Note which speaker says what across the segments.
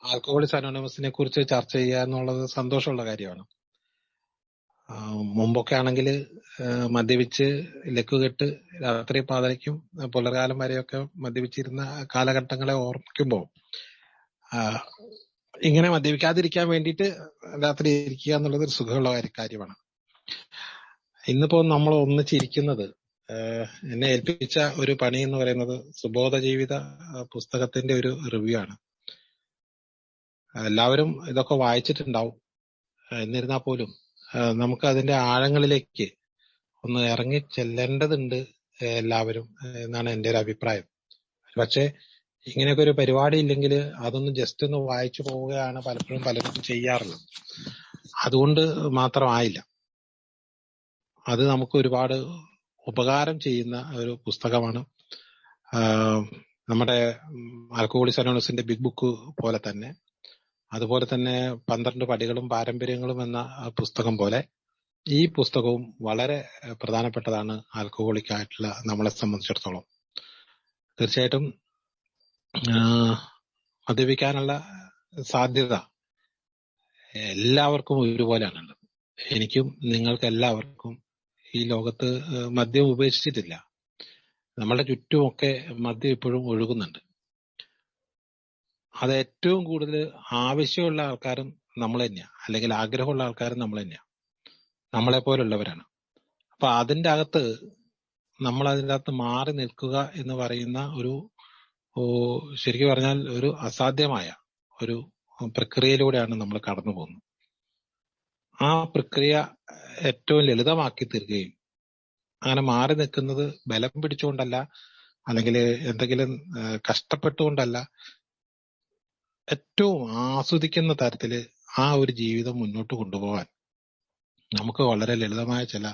Speaker 1: Alcoholics അനോണിമസിനെ കുറിച്ച് ചർച്ച ചെയ്യുക എന്നുള്ളത് സന്തോഷമുള്ള കാര്യമാണ്. മുമ്പൊക്കെ ആണെങ്കിൽ മദ്യപിച്ച് ലക്കുകെട്ട് രാത്രി പാതിരയ്ക്കും പുലർകാലം വരെയൊക്കെ മദ്യപിച്ചിരുന്ന കാലഘട്ടങ്ങളെ ഓർമ്മിക്കുമ്പോൾ ഇങ്ങനെ മദ്യപിക്കാതിരിക്കാൻ വേണ്ടിയിട്ട് രാത്രി ഇരിക്കുക എന്നുള്ളത് ഒരു സുഖമുള്ള കാര്യമാണ്. ഇന്നിപ്പോ നമ്മൾ ഒന്നിച്ചിരിക്കുന്നത് എന്നെ ഏൽപ്പിച്ച ഒരു പണി എന്ന് പറയുന്നത് സുബോധ ജീവിത പുസ്തകത്തിന്റെ ഒരു റിവ്യൂ ആണ്. എല്ലാവരും ഇതൊക്കെ വായിച്ചിട്ടുണ്ടാവും. എന്നിരുന്നാൽ പോലും നമുക്ക് അതിന്റെ ആഴങ്ങളിലേക്ക് ഒന്ന് ഇറങ്ങി ചെല്ലേണ്ടതുണ്ട് എല്ലാവരും എന്നാണ് എൻ്റെ ഒരു അഭിപ്രായം. പക്ഷെ ഇങ്ങനെയൊക്കെ ഒരു പരിപാടി ഇല്ലെങ്കിൽ അതൊന്ന് ജസ്റ്റ് ഒന്ന് വായിച്ചു പോവുകയാണ് പലപ്പോഴും പലരും ചെയ്യാറുള്ളത്. അതുകൊണ്ട് മാത്രമായില്ല, അത് നമുക്ക് ഒരുപാട് ഉപകാരം ചെയ്യുന്ന ഒരു പുസ്തകമാണ്. നമ്മുടെ ആൽക്കഹോളിക്സ് അനോണിമസിന്റെ ബിഗ് ബുക്ക് പോലെ തന്നെ, അതുപോലെ തന്നെ 12 പടികളും പാരമ്പര്യങ്ങളും എന്ന പുസ്തകം പോലെ ഈ പുസ്തകവും വളരെ പ്രധാനപ്പെട്ടതാണ് ആൽക്കഹോളിക് ആയിട്ടുള്ള നമ്മളെ സംബന്ധിച്ചിടത്തോളം. തീർച്ചയായിട്ടും മദ്യപിക്കാനുള്ള സാധ്യത എല്ലാവർക്കും ഒരുപോലെയാണുള്ളത്. എനിക്കും നിങ്ങൾക്ക് എല്ലാവർക്കും ഈ ലോകത്ത് മദ്യം ഉപേക്ഷിച്ചിട്ടില്ല. നമ്മളുടെ ചുറ്റുമൊക്കെ മദ്യം ഇപ്പോഴും ഒഴുകുന്നുണ്ട്. അത് ഏറ്റവും കൂടുതൽ ആവശ്യമുള്ള ആൾക്കാരും നമ്മൾ തന്നെയാണ്, അല്ലെങ്കിൽ ആഗ്രഹമുള്ള ആൾക്കാരും നമ്മൾ തന്നെയാണ്, നമ്മളെ പോലുള്ളവരാണ്. അപ്പൊ അതിൻ്റെ അകത്ത് നമ്മൾ അതിൻ്റെ അകത്ത് മാറി നിൽക്കുക എന്ന് പറയുന്ന ഒരു ശരിക്കും പറഞ്ഞാൽ ഒരു അസാധ്യമായ ഒരു പ്രക്രിയയിലൂടെയാണ് നമ്മൾ കടന്നു പോകുന്നത്. ആ പ്രക്രിയ ഏറ്റവും ലളിതമാക്കി തീർക്കുകയും അങ്ങനെ മാറി നിൽക്കുന്നത് ബലം പിടിച്ചുകൊണ്ടല്ല, അല്ലെങ്കിൽ എന്തെങ്കിലും കഷ്ടപ്പെട്ടുകൊണ്ടല്ല, ഏറ്റവും ആസ്വദിക്കുന്ന തരത്തിൽ ആ ഒരു ജീവിതം മുന്നോട്ട് കൊണ്ടുപോകാൻ നമുക്ക് വളരെ ലളിതമായ ചില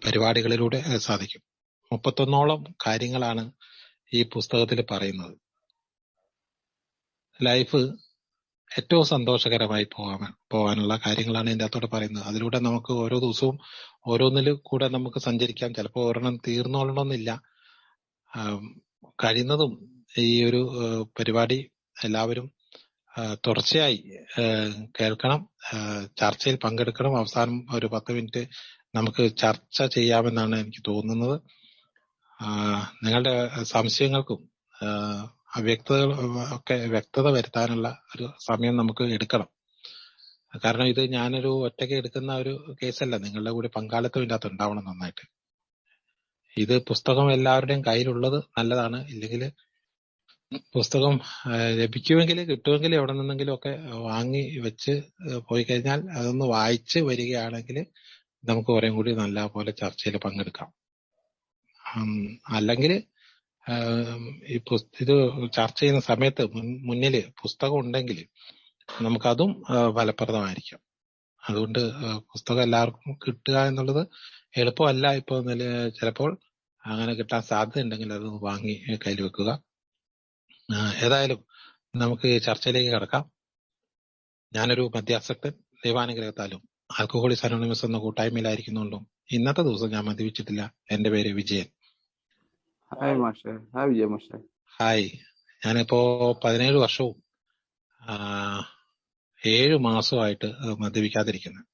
Speaker 1: പരിപാടികളിലൂടെ സാധിക്കും. 31ഓളം കാര്യങ്ങളാണ് ഈ പുസ്തകത്തിൽ പറയുന്നത്. ലൈഫ് ഏറ്റവും സന്തോഷകരമായി പോകാനുള്ള കാര്യങ്ങളാണ് ഇതിൻ്റെ അകത്തോടെ പറയുന്നത്. അതിലൂടെ നമുക്ക് ഓരോ ദിവസവും ഓരോന്നിൽ കൂടെ നമുക്ക് സഞ്ചരിക്കാം. ചിലപ്പോൾ ഒരെണ്ണം തീർന്നോളണമെന്നില്ല. കഴിയുന്നതും ഈ ഒരു പരിപാടി എല്ലാവരും തുടർച്ചയായി കേൾക്കണം, ചർച്ചയിൽ പങ്കെടുക്കണം. അവസാനം ഒരു 10 മിനിറ്റ് നമുക്ക് ചർച്ച ചെയ്യാമെന്നാണ് എനിക്ക് തോന്നുന്നത്. നിങ്ങളുടെ സംശയങ്ങൾക്കും അവ്യക്തതകൾ ഒക്കെ വ്യക്തത വരുത്താനുള്ള ഒരു സമയം നമുക്ക് എടുക്കണം. കാരണം ഇത് ഞാനൊരു ഒറ്റയ്ക്ക് എടുക്കുന്ന ഒരു കേസല്ല, നിങ്ങളുടെ കൂടി പങ്കാളിത്തം ഇതിനകത്ത് ഉണ്ടാവണം നന്നായിട്ട്. ഇത് പുസ്തകം എല്ലാവരുടെയും കയ്യിലുള്ളത് നല്ലതാണ്. ഇല്ലെങ്കിൽ പുസ്തകം ലഭിക്കുമെങ്കിൽ കിട്ടുമെങ്കിൽ എവിടെ നിന്നെങ്കിലും ഒക്കെ വാങ്ങി വെച്ച് പോയി കഴിഞ്ഞാൽ അതൊന്ന് വായിച്ച് വരികയാണെങ്കിൽ നമുക്ക് കുറേ കൂടി നല്ല പോലെ ചർച്ചയിൽ പങ്കെടുക്കാം. അല്ലെങ്കിൽ ഇത് ചർച്ച ചെയ്യുന്ന സമയത്ത് മുന്നിൽ പുസ്തകം ഉണ്ടെങ്കിൽ നമുക്കതും ഫലപ്രദമായിരിക്കും. അതുകൊണ്ട് പുസ്തകം എല്ലാവർക്കും കിട്ടുക എന്നുള്ളത് എളുപ്പമല്ല. ഇപ്പോൾ ചിലപ്പോൾ അങ്ങനെ കിട്ടാൻ സാധ്യത ഉണ്ടെങ്കിൽ അത് വാങ്ങി കയ്യിൽ വെക്കുക. ഏതായാലും നമുക്ക് ചർച്ചയിലേക്ക് കടക്കാം. ഞാനൊരു മദ്യാസക്തൻ, ദൈവാനുഗ്രഹത്താലും ആൽക്കഹോളിക്സ് അനോണിമസ് എന്ന കൂട്ടായ്മയിലായിരിക്കുന്നുണ്ടും ഇന്നത്തെ ദിവസം ഞാൻ മദ്യപിച്ചിട്ടില്ല. എന്റെ പേര് വിജയൻ. ഹായ്. ഞാനിപ്പോ 17 വർഷവും 7 മാസമായിട്ട് മദ്യപിക്കാതിരിക്കുന്നത്.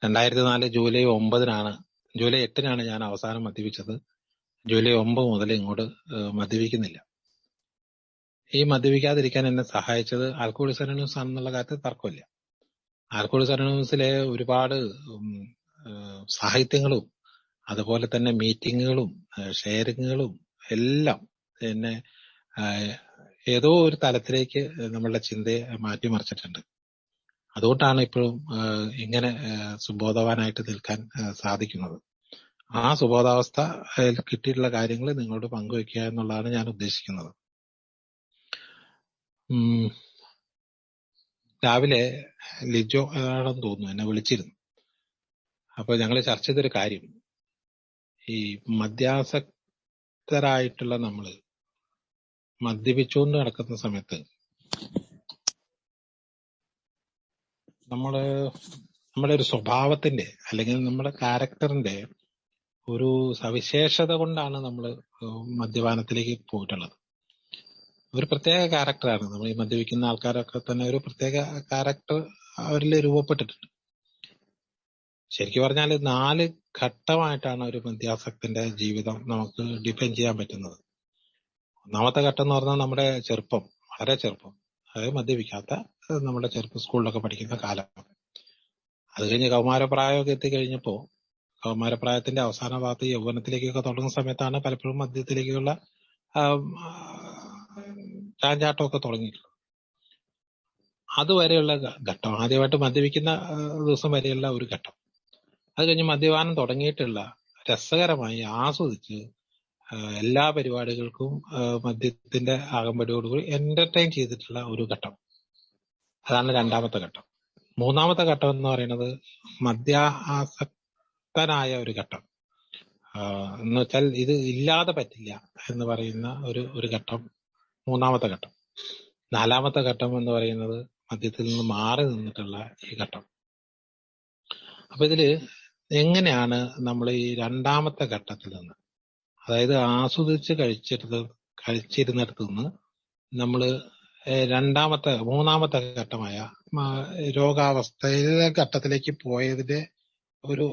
Speaker 1: 2004 ജൂലൈ 8-നാണ് ഞാൻ അവസാനം മദ്യപിച്ചത്. ജൂലൈ 9 മുതൽ ഇങ്ങോട്ട് മദ്യപിക്കുന്നില്ല. ഈ മദ്യപിക്കാതിരിക്കാൻ എന്നെ സഹായിച്ചത് ആൽക്കഹോളിക്സ് അനോണിമസ് ആണെന്നുള്ള കാര്യത്തിൽ തർക്കമില്ല. ആൽക്കഹോളിക്സ് അനോണിമസിലെ ഒരുപാട് സാഹിത്യങ്ങളും അതുപോലെ തന്നെ മീറ്റിങ്ങുകളും ഷെയറിങ്ങുകളും എല്ലാം എന്നെ ഏതോ ഒരു തലത്തിലേക്ക് നമ്മളുടെ ചിന്തയെ മാറ്റിമറിച്ചിട്ടുണ്ട്. അതുകൊണ്ടാണ് ഇപ്പോഴും ഇങ്ങനെ സുബോധവാനായിട്ട് നിൽക്കാൻ സാധിക്കുന്നത്. ആ സുബോധാവസ്ഥ കിട്ടിയിട്ടുള്ള കാര്യങ്ങൾ നിങ്ങളോട് പങ്കുവെക്കുക എന്നുള്ളതാണ് ഞാൻ ഉദ്ദേശിക്കുന്നത്. രാവിലെ ലിജോ ആണെന്ന് തോന്നുന്നു എന്നെ വിളിച്ചിരുന്നു. അപ്പൊ ഞങ്ങൾ ചർച്ച ചെയ്തൊരു കാര്യം, ഈ മദ്യാസക്തരായിട്ടുള്ള നമ്മള് മദ്യപിച്ചുകൊണ്ട് നടക്കുന്ന സമയത്ത് നമ്മുടെ ഒരു സ്വഭാവത്തിന്റെ അല്ലെങ്കിൽ നമ്മുടെ ക്യാരക്ടറിന്റെ ഒരു സവിശേഷത കൊണ്ടാണ് നമ്മൾ മദ്യപാനത്തിലേക്ക് പോയിട്ടുള്ളത്. ഒരു പ്രത്യേക ക്യാരക്ടറാണ്. നമ്മൾ ഈ മദ്യപിക്കുന്ന ആൾക്കാരൊക്കെ തന്നെ ഒരു പ്രത്യേക ക്യാരക്ടർ അവരിൽ രൂപപ്പെട്ടിട്ടുണ്ട്. ശരിക്കും പറഞ്ഞാൽ 4 ഘട്ടമായിട്ടാണ് ഒരു മദ്യാസക്തന്റെ ജീവിതം നമുക്ക് ഡിഫൈൻ ചെയ്യാൻ പറ്റുന്നത്. ഒന്നാമത്തെ ഘട്ടം എന്ന് പറഞ്ഞാൽ നമ്മുടെ ചെറുപ്പം, വളരെ ചെറുപ്പം, അതായത് മദ്യപിക്കാത്ത നമ്മുടെ ചെറുപ്പം, സ്കൂളിലൊക്കെ പഠിക്കുന്ന കാലം. അത് കഴിഞ്ഞ് കൗമാരപ്രായമൊക്കെ എത്തിക്കഴിഞ്ഞപ്പോ, കൗമാരപ്രായത്തിന്റെ അവസാന ഭാഗത്ത് യൗവനത്തിലേക്കൊക്കെ തുടങ്ങുന്ന സമയത്താണ് പലപ്പോഴും മദ്യത്തിലേക്കുള്ള ചാഞ്ചാട്ടമൊക്കെ തുടങ്ങിയിട്ടുള്ളത്. അതുവരെയുള്ള ഘട്ടം, ആദ്യമായിട്ട് മദ്യപിക്കുന്ന ദിവസം വരെയുള്ള ഒരു ഘട്ടം. അത് കഴിഞ്ഞ് മദ്യപാനം തുടങ്ങിയിട്ടുള്ള, രസകരമായി ആസ്വദിച്ച് എല്ലാ പരിപാടികൾക്കും മദ്യത്തിന്റെ ആകമ്പടിയോടുകൂടി എന്റർടൈൻ ചെയ്തിട്ടുള്ള ഒരു ഘട്ടം. അതാണ് രണ്ടാമത്തെ ഘട്ടം. മൂന്നാമത്തെ ഘട്ടം എന്ന് പറയുന്നത് മദ്യാസക്തനായ ഒരു ഘട്ടം. എന്ന് വെച്ചാൽ ഇത് ഇല്ലാതെ പറ്റില്ല എന്ന് പറയുന്ന ഒരു ഘട്ടം, മൂന്നാമത്തെ ഘട്ടം. നാലാമത്തെ ഘട്ടം എന്ന് പറയുന്നത് മദ്യത്തിൽ നിന്ന് മാറി നിന്നിട്ടുള്ള ഈ ഘട്ടം. അപ്പൊ ഇതില് എങ്ങനെയാണ് നമ്മൾ ഈ രണ്ടാമത്തെ ഘട്ടത്തിൽ നിന്ന്, അതായത് ആസ്വദിച്ച് കഴിച്ചിരുന്നിടത്ത് നിന്ന് നമ്മൾ മൂന്നാമത്തെ ഘട്ടമായ രോഗാവസ്ഥയിലെ ഘട്ടത്തിലേക്ക് പോയതിന്റെ ഒരു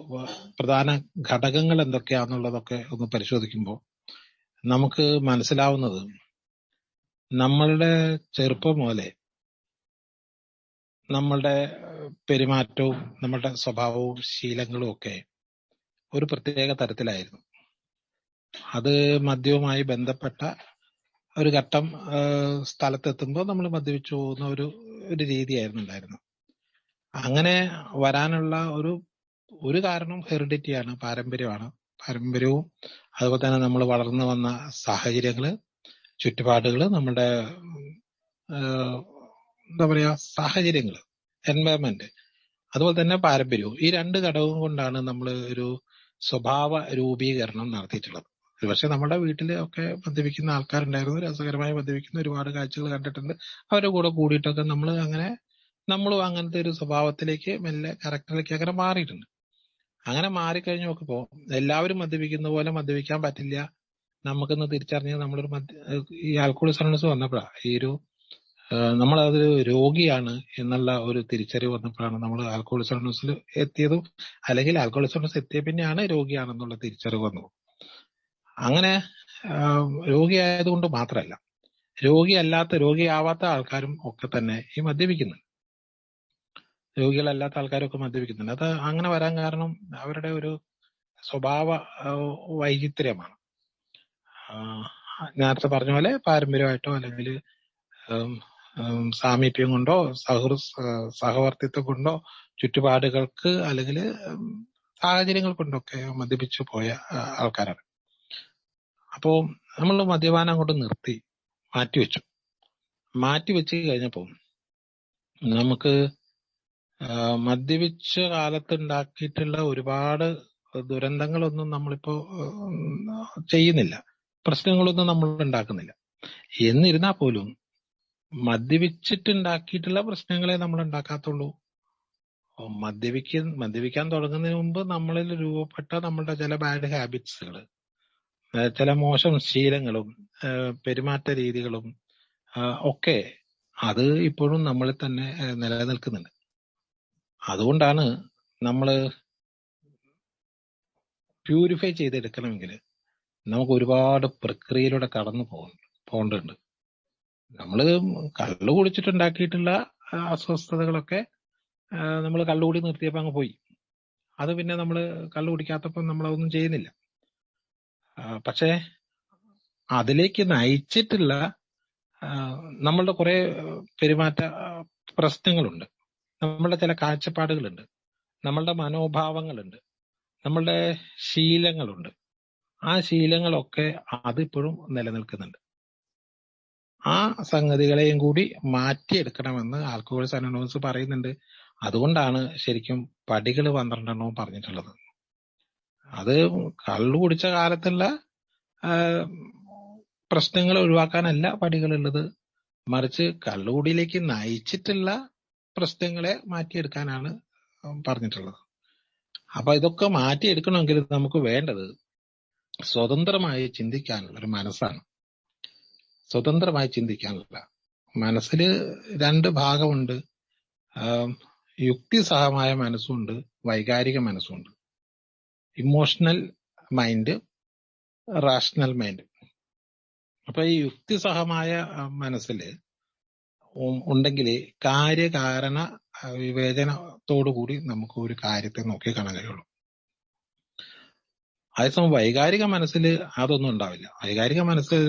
Speaker 1: പ്രധാന ഘടകങ്ങൾ എന്തൊക്കെയാണെന്നുള്ളതൊക്കെ ഒന്ന് പരിശോധിക്കുമ്പോൾ നമുക്ക് മനസ്സിലാവുന്നത്, നമ്മളുടെ ചെറുപ്പം മുതലേ നമ്മളുടെ പെരുമാറ്റവും നമ്മളുടെ സ്വഭാവവും ശീലങ്ങളും ഒക്കെ ഒരു പ്രത്യേക തരത്തിലായിരുന്നു. അത് മദ്യവുമായി ബന്ധപ്പെട്ട ഒരു ഘട്ടം സ്ഥലത്തെത്തുമ്പോൾ നമ്മൾ മദ്യപിച്ചു പോകുന്ന ഒരു രീതിയായിരുന്നു ഉണ്ടായിരുന്നത്. അങ്ങനെ വരാനുള്ള ഒരു കാരണം ഹെറിഡിറ്റിയാണ്, പാരമ്പര്യമാണ്. പാരമ്പര്യവും അതുപോലെ തന്നെ നമ്മൾ വളർന്നു വന്ന സാഹചര്യങ്ങള്, ചുറ്റുപാടുകള്, നമ്മുടെ എന്താ പറയാ സാഹചര്യങ്ങള്, എൻവയറമെന്റ്, അതുപോലെ തന്നെ പാരമ്പര്യവും, ഈ 2 ഘടകവും കൊണ്ടാണ് നമ്മൾ ഒരു സ്വഭാവ രൂപീകരണം നടത്തിയിട്ടുള്ളത്. പക്ഷെ നമ്മുടെ വീട്ടിൽ ഒക്കെ മദ്യപിക്കുന്ന ആൾക്കാരുണ്ടായിരുന്നു, രസകരമായി മദ്യപിക്കുന്ന ഒരുപാട് കാഴ്ചകൾ കണ്ടിട്ടുണ്ട്. അവരുടെ കൂടെ കൂടിയിട്ടൊക്കെ നമ്മളും അങ്ങനത്തെ ഒരു സ്വഭാവത്തിലേക്ക്, മെല്ലെ ക്യാരക്ടറിലേക്ക് അങ്ങനെ മാറിയിട്ടുണ്ട്. അങ്ങനെ മാറിക്കഴിഞ്ഞു നോക്കുമ്പോ എല്ലാവരും മദ്യപിക്കുന്ന പോലെ മദ്യപിക്കാൻ പറ്റില്ല, നമുക്കൊന്ന് തിരിച്ചറിഞ്ഞ് നമ്മളൊരു ഈ ആൽക്കഹോളിസം അനോണിമസ് വന്നപ്പോഴാണ് നമ്മളതൊരു രോഗിയാണ് എന്നുള്ള ഒരു തിരിച്ചറിവ് വന്നപ്പോഴാണ് നമ്മൾ ആൽക്കഹോളിസം അനോണിമസിൽ എത്തിയതും, അല്ലെങ്കിൽ ആൽക്കഹോളിസം അനോണിമസ് എത്തിയ പിന്നെയാണ് രോഗിയാണെന്നുള്ള തിരിച്ചറിവ് വന്നത്. അങ്ങനെ രോഗിയായതുകൊണ്ട് മാത്രമല്ല, രോഗിയാവാത്ത ആൾക്കാരും ഒക്കെ തന്നെ ഈ മദ്യപിക്കുന്നുണ്ട്. രോഗികളല്ലാത്ത ആൾക്കാരൊക്കെ മദ്യപിക്കുന്നുണ്ട്. അത് അങ്ങനെ വരാൻ കാരണം അവരുടെ ഒരു സ്വഭാവ വൈചിത്ര്യമാണ്. നേരത്തെ പറഞ്ഞ പോലെ പാരമ്പര്യമായിട്ടോ അല്ലെങ്കിൽ സാമീപ്യം കൊണ്ടോ സഹവർത്തിത്വം കൊണ്ടോ ചുറ്റുപാടുകൾക്ക് അല്ലെങ്കിൽ സാഹചര്യങ്ങൾ കൊണ്ടൊക്കെ മദ്യപിച്ചു പോയ ആൾക്കാരാണ്. അപ്പോ നമ്മൾ മദ്യപാനം കൊണ്ട് മാറ്റിവെച്ച് കഴിഞ്ഞപ്പോ നമുക്ക് മദ്യപിച്ച കാലത്ത് ഉണ്ടാക്കിയിട്ടുള്ള ഒരുപാട് ദുരന്തങ്ങളൊന്നും നമ്മളിപ്പോ ചെയ്യുന്നില്ല, പ്രശ്നങ്ങളൊന്നും നമ്മൾ ഉണ്ടാക്കുന്നില്ല. എന്നിരുന്നാൽ പോലും മദ്യപിച്ചിട്ടുണ്ടാക്കിയിട്ടുള്ള പ്രശ്നങ്ങളെ നമ്മൾ ഉണ്ടാക്കാത്തുള്ളൂ. മദ്യപിക്കാൻ തുടങ്ങുന്നതിന് മുമ്പ് നമ്മളിൽ രൂപപ്പെട്ട നമ്മളുടെ ചില ബാഡ് ഹാബിറ്റ്സുകൾ, ചില മോശം ശീലങ്ങളും പെരുമാറ്റ രീതികളും ഒക്കെ അത് ഇപ്പോഴും നമ്മളിൽ തന്നെ നിലനിൽക്കുന്നുണ്ട്. അതുകൊണ്ടാണ് നമ്മൾ പ്യൂരിഫൈ ചെയ്തെടുക്കണമെങ്കിൽ നമുക്ക് ഒരുപാട് പ്രക്രിയയിലൂടെ കടന്നു പോകേണ്ടതുണ്ട്. നമ്മൾ കള്ളു കുടിച്ചിട്ടുണ്ടാക്കിയിട്ടുള്ള അസ്വസ്ഥതകളൊക്കെ നമ്മൾ കള്ളുകൂടി നിർത്തിയപ്പോൾ അങ്ങ് പോയി. അത് പിന്നെ നമ്മൾ കള്ളു കുടിക്കാത്തപ്പോൾ നമ്മളതൊന്നും ചെയ്യുന്നില്ല. പക്ഷേ അതിലേക്ക് നയിച്ചിട്ടുള്ള നമ്മളുടെ കുറെ പെരുമാറ്റ പ്രശ്നങ്ങളുണ്ട്, നമ്മളുടെ ചില കാഴ്ചപ്പാടുകളുണ്ട്, നമ്മളുടെ മനോഭാവങ്ങളുണ്ട്, നമ്മളുടെ ശീലങ്ങളുണ്ട്. ആ ശീലങ്ങളൊക്കെ അതിപ്പോഴും നിലനിൽക്കുന്നുണ്ട്. ആ സംഗതികളെയും കൂടി മാറ്റിയെടുക്കണമെന്ന് ആൽക്കഹോളിസം അനോണിമസ് പറയുന്നുണ്ട്. അതുകൊണ്ടാണ് ശരിക്കും പടികൾ 12 പറഞ്ഞിട്ടുള്ളത്. അത് കള്ളു കുടിച്ച കാലത്തുള്ള പ്രശ്നങ്ങൾ ഒഴിവാക്കാനല്ല പടികളുള്ളത്, മറിച്ച് കള്ളുകുടിയിലേക്ക് നയിച്ചിട്ടുള്ള പ്രശ്നങ്ങളെ മാറ്റിയെടുക്കാനാണ് പറഞ്ഞിട്ടുള്ളത്. അപ്പൊ ഇതൊക്കെ മാറ്റിയെടുക്കണമെങ്കിൽ നമുക്ക് വേണ്ടത് സ്വതന്ത്രമായി ചിന്തിക്കാനുള്ള ഒരു മനസ്സാണ്. സ്വതന്ത്രമായി ചിന്തിക്കാനുള്ള. മനസ്സിൽ രണ്ട് ഭാഗമുണ്ട്. യുക്തിസഹമായ മനസ്സുണ്ട്, വൈകാരിക മനസ്സുണ്ട്. Emotional mind, rational mind. അപ്പൊ ഈ യുക്തിസഹമായ മനസ്സിൽ ഉണ്ടെങ്കിൽ കാര്യകാരണ വിവേചനത്തോടുകൂടി നമുക്ക് ഒരു കാര്യത്തെ നോക്കി കാണാൻ കഴിയുള്ളൂ. അതേസമയം വൈകാരിക മനസ്സിൽ അതൊന്നും ഉണ്ടാവില്ല. വൈകാരിക മനസ്സിൽ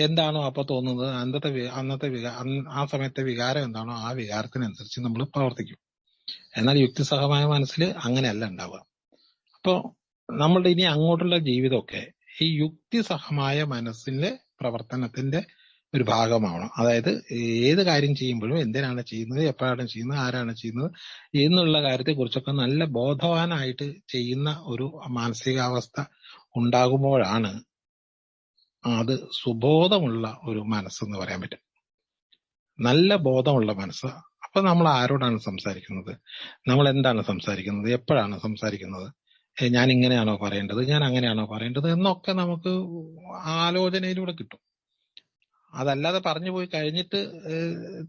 Speaker 1: എന്താണോ അപ്പൊ തോന്നുന്നത്, ആ സമയത്തെ വികാരം എന്താണോ ആ വികാരത്തിനനുസരിച്ച് നമ്മൾ പ്രവർത്തിക്കും. എന്നാൽ യുക്തിസഹമായ മനസ്സിൽ അങ്ങനെയല്ല ഉണ്ടാവുക. അപ്പോ നമ്മളുടെ ഇനി അങ്ങോട്ടുള്ള ജീവിതമൊക്കെ ഈ യുക്തിസഹമായ മനസ്സിന്റെ പ്രവർത്തനത്തിന്റെ ഒരു ഭാഗമാവണം. അതായത് ഏത് കാര്യം ചെയ്യുമ്പോഴും എന്തിനാണ് ചെയ്യുന്നത്, എപ്പോഴാണ് ചെയ്യുന്നത്, ആരാണ് ചെയ്യുന്നത് എന്നുള്ള കാര്യത്തെ കുറിച്ചൊക്കെ നല്ല ബോധവാനായിട്ട് ചെയ്യുന്ന ഒരു മാനസികാവസ്ഥ ഉണ്ടാകുമ്പോഴാണ് അത് സുബോധമുള്ള ഒരു മനസ്സെന്ന് പറയാൻ പറ്റും. നല്ല ബോധമുള്ള മനസ്സ്. അപ്പൊ നമ്മൾ ആരോടാണ് സംസാരിക്കുന്നത്, നമ്മൾ എന്താണ് സംസാരിക്കുന്നത്, എപ്പോഴാണ് സംസാരിക്കുന്നത്, ഞാൻ ഇങ്ങനെയാണോ പറയേണ്ടത്, ഞാൻ അങ്ങനെയാണോ പറയേണ്ടത് എന്നൊക്കെ നമുക്ക് ആലോചനയിലൂടെ കിട്ടും. അതല്ലാതെ പറഞ്ഞു പോയി കഴിഞ്ഞിട്ട്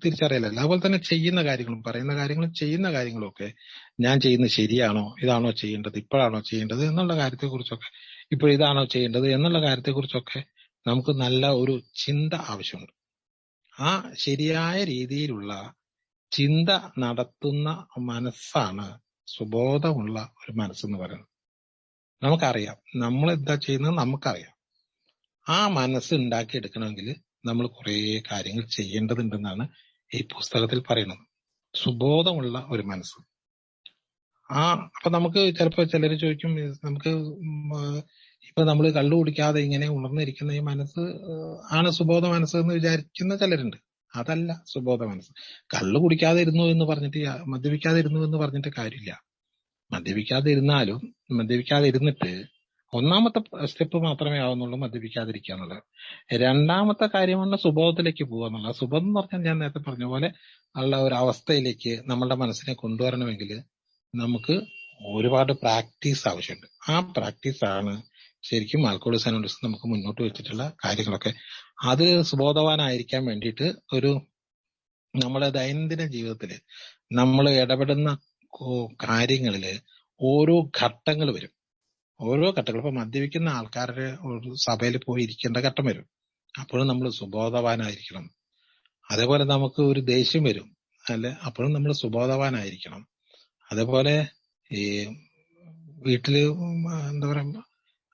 Speaker 1: തിരിച്ചറിയലല്ല. അതുപോലെ തന്നെ ചെയ്യുന്ന കാര്യങ്ങളും പറയുന്ന കാര്യങ്ങളും ചെയ്യുന്ന കാര്യങ്ങളും ഒക്കെ ഞാൻ ചെയ്യുന്നത് ശരിയാണോ, ഇതാണോ ചെയ്യേണ്ടത്, ഇപ്പോഴാണോ ചെയ്യേണ്ടത് എന്നുള്ള കാര്യത്തെക്കുറിച്ചൊക്കെ, ഇതാണോ ചെയ്യേണ്ടത് എന്നുള്ള കാര്യത്തെക്കുറിച്ചൊക്കെ നമുക്ക് നല്ല ഒരു ചിന്ത ആവശ്യമുണ്ട്. ആ ശരിയായ രീതിയിലുള്ള ചിന്ത നടത്തുന്ന മനസ്സാണ് സുബോധമുള്ള ഒരു മനസ്സെന്ന് പറയുന്നത്. നമുക്കറിയാം നമ്മൾ എന്താ ചെയ്യുന്നത്, നമുക്കറിയാം. ആ മനസ്സ് ഉണ്ടാക്കിയെടുക്കണമെങ്കിൽ നമ്മൾ കുറേ കാര്യങ്ങൾ ചെയ്യേണ്ടതുണ്ടെന്നാണ് ഈ പുസ്തകത്തിൽ പറയുന്നത്. സുബോധമുള്ള ഒരു മനസ്സ്. അപ്പൊ നമുക്ക് ചിലപ്പോ ചിലർ ചോദിക്കും, നമുക്ക് ഇപ്പൊ നമ്മൾ കള്ളു കുടിക്കാതെ ഇങ്ങനെ ഉണർന്നിരിക്കുന്ന ഈ മനസ്സ് ആണ് സുബോധ മനസ്സ് എന്ന് വിചാരിക്കുന്ന ചിലരുണ്ട്. അതല്ല സുബോധ മനസ്സ്. കള്ളു കുടിക്കാതെ ഇരുന്നു എന്ന് പറഞ്ഞിട്ട്, മദ്യപിക്കാതെ ഇരുന്നു എന്ന് പറഞ്ഞിട്ട് കാര്യമില്ല. മദ്യപിക്കാതെ ഇരുന്നിട്ട് ഒന്നാമത്തെ സ്റ്റെപ്പ് മാത്രമേ ആവുന്നുള്ളൂ മദ്യപിക്കാതിരിക്കുക എന്നുള്ളത്. രണ്ടാമത്തെ കാര്യമാണ് സുബോധത്തിലേക്ക് പോകുക എന്നുള്ളത്. സുബോധം എന്ന് പറഞ്ഞാൽ ഞാൻ നേരത്തെ പറഞ്ഞ പോലെ ഉള്ള ഒരു അവസ്ഥയിലേക്ക് നമ്മളുടെ മനസ്സിനെ കൊണ്ടുവരണമെങ്കിൽ നമുക്ക് ഒരുപാട് പ്രാക്ടീസ് ആവശ്യമുണ്ട്. ആ പ്രാക്ടീസാണ് ശരിക്കും ആൽക്കഹോളിക്സ് അനോണിമസ് നമുക്ക് മുന്നോട്ട് വെച്ചിട്ടുള്ള കാര്യങ്ങളൊക്കെ. അത് സുബോധവാനായിരിക്കാൻ വേണ്ടിയിട്ട് നമ്മുടെ ദൈനംദിന ജീവിതത്തിൽ നമ്മൾ ഇടപെടുന്ന കാര്യങ്ങളില് ഓരോ ഘട്ടങ്ങൾ വരും. ഓരോ ഘട്ടങ്ങൾ. ഇപ്പൊ മദ്യപിക്കുന്ന ആൾക്കാരുടെ ഒരു സഭയിൽ പോയി ഇരിക്കേണ്ട ഘട്ടം വരും. അപ്പോഴും നമ്മൾ സുബോധവാനായിരിക്കണം. അതേപോലെ നമുക്ക് ഒരു ദേഷ്യം വരും അല്ലെ, അപ്പോഴും നമ്മൾ സുബോധവാനായിരിക്കണം. അതേപോലെ ഈ വീട്ടില് എന്താ പറയാ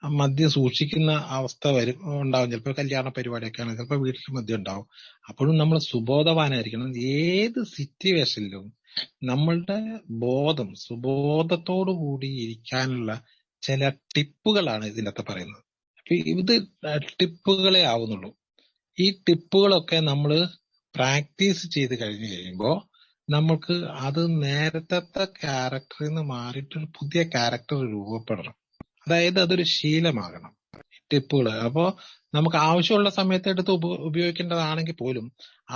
Speaker 1: മദ്യം സൂക്ഷിക്കുന്ന അവസ്ഥ ഉണ്ടാവും. ചിലപ്പോൾ കല്യാണ പരിപാടിയൊക്കെ ആണ്, ചിലപ്പോൾ വീട്ടിൽ മദ്യം ഉണ്ടാവും. അപ്പോഴും നമ്മൾ സുബോധവാനായിരിക്കണം. ഏത് സിറ്റുവേഷനിലും നമ്മളുടെ ബോധം സുബോധത്തോടു കൂടി ഇരിക്കാനുള്ള ചില ടിപ്പുകളാണ് ഇതിനകത്ത് പറയുന്നത്. അപ്പൊ ഇത് ടിപ്പുകളെ ആവുന്നുള്ളൂ. ഈ ടിപ്പുകളൊക്കെ നമ്മൾ പ്രാക്ടീസ് ചെയ്ത് കഴിഞ്ഞു കഴിയുമ്പോൾ നമുക്ക് അത് നേരത്തെ ക്യാരക്ടറിൽ നിന്ന് മാറിയിട്ട് ഒരു പുതിയ ക്യാരക്ടർ രൂപപ്പെടണം. അതായത് അതൊരു ശീലമാകണം ടിപ്പുകൾ. അപ്പോ നമുക്ക് ആവശ്യമുള്ള സമയത്ത് എടുത്ത് ഉപയോഗിക്കേണ്ടതാണെങ്കിൽ പോലും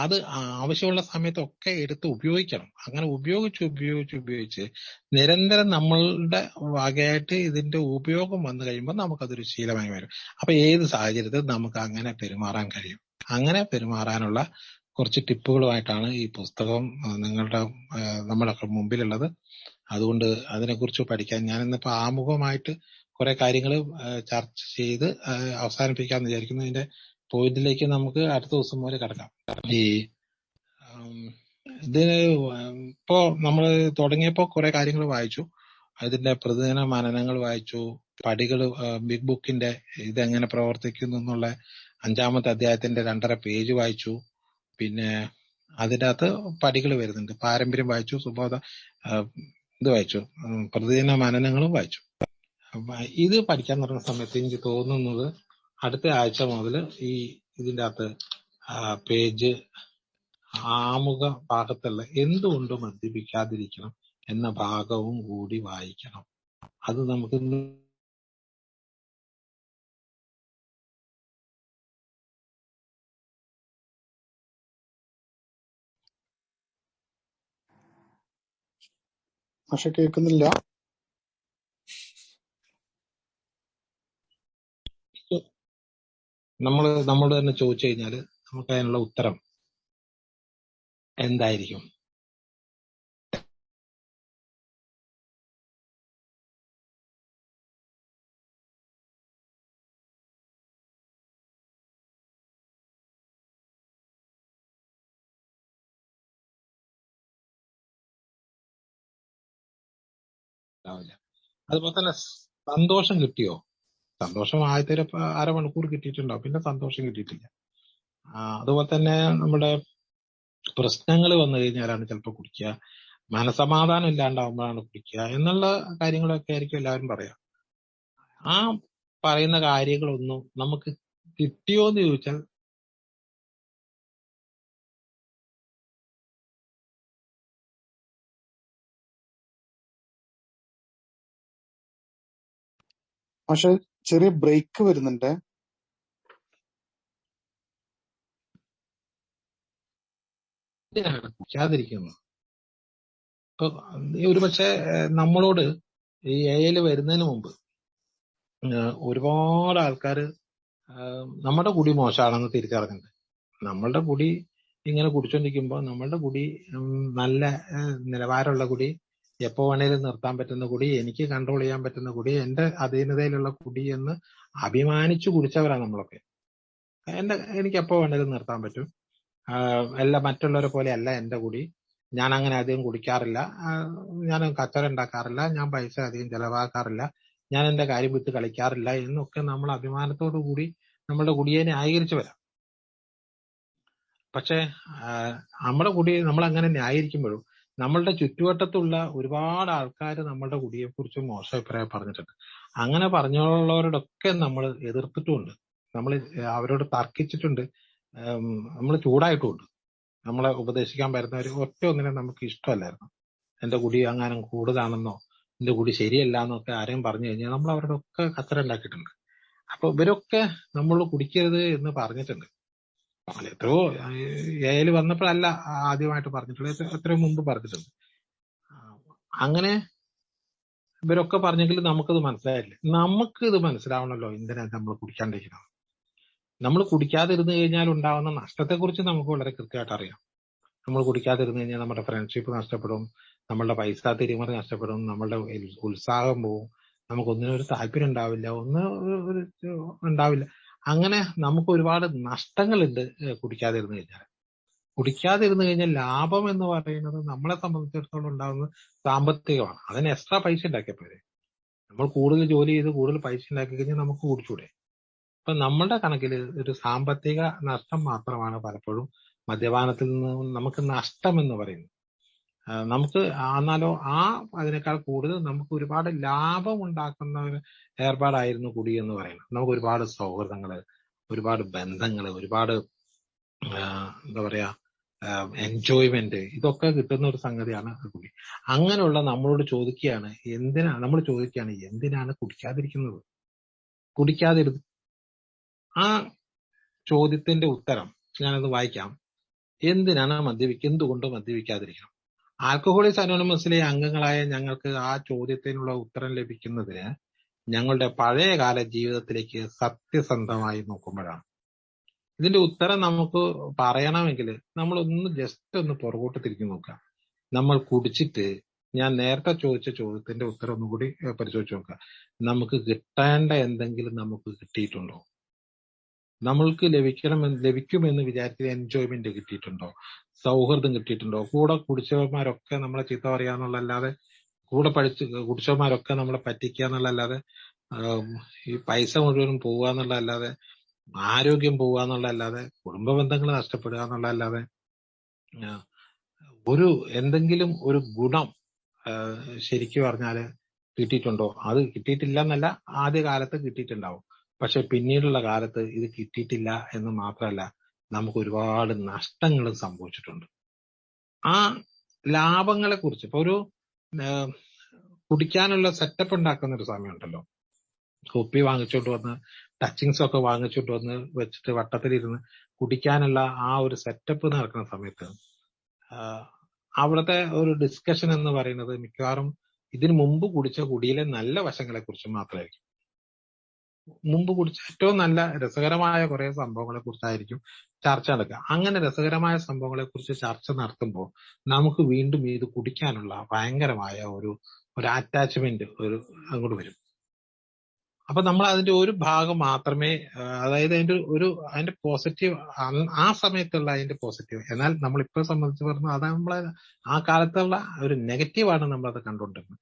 Speaker 1: അത് ആവശ്യമുള്ള സമയത്തൊക്കെ എടുത്ത് ഉപയോഗിക്കണം. അങ്ങനെ ഉപയോഗിച്ച് നിരന്തരം നമ്മളുടെ വകയായിട്ട് ഇതിന്റെ ഉപയോഗം വന്നു കഴിയുമ്പോൾ നമുക്കതൊരു ശീലമായി വരും. അപ്പൊ ഏത് സാഹചര്യത്തിൽ നമുക്ക് അങ്ങനെ പെരുമാറാൻ കഴിയും. അങ്ങനെ പെരുമാറാനുള്ള കുറച്ച് ടിപ്പുകളുമായിട്ടാണ് ഈ പുസ്തകം നമ്മുടെ മുമ്പിലുള്ളത്. അതുകൊണ്ട് അതിനെക്കുറിച്ച് പഠിക്കാൻ ഞാൻ ഇന്നിപ്പോ ആമുഖമായിട്ട് കുറെ കാര്യങ്ങൾ ചർച്ച ചെയ്ത് അവസാനിപ്പിക്കാന്ന് വിചാരിക്കുന്നു. ഇതിന്റെ പോയിന്റിലേക്ക് നമുക്ക് അടുത്ത ദിവസം പോലെ കിടക്കാം. ഈ ഇതിന് ഇപ്പോ നമ്മൾ തുടങ്ങിയപ്പോ കുറെ കാര്യങ്ങൾ വായിച്ചു. അതിന്റെ പ്രതിദിന മനനങ്ങൾ വായിച്ചു. പടികൾ, ബിഗ് ബുക്കിന്റെ ഇതെങ്ങനെ പ്രവർത്തിക്കുന്നു എന്നുള്ള 5-ാമത്തെ അധ്യായത്തിന്റെ 2.5 പേജ് വായിച്ചു. പിന്നെ അതിൻ്റെ അകത്ത് പടികൾ വരുന്നുണ്ട്. പാരമ്പര്യം വായിച്ചു, സുബോധ ഇത് വായിച്ചു, പ്രതിദിന മനനങ്ങളും വായിച്ചു. ഇത് പഠിക്കാൻ തുടങ്ങുന്ന സമയത്ത് എനിക്ക് തോന്നുന്നത് അടുത്ത ആഴ്ച മുതൽ ഇതിൻ്റെ അകത്ത് പേജ് ആമുഖ ഭാഗത്തുള്ള എന്തുകൊണ്ട് മദ്യപിക്കാതിരിക്കണം എന്ന ഭാഗവും കൂടി വായിക്കണം. അത് നമുക്ക്
Speaker 2: പക്ഷെ കേൾക്കുന്നില്ല.
Speaker 1: നമ്മളോട് തന്നെ ചോദിച്ചു കഴിഞ്ഞാൽ നമുക്ക് അതിനുള്ള ഉത്തരം എന്തായിരിക്കും? ഉണ്ടാവില്ല. അതുപോലെ തന്നെ സന്തോഷം കിട്ടിയോ? സന്തോഷം ആദ്യത്തെ ഒരു അരമണിക്കൂർ കിട്ടിയിട്ടുണ്ടാവും, പിന്നെ സന്തോഷം കിട്ടിയിട്ടില്ല. അതുപോലെ തന്നെ നമ്മുടെ പ്രശ്നങ്ങൾ വന്നു കഴിഞ്ഞാലാണ് ചിലപ്പോൾ കുടിക്കുക, മനസമാധാനം ഇല്ലാണ്ടാവുമ്പോഴാണ് കുടിക്കുക എന്നുള്ള കാര്യങ്ങളൊക്കെ ആയിരിക്കും എല്ലാവരും പറയാം. ആ പറയുന്ന കാര്യങ്ങളൊന്നും നമുക്ക് കിട്ടിയോന്ന് ചോദിച്ചാൽ
Speaker 2: പക്ഷെ ചെറിയ ബ്രേക്ക് വരുന്നുണ്ട്.
Speaker 1: കുടിക്കാതിരിക്കുന്നു. ഇപ്പൊ ഒരുപക്ഷെ നമ്മളോട് ഈ എയിൽ വരുന്നതിന് മുമ്പ് ഒരുപാട് ആൾക്കാര് നമ്മുടെ കുടി മോശമാണെന്ന് തിരിച്ചറിഞ്ഞിട്ടുണ്ട്. നമ്മളുടെ കുടി ഇങ്ങനെ കുടിച്ചോണ്ടിരിക്കുമ്പോൾ നമ്മളുടെ കുടി നല്ല നിലവാരമുള്ള കുടി, എപ്പോ വേണേലും നിർത്താൻ പറ്റുന്ന കുടി, എനിക്ക് കൺട്രോൾ ചെയ്യാൻ പറ്റുന്ന കുടി, എന്റെ അധീനതയിലുള്ള കുടി എന്ന് അഭിമാനിച്ചു കുടിച്ചവരാണ് നമ്മളൊക്കെ. എനിക്ക് എപ്പോ വേണേലും നിർത്താൻ പറ്റും, എല്ലാം മറ്റുള്ളവരെ പോലെ അല്ല എന്റെ കുടി, ഞാൻ അങ്ങനെ അധികം കുടിക്കാറില്ല, ഞാൻ കച്ചറ ഉണ്ടാക്കാറില്ല, ഞാൻ പൈസ അധികം ചെലവാക്കാറില്ല, ഞാൻ എന്റെ കാര്യം വിട്ട് കളിക്കാറില്ല എന്നൊക്കെ നമ്മൾ അഭിമാനത്തോടു കൂടി നമ്മളുടെ കുടിയെ ന്യായീകരിച്ചു വരാം. പക്ഷെ നമ്മുടെ കുടി നമ്മൾ അങ്ങനെ ന്യായീകരിക്കുമ്പോഴും നമ്മളുടെ ചുറ്റുവട്ടത്തുള്ള ഒരുപാട് ആൾക്കാർ നമ്മളുടെ കുടിയെ കുറിച്ച് മോശം അഭിപ്രായം പറഞ്ഞിട്ടുണ്ട്. അങ്ങനെ പറഞ്ഞുള്ളവരോടൊക്കെ നമ്മൾ എതിർത്തിട്ടുമുണ്ട്, നമ്മൾ അവരോട് തർക്കിച്ചിട്ടുണ്ട്, നമ്മൾ ചൂടായിട്ടുമുണ്ട്. നമ്മളെ ഉപദേശിക്കാൻ വരുന്നവർ ഒറ്റ ഒന്നിനെ നമുക്ക് ഇഷ്ടമല്ലായിരുന്നു. എന്റെ കുടി അങ്ങാനും കൂടുതലാണെന്നോ എന്റെ കുടി ശരിയല്ല എന്നൊക്കെ ആരെയും പറഞ്ഞു കഴിഞ്ഞാൽ നമ്മൾ അവരുടെ ഒക്കെ കച്ചറ ഉണ്ടാക്കിയിട്ടുണ്ട്. അപ്പൊ ഇവരൊക്കെ നമ്മൾ കുടിക്കരുത് എന്ന് പറഞ്ഞിട്ടുണ്ട്. എത്രയോ ഏല് വന്നപ്പോഴല്ല ആദ്യമായിട്ട് പറഞ്ഞിട്ടുള്ളത്, എത്രയോ മുമ്പ് പറഞ്ഞിട്ടുണ്ട്. അങ്ങനെ ഇവരൊക്കെ പറഞ്ഞെങ്കിലും നമുക്കത് മനസ്സിലായില്ല. നമുക്ക് ഇത് മനസ്സിലാവണല്ലോ എന്തിനാ നമ്മൾ കുടിക്കാണ്ടിരിക്കുന്നത്. നമ്മൾ കുടിക്കാതിരുന്നു കഴിഞ്ഞാൽ ഉണ്ടാവുന്ന നഷ്ടത്തെക്കുറിച്ച് നമുക്ക് വളരെ കൃത്യമായിട്ട് അറിയാം. നമ്മൾ കുടിക്കാതിരുന്നു കഴിഞ്ഞാൽ നമ്മുടെ ഫ്രണ്ട്ഷിപ്പ് നഷ്ടപ്പെടും, നമ്മളുടെ പൈസ തിരിമറി നഷ്ടപ്പെടും, നമ്മളുടെ ഉത്സാഹം പോവും, നമുക്കൊന്നിനും ഒരു താല്പര്യം ഉണ്ടാവില്ല, ഉണ്ടാവില്ല. അങ്ങനെ നമുക്ക് ഒരുപാട് നഷ്ടങ്ങളുണ്ട് കുടിക്കാതിരുന്നു കഴിഞ്ഞാൽ. കുടിക്കാതിരുന്നു കഴിഞ്ഞാൽ ലാഭം എന്ന് പറയുന്നത് നമ്മളെ സംബന്ധിച്ചിടത്തോളം ഉണ്ടാകുന്നത് സാമ്പത്തികമാണ്. അതിന് എക്സ്ട്രാ പൈസ ഉണ്ടാക്കിയപ്പോഴേ നമ്മൾ കൂടുതൽ ജോലി ചെയ്ത് കൂടുതൽ പൈസ ഉണ്ടാക്കി കഴിഞ്ഞാൽ നമുക്ക് കുടിച്ചൂടെ? അപ്പൊ നമ്മളുടെ കണക്കിൽ ഒരു സാമ്പത്തിക നഷ്ടം മാത്രമാണ് പലപ്പോഴും മദ്യപാനത്തിൽ നിന്ന് നമുക്ക് നഷ്ടം എന്ന് പറയുന്നത്. നമുക്ക് എന്നാലോ അതിനേക്കാൾ കൂടുതൽ നമുക്ക് ഒരുപാട് ലാഭം ഉണ്ടാക്കുന്ന ഒരു ഏർപ്പാടായിരുന്നു കുടി എന്ന് പറയുന്നത്. നമുക്ക് ഒരുപാട് സൗഹൃദങ്ങള്, ഒരുപാട് ബന്ധങ്ങള്, ഒരുപാട് എന്താ പറയാ എൻജോയ്മെന്റ്, ഇതൊക്കെ കിട്ടുന്ന ഒരു സംഗതിയാണ് കുടി. അങ്ങനെയുള്ള നമ്മളോട് ചോദിക്കുകയാണ് എന്തിനാണ് കുടിക്കാതിരിക്കുന്നത്? കുടിക്കാതിരുന്ന് ആ ചോദ്യത്തിന്റെ ഉത്തരം ഞാനത് വായിക്കാം. എന്തുകൊണ്ട് മദ്യപിക്കാതിരിക്കണം? ആൽക്കഹോളിക്സ് അനോണിമസിലെ അംഗങ്ങളായ ഞങ്ങൾക്ക് ആ ചോദ്യത്തിനുള്ള ഉത്തരം ലഭിക്കുന്നതിന് ഞങ്ങളുടെ പഴയകാല ജീവിതത്തിലേക്ക് സത്യസന്ധമായി നോക്കുമ്പോഴാണ്. ഇതിന്റെ ഉത്തരം നമുക്ക് പറയണമെങ്കിൽ നമ്മളൊന്ന് ജസ്റ്റ് ഒന്ന് പുറകോട്ട് തിരിഞ്ഞു നോക്കാം. നമ്മൾ കുടിച്ചിട്ട് ഞാൻ നേരത്തെ ചോദിച്ച ചോദ്യത്തിന്റെ ഉത്തരം ഒന്നുകൂടി പരിശോധിച്ച് നോക്കുക. നമുക്ക് കിട്ടേണ്ട എന്തെങ്കിലും നമുക്ക് കിട്ടിയിട്ടുണ്ടോ? നമ്മൾക്ക് ലഭിക്കുമെന്ന് വിചാരിച്ച എൻജോയ്മെന്റ് കിട്ടിയിട്ടുണ്ടോ? സൗഹൃദം കിട്ടിയിട്ടുണ്ടോ? കൂടെ കുടിച്ചവന്മാരൊക്കെ നമ്മളെ ചീത്ത പറയാന്നുള്ളല്ലാതെ, കൂടെ കുടിച്ചവന്മാരൊക്കെ നമ്മളെ പറ്റിക്കുക എന്നുള്ളതല്ലാതെ, ഈ പൈസ മുഴുവനും പോവുക എന്നുള്ളതല്ലാതെ, ആരോഗ്യം പോവുക എന്നുള്ളതല്ലാതെ, കുടുംബ ബന്ധങ്ങൾ നഷ്ടപ്പെടുക എന്നുള്ളതല്ലാതെ എന്തെങ്കിലും ഒരു ഗുണം ശരിക്കും പറഞ്ഞാല് കിട്ടിയിട്ടുണ്ടോ? അത് കിട്ടിയിട്ടില്ല എന്നല്ല, ആദ്യ കാലത്ത് കിട്ടിയിട്ടുണ്ടാവും. പക്ഷെ പിന്നീടുള്ള കാലത്ത് ഇത് കിട്ടിയിട്ടില്ല എന്ന് മാത്രമല്ല, നമുക്ക് ഒരുപാട് നഷ്ടങ്ങളും സംഭവിച്ചിട്ടുണ്ട്. ആ ലാഭങ്ങളെ കുറിച്ച് ഇപ്പൊ ഒരു കുടിക്കാനുള്ള സെറ്റപ്പ് ഉണ്ടാക്കുന്ന ഒരു സമയമുണ്ടല്ലോ. കുപ്പി വാങ്ങിച്ചോണ്ട് വന്ന്, ടച്ചിങ്സ് ഒക്കെ വാങ്ങിച്ചോണ്ട് വന്ന് വെച്ചിട്ട് വട്ടത്തിലിരുന്ന് കുടിക്കാനുള്ള ആ ഒരു സെറ്റപ്പ് നടക്കുന്ന സമയത്ത് അവിടുത്തെ ഒരു ഡിസ്കഷൻ എന്ന് പറയുന്നത് മിക്കവാറും ഇതിനു മുമ്പ് കുടിച്ച കുടിയിലെ നല്ല വശങ്ങളെ കുറിച്ച് മാത്രമായിരിക്കും. മുമ്പ് കുടിച്ച ഏറ്റവും നല്ല രസകരമായ കുറെ സംഭവങ്ങളെ കുറിച്ചായിരിക്കും ചർച്ച നടക്കുക. അങ്ങനെ രസകരമായ സംഭവങ്ങളെ കുറിച്ച് ചർച്ച നടത്തുമ്പോൾ നമുക്ക് വീണ്ടും ഇത് കുടിക്കാനുള്ള ഭയങ്കരമായ ഒരു അറ്റാച്ച്മെന്റ് അങ്ങോട്ട് വരും. അപ്പൊ നമ്മൾ അതിന്റെ ഒരു ഭാഗം മാത്രമേ, അതായത് അതിന്റെ പോസിറ്റീവ്, ആ സമയത്തുള്ള അതിന്റെ പോസിറ്റീവ്. എന്നാൽ നമ്മളിപ്പോ സംബന്ധിച്ച് പറഞ്ഞാൽ അത് നമ്മളെ ആ കാലത്തുള്ള ഒരു നെഗറ്റീവാണ് നമ്മളത് കണ്ടുകൊണ്ടിരുന്നത്.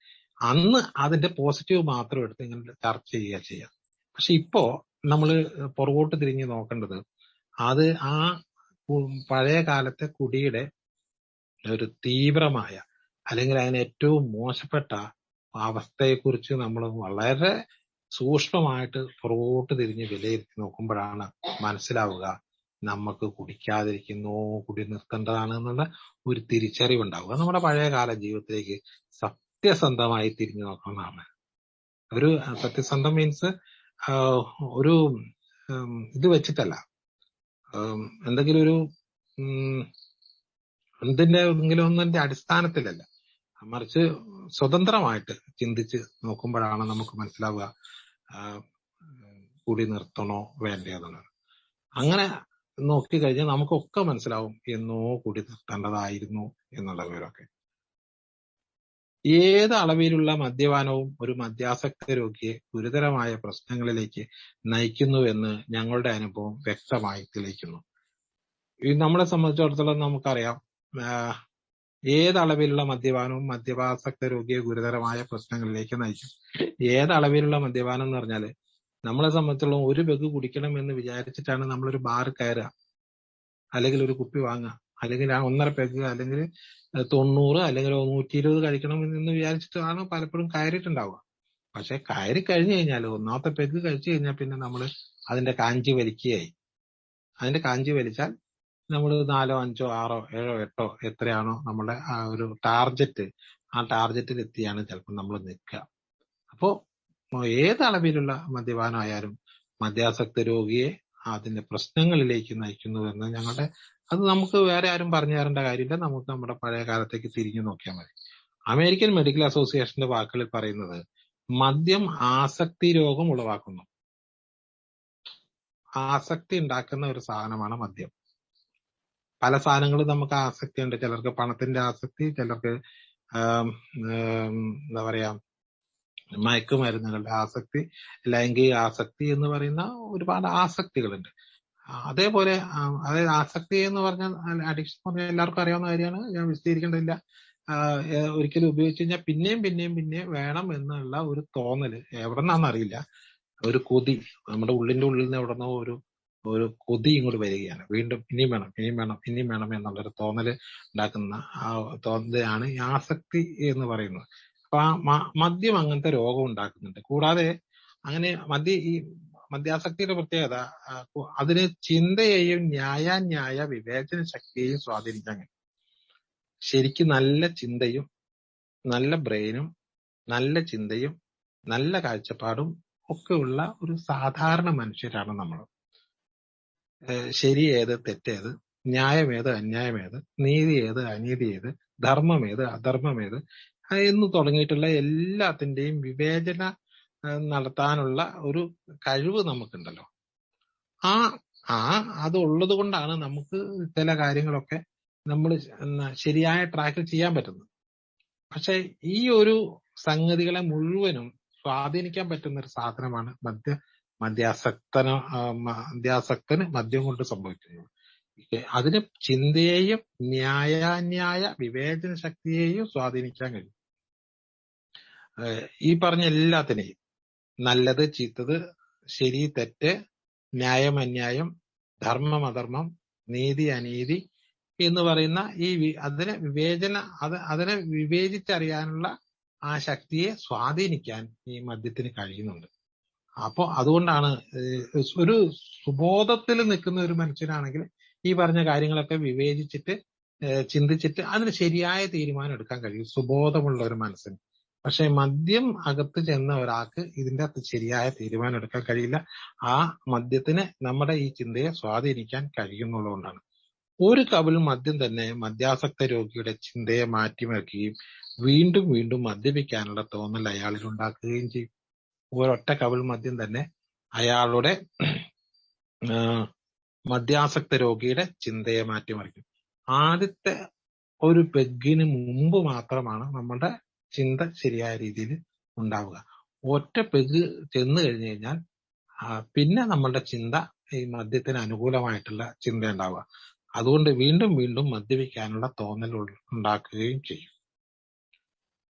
Speaker 1: അന്ന് അതിന്റെ പോസിറ്റീവ് മാത്രം എടുത്ത് ഇങ്ങനെ ചർച്ച ചെയ്യാം. പക്ഷെ ഇപ്പോ നമ്മള് പുറകോട്ട് തിരിഞ്ഞ് നോക്കേണ്ടത് അത് ആ പഴയ കാലത്തെ കുടിയുടെ ഒരു തീവ്രമായ അല്ലെങ്കിൽ അതിന് ഏറ്റവും മോശപ്പെട്ട അവസ്ഥയെക്കുറിച്ച് നമ്മൾ വളരെ സൂക്ഷ്മമായിട്ട് പുറകോട്ട് തിരിഞ്ഞ് വിലയിരുത്തി നോക്കുമ്പോഴാണ് മനസ്സിലാവുക നമുക്ക് കുടിക്കാതിരിക്കുന്നു, കുടി നിർത്തേണ്ടതാണ് എന്നുള്ള ഒരു തിരിച്ചറിവുണ്ടാവുക. നമ്മുടെ പഴയകാല ജീവിതത്തിലേക്ക് സത്യസന്ധമായി തിരിഞ്ഞു നോക്കണമെന്നാണ്. ഒരു സത്യസന്ധം മീൻസ് ഒരു ഇത് വെച്ചിട്ടല്ല, എന്തെങ്കിലും ഒരു എന്തെങ്കിലും ഒന്നിന്റെ അടിസ്ഥാനത്തിലല്ല, മറിച്ച് സ്വതന്ത്രമായിട്ട് ചിന്തിച്ച് നോക്കുമ്പോഴാണ് നമുക്ക് മനസ്സിലാവുക കുടി നിർത്തണോ വേണ്ടതെന്നുള്ളത്. അങ്ങനെ നോക്കിക്കഴിഞ്ഞാൽ നമുക്കൊക്കെ മനസ്സിലാവും എന്നോ കുടി നിർത്തേണ്ടതായിരുന്നു എന്നുള്ള വിവരമൊക്കെ. ഏത് അളവിലുള്ള മദ്യപാനവും ഒരു മദ്യാസക്ത രോഗിയെ ഗുരുതരമായ പ്രശ്നങ്ങളിലേക്ക് നയിക്കുന്നുവെന്ന് ഞങ്ങളുടെ അനുഭവം വ്യക്തമായി തെളിയിക്കുന്നു. നമ്മളെ സംബന്ധിച്ചിടത്തോളം നമുക്കറിയാം, ഏതളവിലുള്ള മദ്യപാനവും മദ്യപാസക്ത രോഗിയെ ഗുരുതരമായ പ്രശ്നങ്ങളിലേക്ക് നയിക്കും. ഏതളവിലുള്ള മദ്യപാനം എന്ന് പറഞ്ഞാല് നമ്മളെ സംബന്ധിച്ചിടത്തോളം ഒരു പെഗ് കുടിക്കണം എന്ന് വിചാരിച്ചിട്ടാണ് നമ്മളൊരു ബാർ കയറുക, അല്ലെങ്കിൽ ഒരു കുപ്പി വാങ്ങുക, അല്ലെങ്കിൽ ആ 1.5 പെഗ്, അല്ലെങ്കിൽ 90, അല്ലെങ്കിൽ 120 കഴിക്കണം എന്ന് വിചാരിച്ചിട്ടാണ് പലപ്പോഴും കയറിയിട്ടുണ്ടാവുക. പക്ഷെ കയറി കഴിഞ്ഞു കഴിഞ്ഞാൽ, ഒന്നാമത്തെ പെഗ് കഴിച്ചു കഴിഞ്ഞാൽ പിന്നെ നമ്മൾ അതിന്റെ കാഞ്ചി വലിക്കുകയായി. അതിന്റെ കാഞ്ചി വലിച്ചാൽ നമ്മൾ 4, 5, 6, 7, 8 എത്രയാണോ നമ്മുടെ ആ ഒരു ടാർജറ്റ്, ആ ടാർജറ്റിൽ എത്തിയാണ് ചിലപ്പോൾ നമ്മൾ നിൽക്കുക. അപ്പോ ഏത് അളവിലുള്ള മദ്യപാനമായാലും മദ്യാസക്ത രോഗിയെ അതിന്റെ പ്രശ്നങ്ങളിലേക്ക് നയിക്കുന്നുവെന്ന് അത് നമുക്ക് വേറെ ആരും പറഞ്ഞു തരേണ്ട കാര്യമില്ല. നമുക്ക് നമ്മുടെ പഴയ കാലത്തേക്ക് തിരിഞ്ഞു നോക്കിയാൽ മതി. അമേരിക്കൻ മെഡിക്കൽ അസോസിയേഷന്റെ വാക്കുകളിൽ പറയുന്നത് മദ്യം ആസക്തി രോഗം ഉളവാക്കുന്നു. ആസക്തി ഉണ്ടാക്കുന്ന ഒരു സാധനമാണ് മദ്യം. പല സാധനങ്ങളും നമുക്ക് ആസക്തി ഉണ്ട്. ചിലർക്ക് പണത്തിന്റെ ആസക്തി, ചിലർക്ക് എന്താ പറയാ മയക്കുമരുന്നുകളുടെ ആസക്തി, ലൈംഗിക ആസക്തി എന്ന് പറയുന്ന ഒരുപാട് ആസക്തികളുണ്ട്. അതേപോലെ അതായത് ആസക്തി എന്ന് പറഞ്ഞാൽ അഡിക്ഷൻ എന്ന് പറഞ്ഞാൽ എല്ലാവർക്കും അറിയാവുന്ന കാര്യമാണ്, ഞാൻ വിശദീകരിക്കേണ്ടതില്ല. ഒരിക്കലും ഉപയോഗിച്ച് കഴിഞ്ഞാൽ പിന്നെയും വേണം എന്നുള്ള ഒരു തോന്നല് എവിടെ നിന്നാണെന്നറിയില്ല, ഒരു കൊതി നമ്മുടെ ഉള്ളിന്റെ ഉള്ളിൽ നിന്ന് എവിടെ നിന്നോ ഒരു കൊതി ഇങ്ങോട്ട് വരികയാണ്. വീണ്ടും ഇനിയും വേണം എന്നുള്ളൊരു തോന്നല് ഉണ്ടാക്കുന്ന ആ തോന്നലാണ് ഈ ആസക്തി എന്ന് പറയുന്നത്. അപ്പൊ ആ മദ്യം അങ്ങനത്തെ രോഗം ഉണ്ടാക്കുന്നുണ്ട്. കൂടാതെ അങ്ങനെ ഈ മദ്യാസക്തിയുടെ പ്രത്യേകത അതിന് ചിന്തയെയും ന്യായ വിവേചന ശക്തിയെയും സ്വാധീനിക്കാൻ കഴിയും. ശരിക്കും നല്ല ചിന്തയും നല്ല ബ്രെയിനും നല്ല ചിന്തയും നല്ല കാഴ്ചപ്പാടും ഒക്കെ ഉള്ള ഒരു സാധാരണ മനുഷ്യരാണ് നമ്മൾ. ശരി ഏത് തെറ്റേത്, ന്യായമേത് അന്യായമേത്, നീതി ഏത് അനീതി ഏത്, ധർമ്മമേത് അധർമ്മമേത് എന്ന് തുടങ്ങിയിട്ടുള്ള എല്ലാത്തിന്റെയും വിവേചന നടത്താനുള്ള ഒരു കഴിവ് നമുക്കുണ്ടല്ലോ. അത് ഉള്ളത് കൊണ്ടാണ് നമുക്ക് ചില കാര്യങ്ങളൊക്കെ നമ്മൾ ശരിയായ ട്രാക്കിൽ ചെയ്യാൻ പറ്റുന്നത്. പക്ഷെ ഈ ഒരു സംഗതികളെ മുഴുവനും സ്വാധീനിക്കാൻ പറ്റുന്ന ഒരു സാധനമാണ് മദ്യാസക്തന് മദ്യം കൊണ്ട് സംഭവിക്കുന്നത്. അതിന് ചിന്തയെയും ന്യായ വിവേചന ശക്തിയെയും സ്വാധീനിക്കാൻ കഴിയും. ഈ പറഞ്ഞ എല്ലാത്തിനെയും, നല്ലത് ചീത്തത്, ശരി തെറ്റ്, ന്യായം അന്യായം, ധർമ്മം അധർമ്മം, നീതി അനീതി എന്ന് പറയുന്ന അതിനെ വിവേചിച്ചറിയാനുള്ള ആ ശക്തിയെ സ്വാധീനിക്കാൻ ഈ മദ്യത്തിന് കഴിയുന്നുണ്ട്. അപ്പോ അതുകൊണ്ടാണ് ഒരു സുബോധത്തിൽ നിൽക്കുന്ന ഒരു മനുഷ്യനാണെങ്കിൽ ഈ പറഞ്ഞ കാര്യങ്ങളൊക്കെ വിവേചിച്ചിട്ട് ചിന്തിച്ചിട്ട് അതിന് ശരിയായ തീരുമാനം എടുക്കാൻ കഴിയും, സുബോധമുള്ള ഒരു മനസ്സിന്. പക്ഷെ മദ്യം അകത്ത് ചെന്ന ഒരാൾക്ക് ഇതിന്റെ അകത്ത് ശരിയായ തീരുമാനം എടുക്കാൻ കഴിയില്ല. ആ മദ്യത്തിന് നമ്മുടെ ഈ ചിന്തയെ സ്വാധീനിക്കാൻ കഴിയുന്നുള്ളതുകൊണ്ടാണ്. ഒരു കവിൾ മദ്യം തന്നെ മദ്യാസക്ത രോഗിയുടെ ചിന്തയെ മാറ്റിമറിക്കുകയും വീണ്ടും മദ്യപിക്കാനുള്ള തോന്നൽ അയാളിൽ ഉണ്ടാക്കുകയും ചെയ്യും. ഒരൊറ്റ കവിൾ മദ്യം തന്നെ അയാളുടെ മദ്യാസക്ത രോഗിയുടെ ചിന്തയെ മാറ്റിമറിക്കും. ആദ്യത്തെ ഒരു പെഗ്ഗിന് മുമ്പ് മാത്രമാണ് നമ്മുടെ ചിന്ത ശരിയായ രീതിയിൽ ഉണ്ടാവുക. ഒറ്റ പെഗ് ചെന്ന് കഴിഞ്ഞു കഴിഞ്ഞാൽ പിന്നെ നമ്മളുടെ ചിന്ത ഈ മദ്യത്തിന് അനുകൂലമായിട്ടുള്ള ചിന്ത ഉണ്ടാവുക. അതുകൊണ്ട് വീണ്ടും വീണ്ടും മദ്യപിക്കാനുള്ള തോന്നൽ ഉണ്ടാക്കുകയും ചെയ്യും.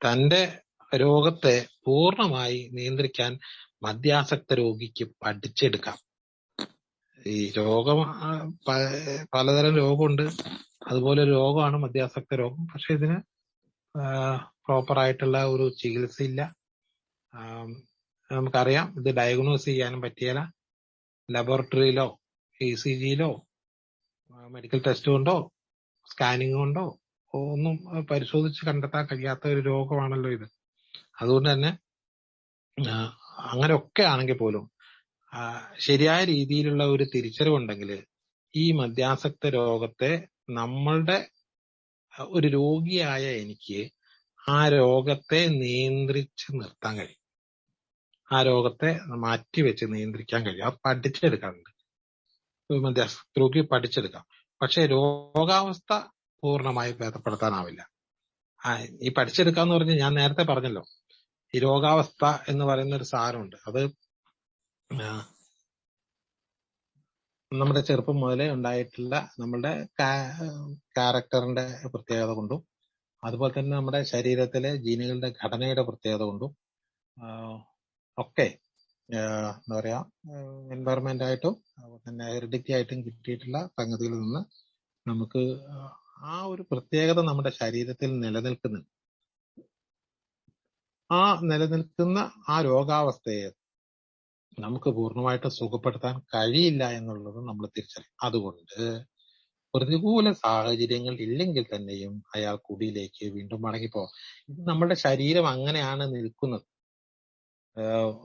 Speaker 1: തന്റെ രോഗത്തെ പൂർണ്ണമായി നിയന്ത്രിക്കാൻ മദ്യാസക്ത രോഗിക്ക് പഠിച്ചെടുക്കാം. ഈ രോഗം പലതരം രോഗമുണ്ട്. അതുപോലെ ഒരു രോഗമാണ് മദ്യാസക്ത രോഗം. പക്ഷെ ഇതിന് പ്രോപ്പർ ആയിട്ടുള്ള ഒരു ചികിത്സയില്ല. നമുക്കറിയാം, ഇത് ഡയഗ്നോസ് ചെയ്യാനും പറ്റിയല്ല. ലബോറട്ടറിയിലോ ECGയിലോ മെഡിക്കൽ ടെസ്റ്റ് കൊണ്ടോ സ്കാനിങ് കൊണ്ടോ ഒന്നും പരിശോധിച്ച് കണ്ടെത്താൻ കഴിയാത്ത ഒരു രോഗമാണല്ലോ ഇത്. അതുകൊണ്ട് തന്നെ അങ്ങനെയൊക്കെ ആണെങ്കിൽ പോലും ശരിയായ രീതിയിലുള്ള ഒരു തിരിച്ചറിവുണ്ടെങ്കിൽ ഈ മദ്യാസക്ത രോഗത്തെ നമ്മളുടെ ഒരു രോഗിയായ എനിക്ക് ആ രോഗത്തെ നിയന്ത്രിച്ച് നിർത്താൻ കഴിയും. ആ രോഗത്തെ മാറ്റിവെച്ച് നിയന്ത്രിക്കാൻ കഴിയും. അത് പഠിച്ചെടുക്കാറുണ്ട്. മദ്യാസക്ത രോഗി പഠിച്ചെടുക്കാം. പക്ഷെ രോഗാവസ്ഥ പൂർണ്ണമായി ഭേദപ്പെടുത്താനാവില്ല. ഈ പഠിച്ചെടുക്കാന്ന് പറഞ്ഞ് ഞാൻ നേരത്തെ പറഞ്ഞല്ലോ, ഈ രോഗാവസ്ഥ എന്ന് പറയുന്ന ഒരു സാധനമുണ്ട്. അത് നമ്മുടെ ചെറുപ്പം മുതലേ ഉണ്ടായിട്ടുള്ള നമ്മുടെ ക്യാരക്ടറിന്റെ പ്രത്യേകത കൊണ്ടും അതുപോലെ തന്നെ നമ്മുടെ ശരീരത്തിലെ ജീനുകളുടെ ഘടനയുടെ പ്രത്യേകത കൊണ്ടും ഒക്കെ എന്താ പറയാ എൻവയറമെന്റ് ആയിട്ടും അതുപോലെ തന്നെ ഹെറിഡിറ്റി ആയിട്ടും കിട്ടിയിട്ടുള്ള സംഗതികളിൽ നിന്ന് നമുക്ക് ആ ഒരു പ്രത്യേകത നമ്മുടെ ശരീരത്തിൽ നിലനിൽക്കുന്നുണ്ട്. ആ നിലനിൽക്കുന്ന ആ രോഗാവസ്ഥയെ നമുക്ക് പൂർണ്ണമായിട്ട് സുഖപ്പെടുത്താൻ കഴിയില്ല എന്നുള്ളത് നമ്മൾ തിരിച്ചറിയും. അതുകൊണ്ട് പ്രതികൂല സാഹചര്യങ്ങൾ ഇല്ലെങ്കിൽ തന്നെയും അയാൾ കുടിയിലേക്ക് വീണ്ടും മടങ്ങിപ്പോകും. ഇത് നമ്മുടെ ശരീരം അങ്ങനെയാണ് നിൽക്കുന്നത്.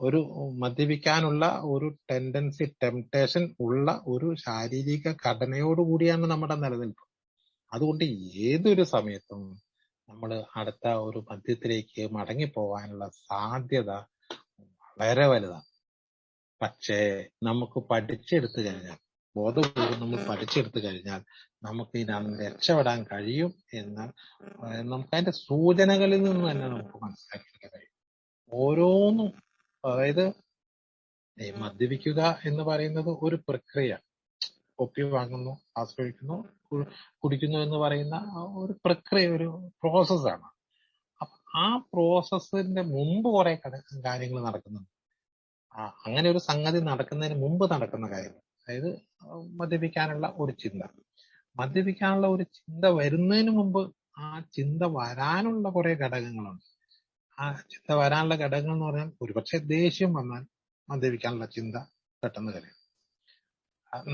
Speaker 1: ഒരു മദ്യപിക്കാനുള്ള ഒരു ടെൻഡൻസി, ടെംപ്ടേഷൻ ഉള്ള ഒരു ശാരീരിക ഘടനയോടുകൂടിയാണ് നമ്മുടെ നിലനിൽപ്പ്. അതുകൊണ്ട് ഏതൊരു സമയത്തും നമ്മൾ അടുത്ത ഒരു മദ്യത്തിലേക്ക് മടങ്ങിപ്പോവാനുള്ള സാധ്യത വളരെ വലുതാണ്. പക്ഷേ നമുക്ക് പഠിച്ചെടുത്തു കഴിഞ്ഞാൽ, ബോധപൂർവ്വം നമ്മൾ പഠിച്ചെടുത്തു കഴിഞ്ഞാൽ നമുക്ക് ഇതിനകത്ത് രക്ഷപ്പെടാൻ കഴിയും എന്ന് നമുക്ക് അതിന്റെ സൂചനകളിൽ നിന്ന് തന്നെ നമുക്ക് മനസ്സിലാക്കിയെടുക്കാൻ കഴിയും. ഓരോന്നും, അതായത് ഈ മദ്യപിക്കുക എന്ന് പറയുന്നത് ഒരു പ്രക്രിയ. കൊപ്പി വാങ്ങുന്നു, ആസ്വദിക്കുന്നു, കുടിക്കുന്നു എന്ന് പറയുന്ന ഒരു പ്രക്രിയ, ഒരു പ്രോസസ്സാണ്. ആ പ്രോസസ്സിന്റെ മുമ്പ് കുറെ കാര്യങ്ങൾ നടക്കുന്നുണ്ട്. അങ്ങനെ ഒരു സംഗതി നടക്കുന്നതിന് മുമ്പ് നടക്കുന്ന കാര്യങ്ങൾ, അതായത് മദ്യപിക്കാനുള്ള ഒരു ചിന്ത. മദ്യപിക്കാനുള്ള ഒരു ചിന്ത വരുന്നതിന് മുമ്പ് ആ ചിന്ത വരാനുള്ള കുറെ ഘടകങ്ങളുണ്ട്. ആ ചിന്ത വരാനുള്ള ഘടകങ്ങൾ എന്ന് പറഞ്ഞാൽ, ഒരുപക്ഷെ ദേഷ്യം വന്നാൽ മദ്യപിക്കാനുള്ള ചിന്ത പെട്ടെന്ന് കഴിയും.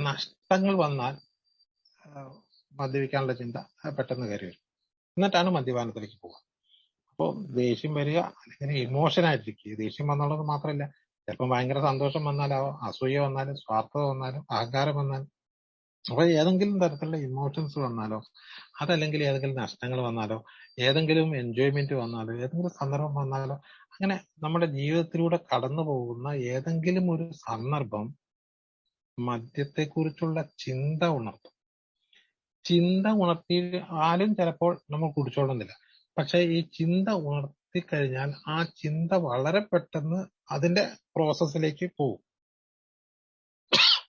Speaker 1: നഷ്ടങ്ങൾ വന്നാൽ മദ്യപിക്കാനുള്ള ചിന്ത പെട്ടെന്ന് കയറി വരും. എന്നിട്ടാണ് മദ്യപാനത്തിലേക്ക് പോവുക. അപ്പോൾ ദേഷ്യം വരിക അല്ലെങ്കിൽ ഇമോഷനായിട്ടിരിക്കുക. ദേഷ്യം വന്നുള്ളത് മാത്രമല്ല, ചിലപ്പോൾ ഭയങ്കര സന്തോഷം വന്നാലോ, അസൂയ വന്നാലും, സ്വാർത്ഥത വന്നാലും, അഹങ്കാരം വന്നാലും, അപ്പൊ ഏതെങ്കിലും തരത്തിലുള്ള ഇമോഷൻസ് വന്നാലോ, അതല്ലെങ്കിൽ ഏതെങ്കിലും നഷ്ടങ്ങൾ വന്നാലോ, ഏതെങ്കിലും എൻജോയ്മെന്റ് വന്നാലോ, ഏതെങ്കിലും സന്ദർഭം വന്നാലോ, അങ്ങനെ നമ്മുടെ ജീവിതത്തിലൂടെ കടന്നു പോകുന്ന ഏതെങ്കിലും ഒരു സന്ദർഭം മദ്യത്തെക്കുറിച്ചുള്ള ചിന്ത ഉണർത്തും. ചിന്ത ഉണർത്തിയാലും ചിലപ്പോൾ നമ്മൾ കുടിച്ചോളുന്നില്ല. പക്ഷെ ഈ ചിന്ത ഉണർത്തിക്കഴിഞ്ഞാൽ ആ ചിന്ത വളരെ പെട്ടെന്ന് അതിന്റെ പ്രോസസ്സിലേക്ക് പോകും,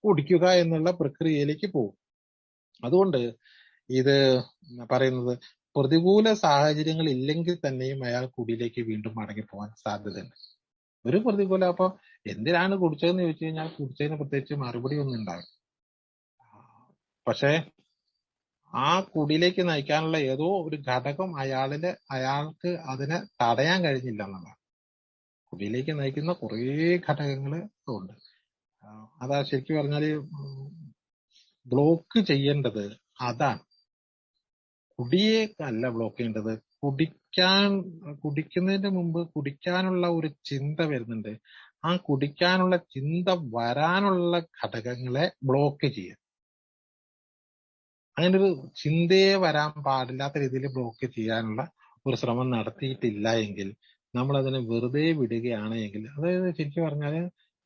Speaker 1: കുടിക്കുക എന്നുള്ള പ്രക്രിയയിലേക്ക് പോകും. അതുകൊണ്ട് ഇത് പറയുന്നത്, പ്രതികൂല സാഹചര്യങ്ങൾ ഇല്ലെങ്കിൽ തന്നെയും അയാൾ കുടിയിലേക്ക് വീണ്ടും മടങ്ങിപ്പോകാൻ സാധ്യതയുണ്ട്. ഒരു പ്രതികൂല, അപ്പൊ എന്തിനാണ് കുടിച്ചതെന്ന് ചോദിച്ചു കഴിഞ്ഞാൽ കുടിച്ചതിന് പ്രത്യേകിച്ച് മറുപടി ഒന്നും ഉണ്ടാവില്ല. പക്ഷെ ആ കുടിയിലേക്ക് നയിക്കാനുള്ള ഏതോ ഒരു ഘടകം അയാൾക്ക് അതിനെ തടയാൻ കഴിഞ്ഞില്ല എന്നുള്ളതാണ്. കുടിയിലേക്ക് നയിക്കുന്ന കുറേ ഘടകങ്ങൾ ഉണ്ട്. അതാ ശരിക്കും പറഞ്ഞാല് ബ്ലോക്ക് ചെയ്യേണ്ടത് അതാണ്. കുടിയെ അല്ല ബ്ലോക്ക് ചെയ്യേണ്ടത്. കുടിക്കുന്നതിന്റെ മുമ്പ് കുടിക്കാനുള്ള ഒരു ചിന്ത വരുന്നുണ്ട്. ആ കുടിക്കാനുള്ള ചിന്ത വരാനുള്ള ഘടകങ്ങളെ ബ്ലോക്ക് ചെയ്യുക. അങ്ങനെ ഒരു ചിന്തയെ വരാൻ പാടില്ലാത്ത രീതിയിൽ ബ്ലോക്ക് ചെയ്യാനുള്ള ഒരു ശ്രമം നടത്തിയിട്ടില്ല എങ്കിൽ, നമ്മൾ അതിനെ വെറുതെ വിടുകയാണ് എങ്കിൽ, അതായത് ശരിക്കും പറഞ്ഞാല്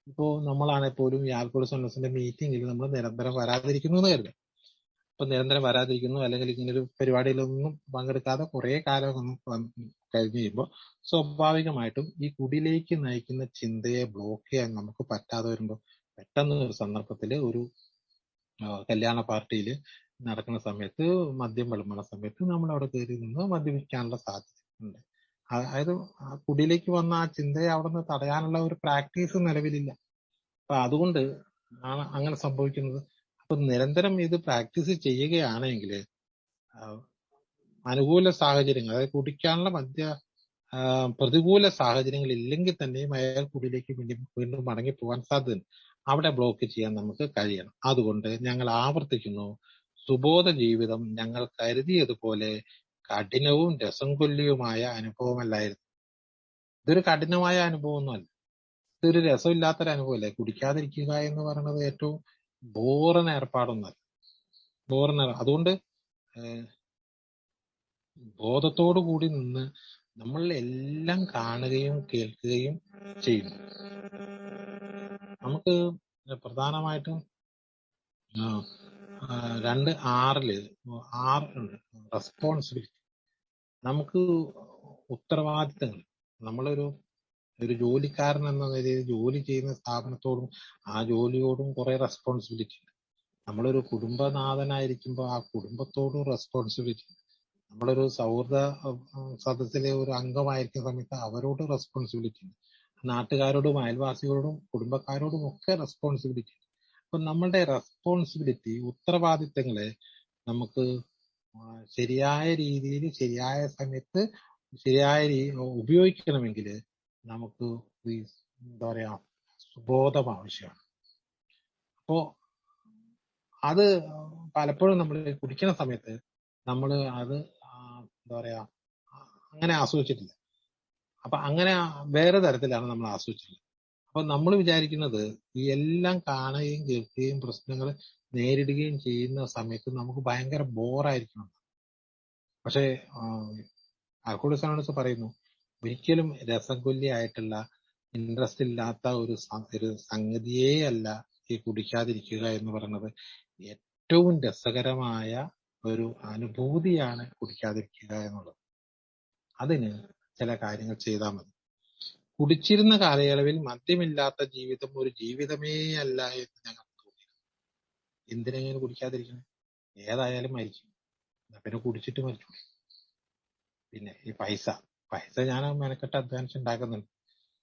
Speaker 1: ഇപ്പോ നമ്മളാണെങ്കിൽ പോലും ഈ ആൽക്കഹോളിക്സ് അനോണിമസിന്റെ മീറ്റിംഗിൽ നമ്മൾ നിരന്തരം വരാതിരിക്കുന്നു എന്ന് കരുതുക. അപ്പൊ നിരന്തരം വരാതിരിക്കുന്നു, അല്ലെങ്കിൽ ഇങ്ങനൊരു പരിപാടിയിലൊന്നും പങ്കെടുക്കാതെ കുറെ കാലം കഴിഞ്ഞ് കഴിയുമ്പോൾ സ്വാഭാവികമായിട്ടും ഈ കുടിയിലേക്ക് നയിക്കുന്ന ചിന്തയെ ബ്ലോക്ക് ചെയ്യാൻ നമുക്ക് പറ്റാതെ വരുമ്പോൾ പെട്ടെന്ന് ഒരു സന്ദർഭത്തിൽ ഒരു കല്യാണ പാർട്ടിയിൽ നടക്കുന്ന സമയത്ത് മദ്യം വിളമ്പുന്ന സമയത്ത് നമ്മൾ അവിടെ കയറി നിന്ന് മദ്യപിക്കാനുള്ള സാധ്യത ഉണ്ട്. അതായത് ആ കുടിയിലേക്ക് വന്ന ആ ചിന്തയെ അവിടെ നിന്ന് തടയാനുള്ള ഒരു പ്രാക്ടീസ് നിലവിലില്ല. അപ്പൊ അതുകൊണ്ട് ആണ് അങ്ങനെ സംഭവിക്കുന്നത്. അപ്പൊ നിരന്തരം ഇത് പ്രാക്ടീസ് ചെയ്യുകയാണെങ്കിൽ അനുകൂല സാഹചര്യങ്ങൾ, അതായത് കുടിക്കാനുള്ള പ്രതികൂല സാഹചര്യങ്ങൾ ഇല്ലെങ്കിൽ തന്നെയും അയാൾ കുടിയിലേക്ക് വീണ്ടും മടങ്ങി പോകാൻ സാധ്യതയുണ്ട്. അവിടെ ബ്ലോക്ക് ചെയ്യാൻ നമുക്ക് കഴിയണം. അതുകൊണ്ട് ഞങ്ങൾ ആവർത്തിക്കുന്നു, സുബോധ ജീവിതം ഞങ്ങൾ കരുതിയതുപോലെ കഠിനവും രസം കൊല്ലിയുമായ അനുഭവമല്ലായിരുന്നു. ഇതൊരു കഠിനമായ അനുഭവമൊന്നുമല്ല, ഇതൊരു രസമില്ലാത്തൊരു അനുഭവമല്ലേ. കുടിക്കാതിരിക്കുക എന്ന് പറയുന്നത് ഏറ്റവും ബോറൻ ഏർപ്പാടൊന്നല്ല. അതുകൊണ്ട് ബോധത്തോടു കൂടി നിന്ന് നമ്മൾ എല്ലാം കാണുകയും കേൾക്കുകയും ചെയ്യുന്നു. നമുക്ക് പ്രധാനമായിട്ടും 2:6 റെസ്പോൺസിബിലിറ്റി. നമുക്ക് ഉത്തരവാദിത്തങ്ങൾ, നമ്മളൊരു ജോലിക്കാരൻ എന്ന നിലയിൽ ജോലി ചെയ്യുന്ന സ്ഥാപനത്തോടും ആ ജോലിയോടും കുറെ റെസ്പോൺസിബിലിറ്റി ഉണ്ട്. നമ്മളൊരു കുടുംബനാഥനായിരിക്കുമ്പോൾ ആ കുടുംബത്തോടും റെസ്പോൺസിബിലിറ്റി ഉണ്ട്. നമ്മളൊരു സൗഹൃദ സദസ്സിലെ ഒരു അംഗമായിരിക്കുന്ന സമയത്ത് അവരോട് റെസ്പോൺസിബിലിറ്റി ഉണ്ട്. നാട്ടുകാരോടും അയൽവാസികളോടും കുടുംബക്കാരോടും ഒക്കെ റെസ്പോൺസിബിലിറ്റി ഉണ്ട്. അപ്പൊ നമ്മളുടെ റെസ്പോൺസിബിലിറ്റി, ഉത്തരവാദിത്തങ്ങളെ നമുക്ക് ശരിയായ രീതിയിൽ ശരിയായ സമയത്ത് ശരിയായ ഉപയോഗിക്കണമെങ്കിൽ നമുക്ക് എന്താ പറയാ സുബോധം ആവശ്യമാണ്. അപ്പോ അത് പലപ്പോഴും നമ്മൾ കുടിക്കുന്ന സമയത്ത് നമ്മൾ അത് എന്താ പറയാ അങ്ങനെ ആസ്വദിച്ചിട്ടില്ല. അപ്പൊ അങ്ങനെ വേറെ തരത്തിലാണ് നമ്മൾ ആസ്വദിച്ചിട്ടുള്ളത്. അപ്പൊ നമ്മൾ വിചാരിക്കുന്നത് ഈ എല്ലാം കാണുകയും കേൾക്കുകയും പ്രശ്നങ്ങൾ നേരിടുകയും ചെയ്യുന്ന സമയത്ത് നമുക്ക് ഭയങ്കര ബോറായിരിക്കണം. പക്ഷേ ആൽക്കഹോളിക്സ് അനോണിമസ് പറയുന്നു, ഒരിക്കലും രസം കൊല്ലിയായിട്ടുള്ള ഇൻട്രസ്റ്റ് ഇല്ലാത്ത ഒരു സംഗതിയേ അല്ല ഈ കുടിക്കാതിരിക്കുക എന്ന് പറയുന്നത്. ഏറ്റവും രസകരമായ ഒരു അനുഭൂതിയാണ് കുടിക്കാതിരിക്കുക എന്നുള്ളത്. അതിന് ചില കാര്യങ്ങൾ ചെയ്താൽ മതി. കുടിച്ചിരുന്ന കാലയളവിൽ മദ്യമില്ലാത്ത ജീവിതം ഒരു ജീവിതമേ അല്ല എന്ന് ഞങ്ങൾക്ക് തോന്നി. എന്തിനെങ്ങനെ കുടിക്കാതിരിക്കണം? ഏതായാലും മരിക്കും, പിന്നെ കുടിച്ചിട്ട് മരിച്ചു. പിന്നെ ഈ പൈസ ഞാൻ മെനക്കെട്ട് അധ്വാനിച്ച് ഉണ്ടാക്കുന്നുണ്ട്.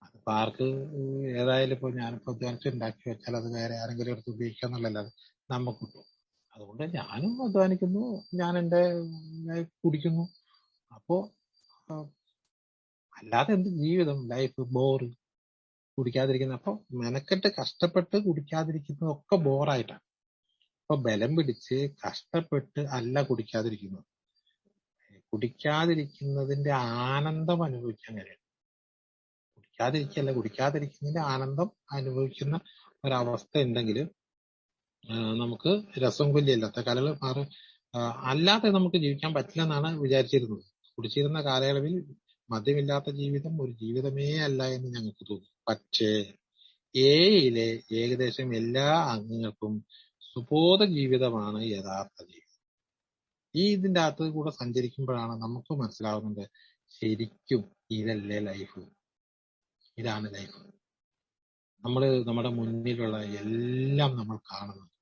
Speaker 1: അതിപ്പോ ആർക്ക് ഏതായാലും ഇപ്പൊ ഞാനിപ്പോ അധ്വാനിച്ച് ഉണ്ടാക്കി വെച്ചാൽ അത് വേറെ ആരെങ്കിലും എടുത്ത് ഉപയോഗിക്കുക എന്നുള്ളതല്ലാതെ നമുക്ക് കിട്ടും. അതുകൊണ്ട് ഞാനും അധ്വാനിക്കുന്നു, ഞാൻ എന്റെ കുടിക്കുന്നു. അപ്പോ അല്ലാതെ എന്ത് ജീവിതം, ലൈഫ് ബോറ്, കുടിക്കാതിരിക്കുന്ന. അപ്പൊ മെനക്കെട്ട് കഷ്ടപ്പെട്ട് കുടിക്കാതിരിക്കുന്നതൊക്കെ ബോറായിട്ടാണ്. അപ്പൊ ബലം പിടിച്ച് കഷ്ടപ്പെട്ട് അല്ല കുടിക്കാതിരിക്കുന്നത്. കുടിക്കാതിരിക്കുന്നതിന്റെ ആനന്ദം അനുഭവിക്കാൻ കഴിയണം. കുടിക്കാതിരിക്കുന്നതിന്റെ ആനന്ദം അനുഭവിക്കുന്ന ഒരവസ്ഥ ഉണ്ടെങ്കിൽ നമുക്ക് രസം കൊല്ലിയല്ലാത്ത കലകൾ അല്ലാതെ നമുക്ക് ജീവിക്കാൻ പറ്റില്ല എന്നാണ് വിചാരിച്ചിരുന്നത്. കുടിച്ചിരുന്ന കാലയളവിൽ മദ്യമില്ലാത്ത ജീവിതം ഒരു ജീവിതമേ അല്ല എന്ന് ഞങ്ങൾക്ക് തോന്നി. പക്ഷേ എയിലെ ഏകദേശം എല്ലാ അംഗങ്ങൾക്കും സുബോധ ജീവിതമാണ് യഥാർത്ഥ ജീവിതം. ഇതിന്റെ അകത്ത് കൂടെ സഞ്ചരിക്കുമ്പോഴാണ് നമുക്ക് മനസ്സിലാവുന്നത്, ശരിക്കും ഇതല്ലേ ലൈഫ്, ഇതാണ് ലൈഫ്. നമ്മുടെ മുന്നിലുള്ള എല്ലാം നമ്മൾ കാണുന്നുണ്ട്.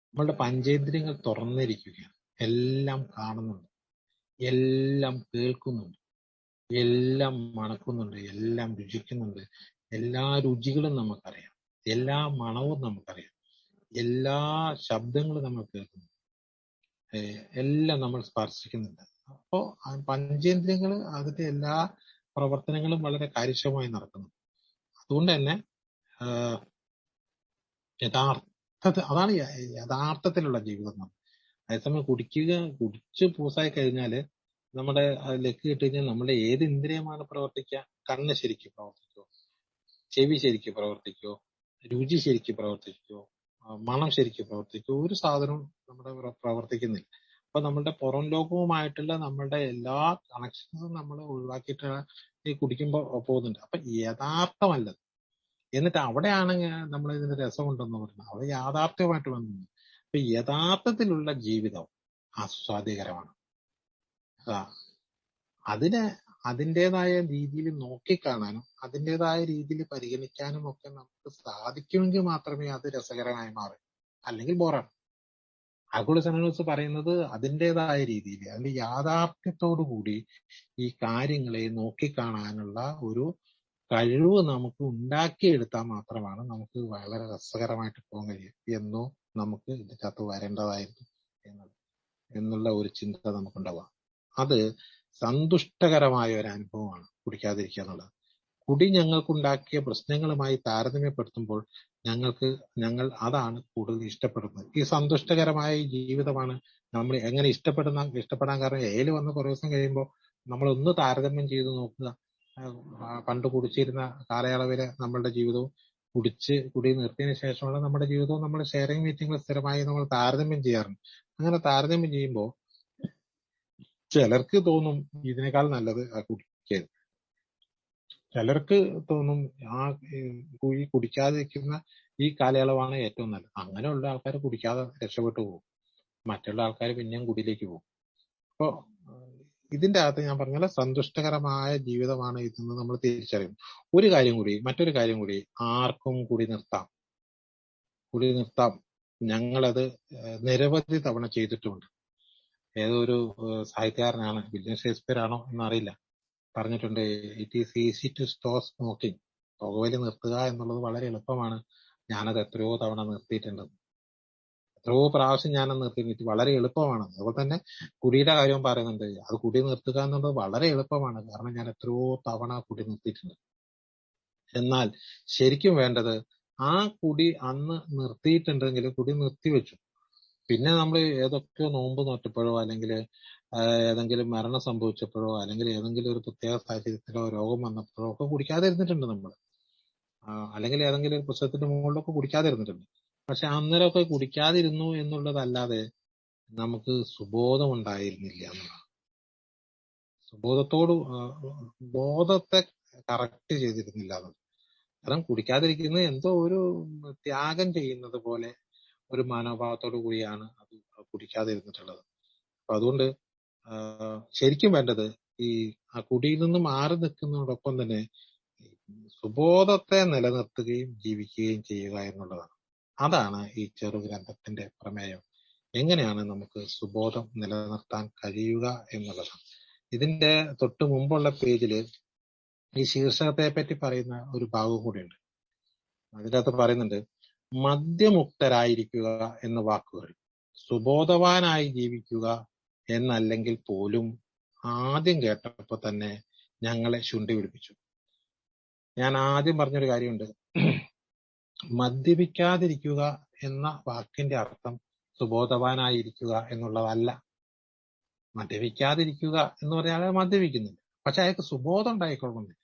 Speaker 1: നമ്മളുടെ പഞ്ചേന്ദ്രിയങ്ങൾ തുറന്നിരിക്കുകയാണ്. എല്ലാം കാണുന്നുണ്ട്, എല്ലാം കേൾക്കുന്നുണ്ട്, എല്ലാം മണക്കുന്നുണ്ട്, എല്ലാം രുചിക്കുന്നുണ്ട്. എല്ലാ രുചികളും നമുക്കറിയാം, എല്ലാ മണവും നമുക്കറിയാം, എല്ലാ ശബ്ദങ്ങളും നമ്മൾ കേൾക്കുന്നു, എല്ലാം നമ്മൾ സ്പർശിക്കുന്നുണ്ട്. അപ്പോ പഞ്ചേന്ദ്രിയങ്ങൾ അതിന്റെ എല്ലാ പ്രവർത്തനങ്ങളും വളരെ കാര്യക്ഷമമായി നടക്കുന്നു. അതുകൊണ്ട് തന്നെ അതാണ് യഥാർത്ഥത്തിലുള്ള ജീവിതം. അതേസമയം കുടിച്ച് പൂസായി കഴിഞ്ഞാല് നമ്മുടെ ലക്ക് കിട്ടി കഴിഞ്ഞാൽ നമ്മുടെ ഏത് ഇന്ദ്രിയമാണ് പ്രവർത്തിക്കുക? കണ്ണ് ശരിക്കും പ്രവർത്തിക്കോ? ചെവി ശരിക്കും പ്രവർത്തിക്കോ? രുചി ശരിക്കും പ്രവർത്തിക്കോ? മണം ശരിക്കും പ്രവർത്തിക്കോ? ഒരു സാധനവും നമ്മുടെ പ്രവർത്തിക്കുന്നില്ല. അപ്പൊ നമ്മളുടെ പുറം ലോകവുമായിട്ടുള്ള നമ്മളുടെ എല്ലാ കണക്ഷൻസും നമ്മൾ ഒഴിവാക്കിയിട്ട് ഈ കുടിക്കുമ്പോൾ പോകുന്നുണ്ട്. അപ്പൊ യഥാർത്ഥമല്ലത്. എന്നിട്ട് അവിടെയാണ് നമ്മൾ ഇതിന്റെ രസമുണ്ടെന്ന് പറയുന്നത്. അവിടെ യാഥാർത്ഥ്യമായിട്ട് വന്നത്. അപ്പൊ യഥാർത്ഥത്തിലുള്ള ജീവിതം ആസ്വാദ്യകരമാണ്. ആ, അതിനെ അതിൻ്റെതായ രീതിയിൽ നോക്കിക്കാണാനും അതിൻ്റെതായ രീതിയിൽ പരിഗണിക്കാനും ഒക്കെ നമുക്ക് സാധിക്കുമെങ്കിൽ മാത്രമേ അത് രസകരമായി മാറൂ. അല്ലെങ്കിൽ ബോറാണ്. ആഗോള സെനോസ് പറയുന്നത് അതിൻ്റെതായ രീതിയിൽ അതിന്റെ യാഥാർത്ഥ്യത്തോടു കൂടി ഈ കാര്യങ്ങളെ നോക്കിക്കാണാനുള്ള ഒരു കഴിവ് നമുക്ക് ഉണ്ടാക്കിയെടുത്താൽ മാത്രമാണ് നമുക്ക് വളരെ രസകരമായിട്ട് പോകാൻ കഴിയും. എന്നോ നമുക്ക് ഇതിനകത്ത് വരേണ്ടതായിരുന്നു എന്നുള്ള ഒരു ചിന്ത നമുക്കുണ്ടാവുക. അത് സന്തുഷ്ടകരമായ ഒരു അനുഭവമാണ് കുടിക്കാതിരിക്കുക എന്നുള്ളത്. കുടി ഞങ്ങൾക്കുണ്ടാക്കിയ പ്രശ്നങ്ങളുമായി താരതമ്യപ്പെടുത്തുമ്പോൾ ഞങ്ങൾ അതാണ് കൂടുതൽ ഇഷ്ടപ്പെടുന്നത്. ഈ സന്തുഷ്ടകരമായ ഈ ജീവിതമാണ് നമ്മൾ എങ്ങനെ ഇഷ്ടപ്പെടാൻ കാരണം. ഏല് വന്ന് കുറേ ദിവസം കഴിയുമ്പോൾ നമ്മളൊന്ന് താരതമ്യം ചെയ്ത് നോക്കുക. പണ്ട് കുടിച്ചിരുന്ന കാലയളവിലെ നമ്മളുടെ ജീവിതവും കുടി നിർത്തിയതിനു ശേഷമുള്ള നമ്മുടെ ജീവിതവും നമ്മൾ ഷെയറിംഗ് മീറ്റിംഗിൽ സ്ഥിരമായി നമ്മൾ താരതമ്യം ചെയ്യാറുണ്ട്. അങ്ങനെ താരതമ്യം ചെയ്യുമ്പോൾ ചിലർക്ക് തോന്നും ഇതിനേക്കാൾ നല്ലത് ആ കുടിക്കായിരുന്നു. ചിലർക്ക് തോന്നും കുടിക്കാതിരിക്കുന്ന ഈ കാലയളവാണ് ഏറ്റവും നല്ലത്. അങ്ങനെയുള്ള ആൾക്കാർ കുടിക്കാതെ രക്ഷപ്പെട്ടു പോകും. മറ്റുള്ള ആൾക്കാർ പിന്നെയും കുടിയിലേക്ക് പോകും. അപ്പോ ഇതിന്റെ അകത്ത് ഞാൻ പറഞ്ഞ സന്തുഷ്ടകരമായ ജീവിതമാണ് ഇതെന്ന് നമ്മൾ തിരിച്ചറിയും. മറ്റൊരു കാര്യം കൂടി, ആർക്കും കുടി നിർത്താം. ഞങ്ങളത് നിരവധി തവണ ചെയ്തിട്ടുമുണ്ട്. ഏതൊരു സാഹിത്യകാരനാണ്, വില്യം ഷേക്സ്പിയർ ആണോ എന്നറിയില്ല, പറഞ്ഞിട്ടുണ്ട്, it is easy to stop smoking. പുകവലി നിർത്തുക എന്നുള്ളത് വളരെ എളുപ്പമാണ്. ഞാനത് എത്രയോ തവണ നിർത്തിയിട്ടുണ്ട്. എത്രയോ പ്രാവശ്യം ഞാനത് നിർത്തിയിട്ട് വളരെ എളുപ്പമാണ്. അതുപോലെ തന്നെ കുടിയുടെ കാര്യവും പറയുന്നുണ്ട്. അത് കുടി നിർത്തുക എന്നുള്ളത് വളരെ എളുപ്പമാണ്. കാരണം ഞാൻ എത്രയോ തവണ കുടി നിർത്തിയിട്ടുണ്ട്. എന്നാൽ ശരിക്കും വേണ്ടത് ആ കുടി അന്ന് നിർത്തിയിട്ടുണ്ടെങ്കിൽ കുടി നിർത്തിവെച്ചു. പിന്നെ നമ്മൾ ഏതൊക്കെയോ നോമ്പ് നോറ്റപ്പോഴോ അല്ലെങ്കിൽ ഏതെങ്കിലും മരണം സംഭവിച്ചപ്പോഴോ അല്ലെങ്കിൽ ഏതെങ്കിലും ഒരു പ്രത്യേക സാഹചര്യത്തിലോ രോഗം വന്നപ്പോഴോ ഒക്കെ കുടിക്കാതെ ഇരുന്നിട്ടുണ്ട് നമ്മൾ. അല്ലെങ്കിൽ ഏതെങ്കിലും ഒരു പുസ്തകത്തിന്റെ മുകളിലൊക്കെ കുടിക്കാതെ ഇരുന്നിട്ടുണ്ട്. പക്ഷെ അന്നേരമൊക്കെ കുടിക്കാതിരുന്നു എന്നുള്ളതല്ലാതെ നമുക്ക് സുബോധം ഉണ്ടായിരുന്നില്ല എന്നുള്ളതാണ്. ബോധത്തെ കറക്റ്റ് ചെയ്തിരുന്നില്ല എന്നുള്ളത്. കാരണം കുടിക്കാതിരിക്കുന്നത് എന്തോ ഒരു ത്യാഗം ചെയ്യുന്നത് പോലെ ഒരു മനോഭാവത്തോടു കൂടിയാണ് അത് കുടിക്കാതെ ഇരുന്നിട്ടുള്ളത്. അപ്പൊ അതുകൊണ്ട് ശരിക്കും വേണ്ടത് ഈ ആ കുടിയിൽ നിന്ന് മാറി നിൽക്കുന്നതോടൊപ്പം തന്നെ സുബോധത്തെ നിലനിർത്തുകയും ജീവിക്കുകയും ചെയ്യുക എന്നുള്ളതാണ്. അതാണ് ഈ ചെറുഗ്രന്ഥത്തിന്റെ പ്രമേയം. എങ്ങനെയാണ് നമുക്ക് സുബോധം നിലനിർത്താൻ കഴിയുക എന്നുള്ളതാണ്. ഇതിന്റെ തൊട്ട് മുമ്പുള്ള പേജില് ഈ ശീർഷകത്തെ പറ്റി പറയുന്ന ഒരു ഭാഗം കൂടിയുണ്ട്. അതിൻ്റെ അകത്ത് പറയുന്നുണ്ട്, മദ്യമുക്തരായിരിക്കുക എന്ന വാക്കുകൾ സുബോധവാനായി ജീവിക്കുക എന്നല്ലെങ്കിൽ പോലും ആദ്യം കേട്ടപ്പോ തന്നെ ഞങ്ങളെ ശുണ്ഠി പിടിപ്പിച്ചു. ഞാൻ ആദ്യം പറഞ്ഞൊരു കാര്യമുണ്ട്, മദ്യപിക്കാതിരിക്കുക എന്ന വാക്കിന്റെ അർത്ഥം സുബോധവാനായിരിക്കുക എന്നുള്ളതല്ല. മദ്യപിക്കാതിരിക്കുക എന്ന് പറഞ്ഞാൽ അയാൾ മദ്യപിക്കുന്നില്ല, പക്ഷെ അയാൾക്ക് സുബോധം ഉണ്ടായിക്കൊള്ളുന്നില്ല.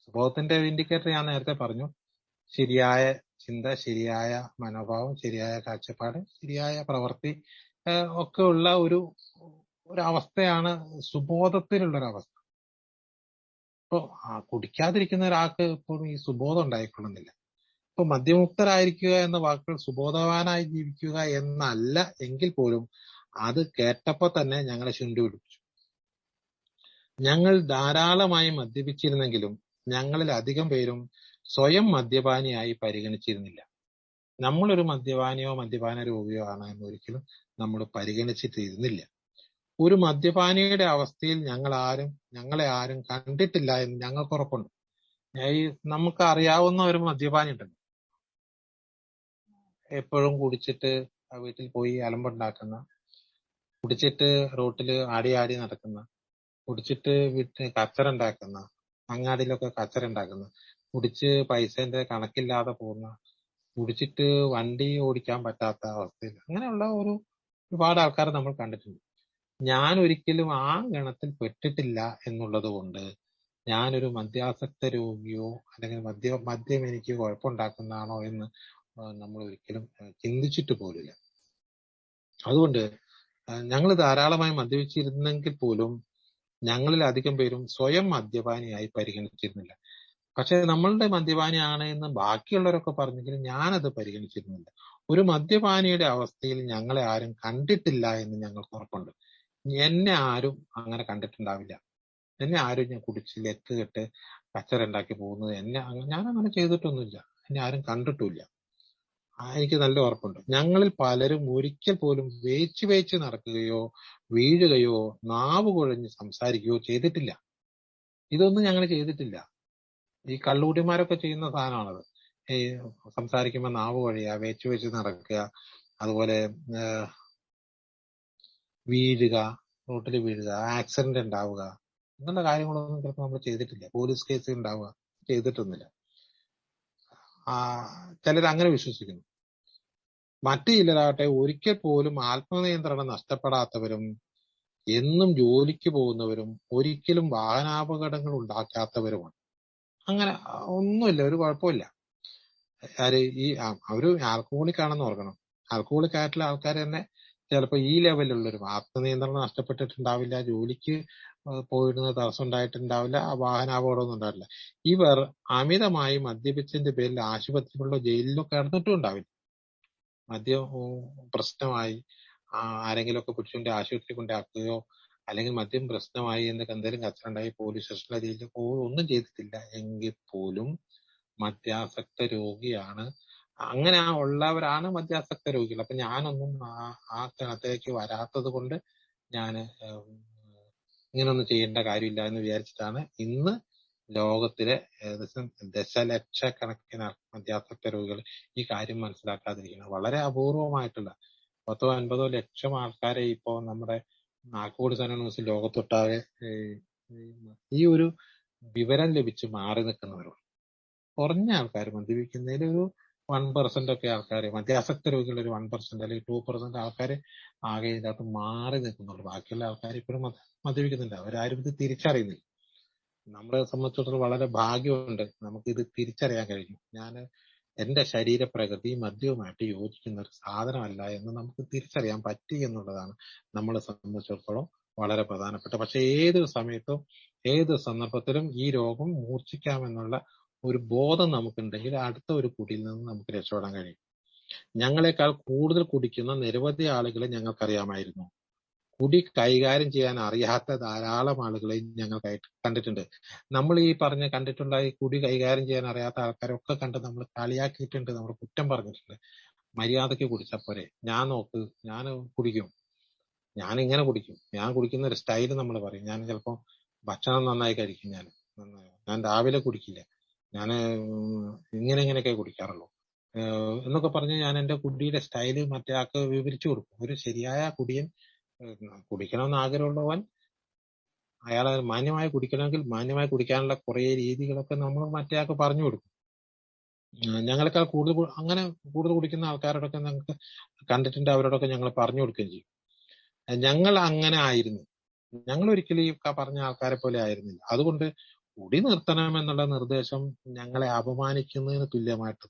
Speaker 1: സുബോധത്തിന്റെ ഇൻഡിക്കേറ്റർ ഞാൻ നേരത്തെ പറഞ്ഞു. ശരിയായ ചിന്ത, ശരിയായ മനോഭാവം, ശരിയായ കാഴ്ചപ്പാട്, ശരിയായ പ്രവൃത്തി ഒക്കെ ഉള്ള ഒരു അവസ്ഥയാണ് സുബോധത്തിലുള്ളൊരവസ്ഥ. ഇപ്പൊ കുടിക്കാതിരിക്കുന്ന ഒരാൾക്ക് ഇപ്പോഴും ഈ സുബോധം ഉണ്ടായിക്കൊള്ളുന്നില്ല. ഇപ്പൊ മദ്യമുക്തരായിരിക്കുക എന്ന വാക്കുകൾ സുബോധവാനായി ജീവിക്കുക എന്നല്ല എങ്കിൽ പോലും അത് കേട്ടപ്പോ തന്നെ ഞങ്ങളെ ശുണ്ഠി പിടിപ്പിച്ചു. ഞങ്ങൾ ധാരാളമായി മദ്യപിച്ചിരുന്നെങ്കിലും ഞങ്ങളിൽ അധികം പേരും സ്വയം മദ്യപാനിയായി പരിഗണിച്ചിരുന്നില്ല. നമ്മളൊരു മദ്യപാനിയോ മദ്യപാന രോഗിയോ ആണ് എന്നൊരിക്കലും നമ്മൾ പരിഗണിച്ചിട്ടിരുന്നില്ല. ഒരു മദ്യപാനിയുടെ അവസ്ഥയിൽ ഞങ്ങളെ ആരും കണ്ടിട്ടില്ല എന്ന് ഞങ്ങൾക്ക് ഉറപ്പുണ്ട്. നമുക്ക് അറിയാവുന്ന ഒരു മദ്യപാനി ഉണ്ടല്ലോ, എപ്പോഴും കുടിച്ചിട്ട് വീട്ടിൽ പോയി അലമ്പുണ്ടാക്കുന്ന, കുടിച്ചിട്ട് റോട്ടിൽ ആടി നടക്കുന്ന, കുടിച്ചിട്ട് വീട്ടിൽ കച്ചറ ഉണ്ടാക്കുന്ന, അങ്ങാടിയിലൊക്കെ കച്ചറ ഉണ്ടാക്കുന്ന, കുടിച്ച് പൈസന്റെ കണക്കില്ലാതെ പോകുന്ന, കുടിച്ചിട്ട് വണ്ടി ഓടിക്കാൻ പറ്റാത്ത അവസ്ഥയിൽ, അങ്ങനെയുള്ള ഒരുപാട് ആൾക്കാരെ നമ്മൾ കണ്ടിട്ടുണ്ട്. ഞാൻ ഒരിക്കലും ആ ഗണത്തിൽ പെട്ടിട്ടില്ല എന്നുള്ളത് കൊണ്ട് ഞാനൊരു മദ്യാസക്ത രോഗിയോ അല്ലെങ്കിൽ മദ്യം എനിക്ക് കുഴപ്പമുണ്ടാക്കുന്നതാണോ എന്ന് നമ്മൾ ഒരിക്കലും ചിന്തിച്ചിട്ട് പോലില്ല. അതുകൊണ്ട് ഞങ്ങൾ ധാരാളമായി മദ്യപിച്ചിരുന്നെങ്കിൽ പോലും ഞങ്ങളിൽ അധികം പേരും സ്വയം മദ്യപാനിയായി പരിഗണിച്ചിരുന്നില്ല. പക്ഷെ നമ്മളുടെ മദ്യപാനിയാണ് എന്ന് ബാക്കിയുള്ളവരൊക്കെ പറഞ്ഞെങ്കിലും ഞാനത് പരിഗണിച്ചിരുന്നില്ല. ഒരു മദ്യപാനിയുടെ അവസ്ഥയിൽ ഞങ്ങളെ ആരും കണ്ടിട്ടില്ല എന്ന് ഞങ്ങൾക്ക് ഉറപ്പുണ്ട്. എന്നെ ആരും അങ്ങനെ കണ്ടിട്ടുണ്ടാവില്ല. എന്നെ ആരും ഞാൻ കുടിച്ച് ലെക്ക് കെട്ട് കച്ചറ ഉണ്ടാക്കി പോകുന്നത് ഞാനങ്ങനെ ചെയ്തിട്ടൊന്നുമില്ല. എന്നെ ആരും കണ്ടിട്ടുമില്ല. എനിക്ക് നല്ല ഉറപ്പുണ്ട്. ഞങ്ങളിൽ പലരും ഒരിക്കൽ പോലും വേച്ച് നടക്കുകയോ വീഴുകയോ നാവ് കുഴഞ്ഞ് സംസാരിക്കുകയോ ചെയ്തിട്ടില്ല. ഇതൊന്നും ഞങ്ങൾ ചെയ്തിട്ടില്ല. ഈ കള്ളുകുടിമാരൊക്കെ ചെയ്യുന്ന സാധനമാണത്. ഈ സംസാരിക്കുമ്പോൾ നാവ് കുഴയുക, വേച്ച് നടക്കുക, അതുപോലെ വീഴുക, റോട്ടിൽ വീഴുക, ആക്സിഡന്റ് ഉണ്ടാവുക, ഇങ്ങനെയുള്ള കാര്യങ്ങളൊന്നും ചിലപ്പോൾ നമ്മൾ ചെയ്തിട്ടില്ല. പോലീസ് കേസ് ഉണ്ടാവുക, ചെയ്തിട്ടൊന്നുമില്ല. ചിലർ അങ്ങനെ വിശ്വസിക്കുന്നു. മറ്റു ചിലരാകട്ടെ ഒരിക്കൽ പോലും ആത്മനിയന്ത്രണം നഷ്ടപ്പെടാത്തവരും എന്നും ജോലിക്ക് പോകുന്നവരും ഒരിക്കലും വാഹനാപകടങ്ങൾ ഉണ്ടാക്കാത്തവരുമാണ്. അങ്ങനെ ഒന്നുമില്ല, ഒരു കുഴപ്പമില്ല. അവര് ആൽക്കഹോളിക് ആണെന്ന് ഓർക്കണം. ആൽക്കഹോളിക് ആയിട്ടുള്ള ആൾക്കാർ തന്നെ ചിലപ്പോൾ ഈ ലെവലിലുള്ളവരും ആത്മനിയന്ത്രണം നഷ്ടപ്പെട്ടിട്ടുണ്ടാവില്ല, ജോലിക്ക് പോയിരുന്ന തടസ്സം ഉണ്ടായിട്ടുണ്ടാവില്ല, വാഹനാപകടമൊന്നും ഉണ്ടാവില്ല. ഇവർ അമിതമായി മദ്യപിച്ചതിന്റെ പേരിൽ ആശുപത്രികളിലോ ജയിലിലോ കിടന്നിട്ടും ഉണ്ടാവില്ല. മദ്യം പ്രശ്നമായി ആരെങ്കിലുമൊക്കെ പിടിച്ചുകൊണ്ട് ആശുപത്രി കൊണ്ടാക്കുകയോ അല്ലെങ്കിൽ മദ്യം പ്രശ്നമായി എന്നൊക്കെ എന്തെങ്കിലും കച്ചറുണ്ടായി പോലീസ് സ്റ്റേഷനിലെ ജയിലിൽ പോവുകയോ ഒന്നും ചെയ്തിട്ടില്ല. എങ്കിൽ പോലും മദ്യാസക്ത രോഗിയാണ്. അങ്ങനെ ഉള്ളവരാണ് മദ്യാസക്ത രോഗികൾ. അപ്പൊ ഞാനൊന്നും ആ സ്ഥാനത്തേക്ക് വരാത്തത് കൊണ്ട് ഞാൻ ഇങ്ങനൊന്നും ചെയ്യേണ്ട കാര്യമില്ല എന്ന് വിചാരിച്ചിട്ടാണ് ഇന്ന് ലോകത്തിലെ ഏകദേശം ദശലക്ഷക്കണക്കിന് മദ്യാസക്ത രോഗികൾ ഈ കാര്യം മനസ്സിലാക്കാതിരിക്കുന്നത്. വളരെ അപൂർവമായിട്ടുള്ള 10-50 ലക്ഷം ആൾക്കാരെ ഇപ്പോ നമ്മുടെ നാക്കോട് സന ന്യൂസ് ലോകത്തൊട്ടാകെ ഈ ഒരു വിവരം ലഭിച്ച് മാറി നിൽക്കുന്നവരുണ്ട്. കുറഞ്ഞ ആൾക്കാർ മദ്യപിക്കുന്നതിൽ ഒരു 1% ഒക്കെ ആൾക്കാർ, മദ്യാസക്ത രോഗികൾ ഒരു 1% അല്ലെങ്കിൽ 2% ആൾക്കാർ ആകെ ഇതിനകത്ത് മാറി നിൽക്കുന്നുള്ളൂ. ബാക്കിയുള്ള ആൾക്കാർ ഇപ്പോഴും മദ്യപിക്കുന്നുണ്ട്. അവരാരും ഇത് തിരിച്ചറിയുന്നില്ല. നമ്മളെ സംബന്ധിച്ചിടത്തോളം വളരെ ഭാഗ്യമുണ്ട്, നമുക്ക് ഇത് തിരിച്ചറിയാൻ കഴിഞ്ഞു. എന്റെ ശരീരപ്രകൃതി മദ്യവുമായിട്ട് യോജിക്കുന്ന ഒരു സാധനമല്ല എന്ന് നമുക്ക് തിരിച്ചറിയാൻ പറ്റി എന്നുള്ളതാണ് നമ്മളെ സംബന്ധിച്ചിടത്തോളം വളരെ പ്രധാനപ്പെട്ട. പക്ഷെ ഏത് സമയത്തും ഏത് സന്ദർഭത്തിലും ഈ രോഗം മൂർച്ഛിക്കാമെന്നുള്ള ഒരു ബോധം നമുക്കുണ്ടെങ്കിൽ അടുത്ത ഒരു കുടിയിൽ നിന്ന് നമുക്ക് രക്ഷപ്പെടാൻ കഴിയും. ഞങ്ങളെക്കാൾ കൂടുതൽ കുടിക്കുന്ന നിരവധി ആളുകളെ ഞങ്ങൾക്കറിയാമായിരുന്നു. കുടി കൈകാര്യം ചെയ്യാൻ അറിയാത്ത ധാരാളം ആളുകളെ ഞങ്ങൾ കണ്ടിട്ടുണ്ട്. നമ്മൾ ഈ കണ്ടിട്ടുള്ള ഈ കുടി കൈകാര്യം ചെയ്യാൻ അറിയാത്ത ആൾക്കാരൊക്കെ കണ്ട് നമ്മൾ കളിയാക്കിയിട്ടുണ്ട്, നമ്മൾ കുറ്റം പറഞ്ഞിട്ടുണ്ട്. മര്യാദയ്ക്ക് കുടിച്ചാൽ പോരെ, ഞാൻ കുടിക്കും, ഞാൻ ഇങ്ങനെ കുടിക്കും, ഞാൻ കുടിക്കുന്ന ഒരു സ്റ്റൈല് നമ്മൾ പറയും. ഞാൻ ചിലപ്പോൾ ഭക്ഷണം നന്നായി കഴിക്കും, ഞാൻ രാവിലെ കുടിക്കില്ല, ഞാൻ ഇങ്ങനെയൊക്കെ കുടിക്കാറുള്ളൂ എന്നൊക്കെ പറഞ്ഞ് ഞാൻ എന്റെ കുടിയുടെ സ്റ്റൈല് മറ്റേ ആൾക്ക് വിവരിച്ചു കൊടുക്കും. ഒരു ശരിയായ കുടിയൻ, കുടിക്കണമെന്ന് ആഗ്രഹമുള്ളവൻ അയാൾ മാന്യമായി കുടിക്കണമെങ്കിൽ മാന്യമായി കുടിക്കാനുള്ള കുറെ രീതികളൊക്കെ നമ്മൾ മറ്റേ ആൾക്ക് പറഞ്ഞു കൊടുക്കും. ഞങ്ങളെക്കാൾ കൂടുതൽ കുടിക്കുന്ന ആൾക്കാരോടൊക്കെ ഞങ്ങൾക്ക് കണ്ടിട്ടുണ്ട്, അവരോടൊക്കെ ഞങ്ങൾ പറഞ്ഞു കൊടുക്കുകയും ചെയ്യും. ഞങ്ങൾ അങ്ങനെ ആയിരുന്നു. ഞങ്ങൾ ഒരിക്കലും ഈ പറഞ്ഞ ആൾക്കാരെ പോലെ ആയിരുന്നില്ല. അതുകൊണ്ട് കുടി നിർത്തണം എന്നുള്ള നിർദ്ദേശം ഞങ്ങളെ അപമാനിക്കുന്നതിന് തുല്യമായിട്ട്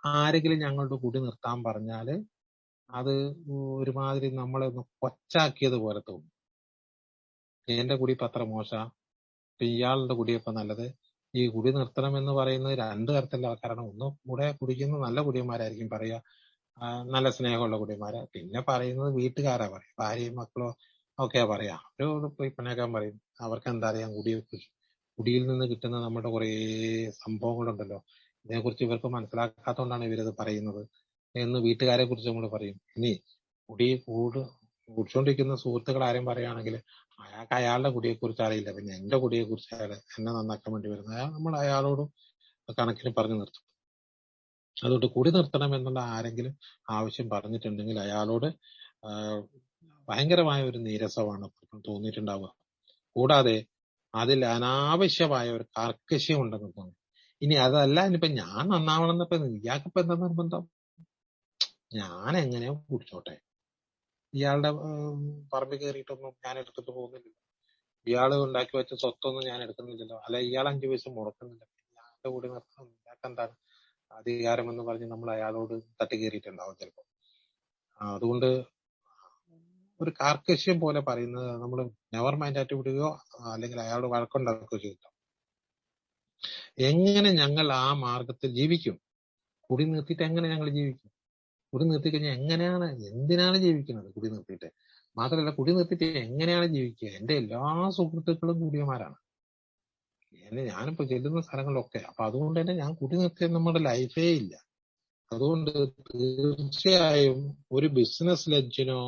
Speaker 1: ആരെങ്കിലും ഞങ്ങളുടെ കുടി നിർത്താൻ പറഞ്ഞാല് അത് ഒരുമാതിരി നമ്മളെ ഒന്ന് കൊച്ചാക്കിയത് പോലെ തോന്നും. എന്റെ കുടി ഇപ്പൊ അത്ര മോശം, ഇയാളുടെ കുടിയപ്പോ നല്ലത്. ഈ കുടി നിർത്തണം എന്ന് പറയുന്നത് രണ്ടു തരത്തിലുള്ള ആൾക്കാരാണ്. ഒന്ന് കൂടെ കുടിക്കുന്ന നല്ല കുടിയന്മാരായിരിക്കും പറയുക, നല്ല സ്നേഹമുള്ള കുടിയന്മാരെ. പിന്നെ പറയുന്നത് വീട്ടുകാരാ പറയും, ഭാര്യയും മക്കളോ ഒക്കെയാ പറയാ. അവരോട് പോയി പിണക്കാൻ പറയും. അവർക്ക് എന്താ അറിയാം കുടിയിൽ നിന്ന് കിട്ടുന്ന നമ്മുടെ കുറെ സംഭവങ്ങളുണ്ടല്ലോ, ഇതിനെക്കുറിച്ച് ഇവർക്ക് മനസ്സിലാക്കാത്തതുകൊണ്ടാണ് ഇവരത് പറയുന്നത് എന്ന് വീട്ടുകാരെ കുറിച്ച് നമ്മൾ പറയും. ഇനി കുടിച്ചോണ്ടിരിക്കുന്ന സുഹൃത്തുക്കൾ ആരും പറയുകയാണെങ്കിൽ അയാൾക്ക് അയാളുടെ കുടിയെക്കുറിച്ച് അറിയില്ല, പിന്നെ എന്റെ കുടിയെക്കുറിച്ച് അയാൾ എന്നെ നന്നാക്കാൻ വേണ്ടി വരുന്നത്, നമ്മൾ അയാളോടും കണക്കിന് പറഞ്ഞു നിർത്തും. അതുകൊണ്ട് കുടി നിർത്തണം എന്നുള്ള ആരെങ്കിലും ആവശ്യം പറഞ്ഞിട്ടുണ്ടെങ്കിൽ അയാളോട് ഭയങ്കരമായ ഒരു നീരസമാണ് തോന്നിയിട്ടുണ്ടാവുക. കൂടാതെ അതിൽ അനാവശ്യമായ ഒരു കാർക്കശ്യം ഉണ്ടെന്ന് തോന്നി. ഇനി അതല്ല, ഇനിയിപ്പൊ ഞാൻ നന്നാവണമെന്നിപ്പോ ഇയാൾക്കിപ്പോ എന്താ നിർബന്ധം? ഞാൻ എങ്ങനെയോ കുടിച്ചോട്ടെ, ഇയാളുടെ പറമ്പിൽ കയറിയിട്ടൊന്നും ഞാൻ എടുത്തിട്ട് പോകുന്നില്ല, ഇയാള് ഉണ്ടാക്കി വെച്ച സ്വത്തൊന്നും ഞാൻ എടുക്കുന്നില്ലല്ലോ, അല്ല ഇയാൾ 5 പൈസ മുടക്കുന്നില്ല. ഇയാളുടെ കൂടി നിർത്തണം, ഇയാൾക്ക് എന്താണ് അധികാരം എന്ന് പറഞ്ഞ് നമ്മൾ അയാളോട് തട്ടിക്കേറിയിട്ടുണ്ടാവും ചിലപ്പോ. അതുകൊണ്ട് ഒരു കാർക്കശ്യം പോലെ പറയുന്നത് നമ്മൾ നെവർ മൈൻഡ് ആയിട്ട് വിടുകയോ അല്ലെങ്കിൽ അയാളോട് വഴക്കുണ്ടാക്കുകയോ ചെയ്തിട്ടുണ്ടാവും. എങ്ങനെ ഞങ്ങൾ ആ മാർഗത്തിൽ ജീവിക്കും? കുടി നിർത്തിയിട്ട് എങ്ങനെ ഞങ്ങൾ ജീവിക്കും? കുടി നിർത്തി കഴിഞ്ഞാൽ എങ്ങനെയാണ്, എന്തിനാണ് ജീവിക്കുന്നത് കുടി നിർത്തിയിട്ട്? മാത്രമല്ല, കുടി നിർത്തിയിട്ട് എങ്ങനെയാണ് ജീവിക്കുക? എന്റെ എല്ലാ സുഹൃത്തുക്കളും കുടിയന്മാരാണ്. ഞാനിപ്പോ ചെല്ലുന്ന സ്ഥലങ്ങളിലൊക്കെ. അപ്പൊ അതുകൊണ്ട് തന്നെ ഞാൻ കുടി നിർത്തിയ നമ്മുടെ ലൈഫേ ഇല്ല. അതുകൊണ്ട് തീർച്ചയായും ഒരു ബിസിനസ് ലഞ്ചിനോ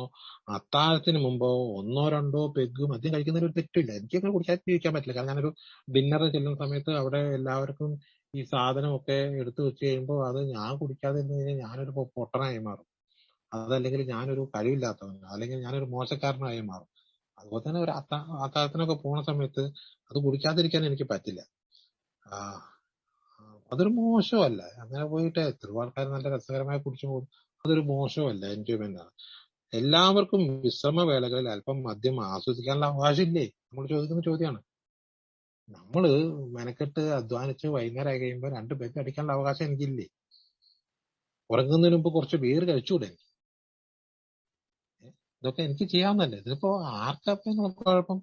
Speaker 1: അത്താഴത്തിന് മുമ്പോ 1-2 പെഗ് മദ്യം കഴിക്കുന്നതിൽ ഒരു തെറ്റില്ല. എനിക്കങ്ങനെ കുടിക്കാതെ ജീവിക്കാൻ പറ്റില്ല. കാരണം ഞാനൊരു ഡിന്നർ ചെല്ലുന്ന സമയത്ത് അവിടെ എല്ലാവർക്കും ഈ സാധനമൊക്കെ എടുത്തു വെച്ച് കഴിയുമ്പോൾ അത് ഞാൻ കുടിക്കാതെ ഇരുന്ന് കഴിഞ്ഞാൽ ഞാനൊരു പൊട്ടനായി മാറും. അതല്ലെങ്കിൽ ഞാനൊരു കഴിവില്ലാത്തവൻ, അല്ലെങ്കിൽ ഞാനൊരു മോശക്കാരനായി മാറും. അതുപോലെ തന്നെ ഒരു അത്താഴത്തിനൊക്കെ പോണ സമയത്ത് അത് കുടിക്കാതിരിക്കാൻ എനിക്ക് പറ്റില്ല. ആ, അതൊരു മോശമല്ല. അങ്ങനെ പോയിട്ട് എത്രയോ ആൾക്കാർ നല്ല രസകരമായി കുടിച്ചു പോകും. അതൊരു മോശമല്ല, എൻജോയ്മെന്റ് ആണ്. എല്ലാവർക്കും വിശ്രമവേളകളിൽ അല്പം മദ്യം ആസ്വദിക്കാനുള്ള അവകാശമില്ലേ? നമ്മൾ ചോദിക്കുന്ന ചോദ്യമാണ്. നമ്മള് മെനക്കെട്ട് അധ്വാനിച്ച് വൈകുന്നേരം കഴിയുമ്പോൾ 2 പേർക്ക് അടിക്കാനുള്ള അവകാശം എനിക്കില്ലേ? ഉറങ്ങുന്നതിന് മുമ്പ് കുറച്ച് ബീർ കഴിച്ചുകൂടെ? ഇതൊക്കെ എനിക്ക് ചെയ്യാവുന്നതല്ലേ? ഇതിപ്പോ ആർക്കപ്പം കുഴപ്പം?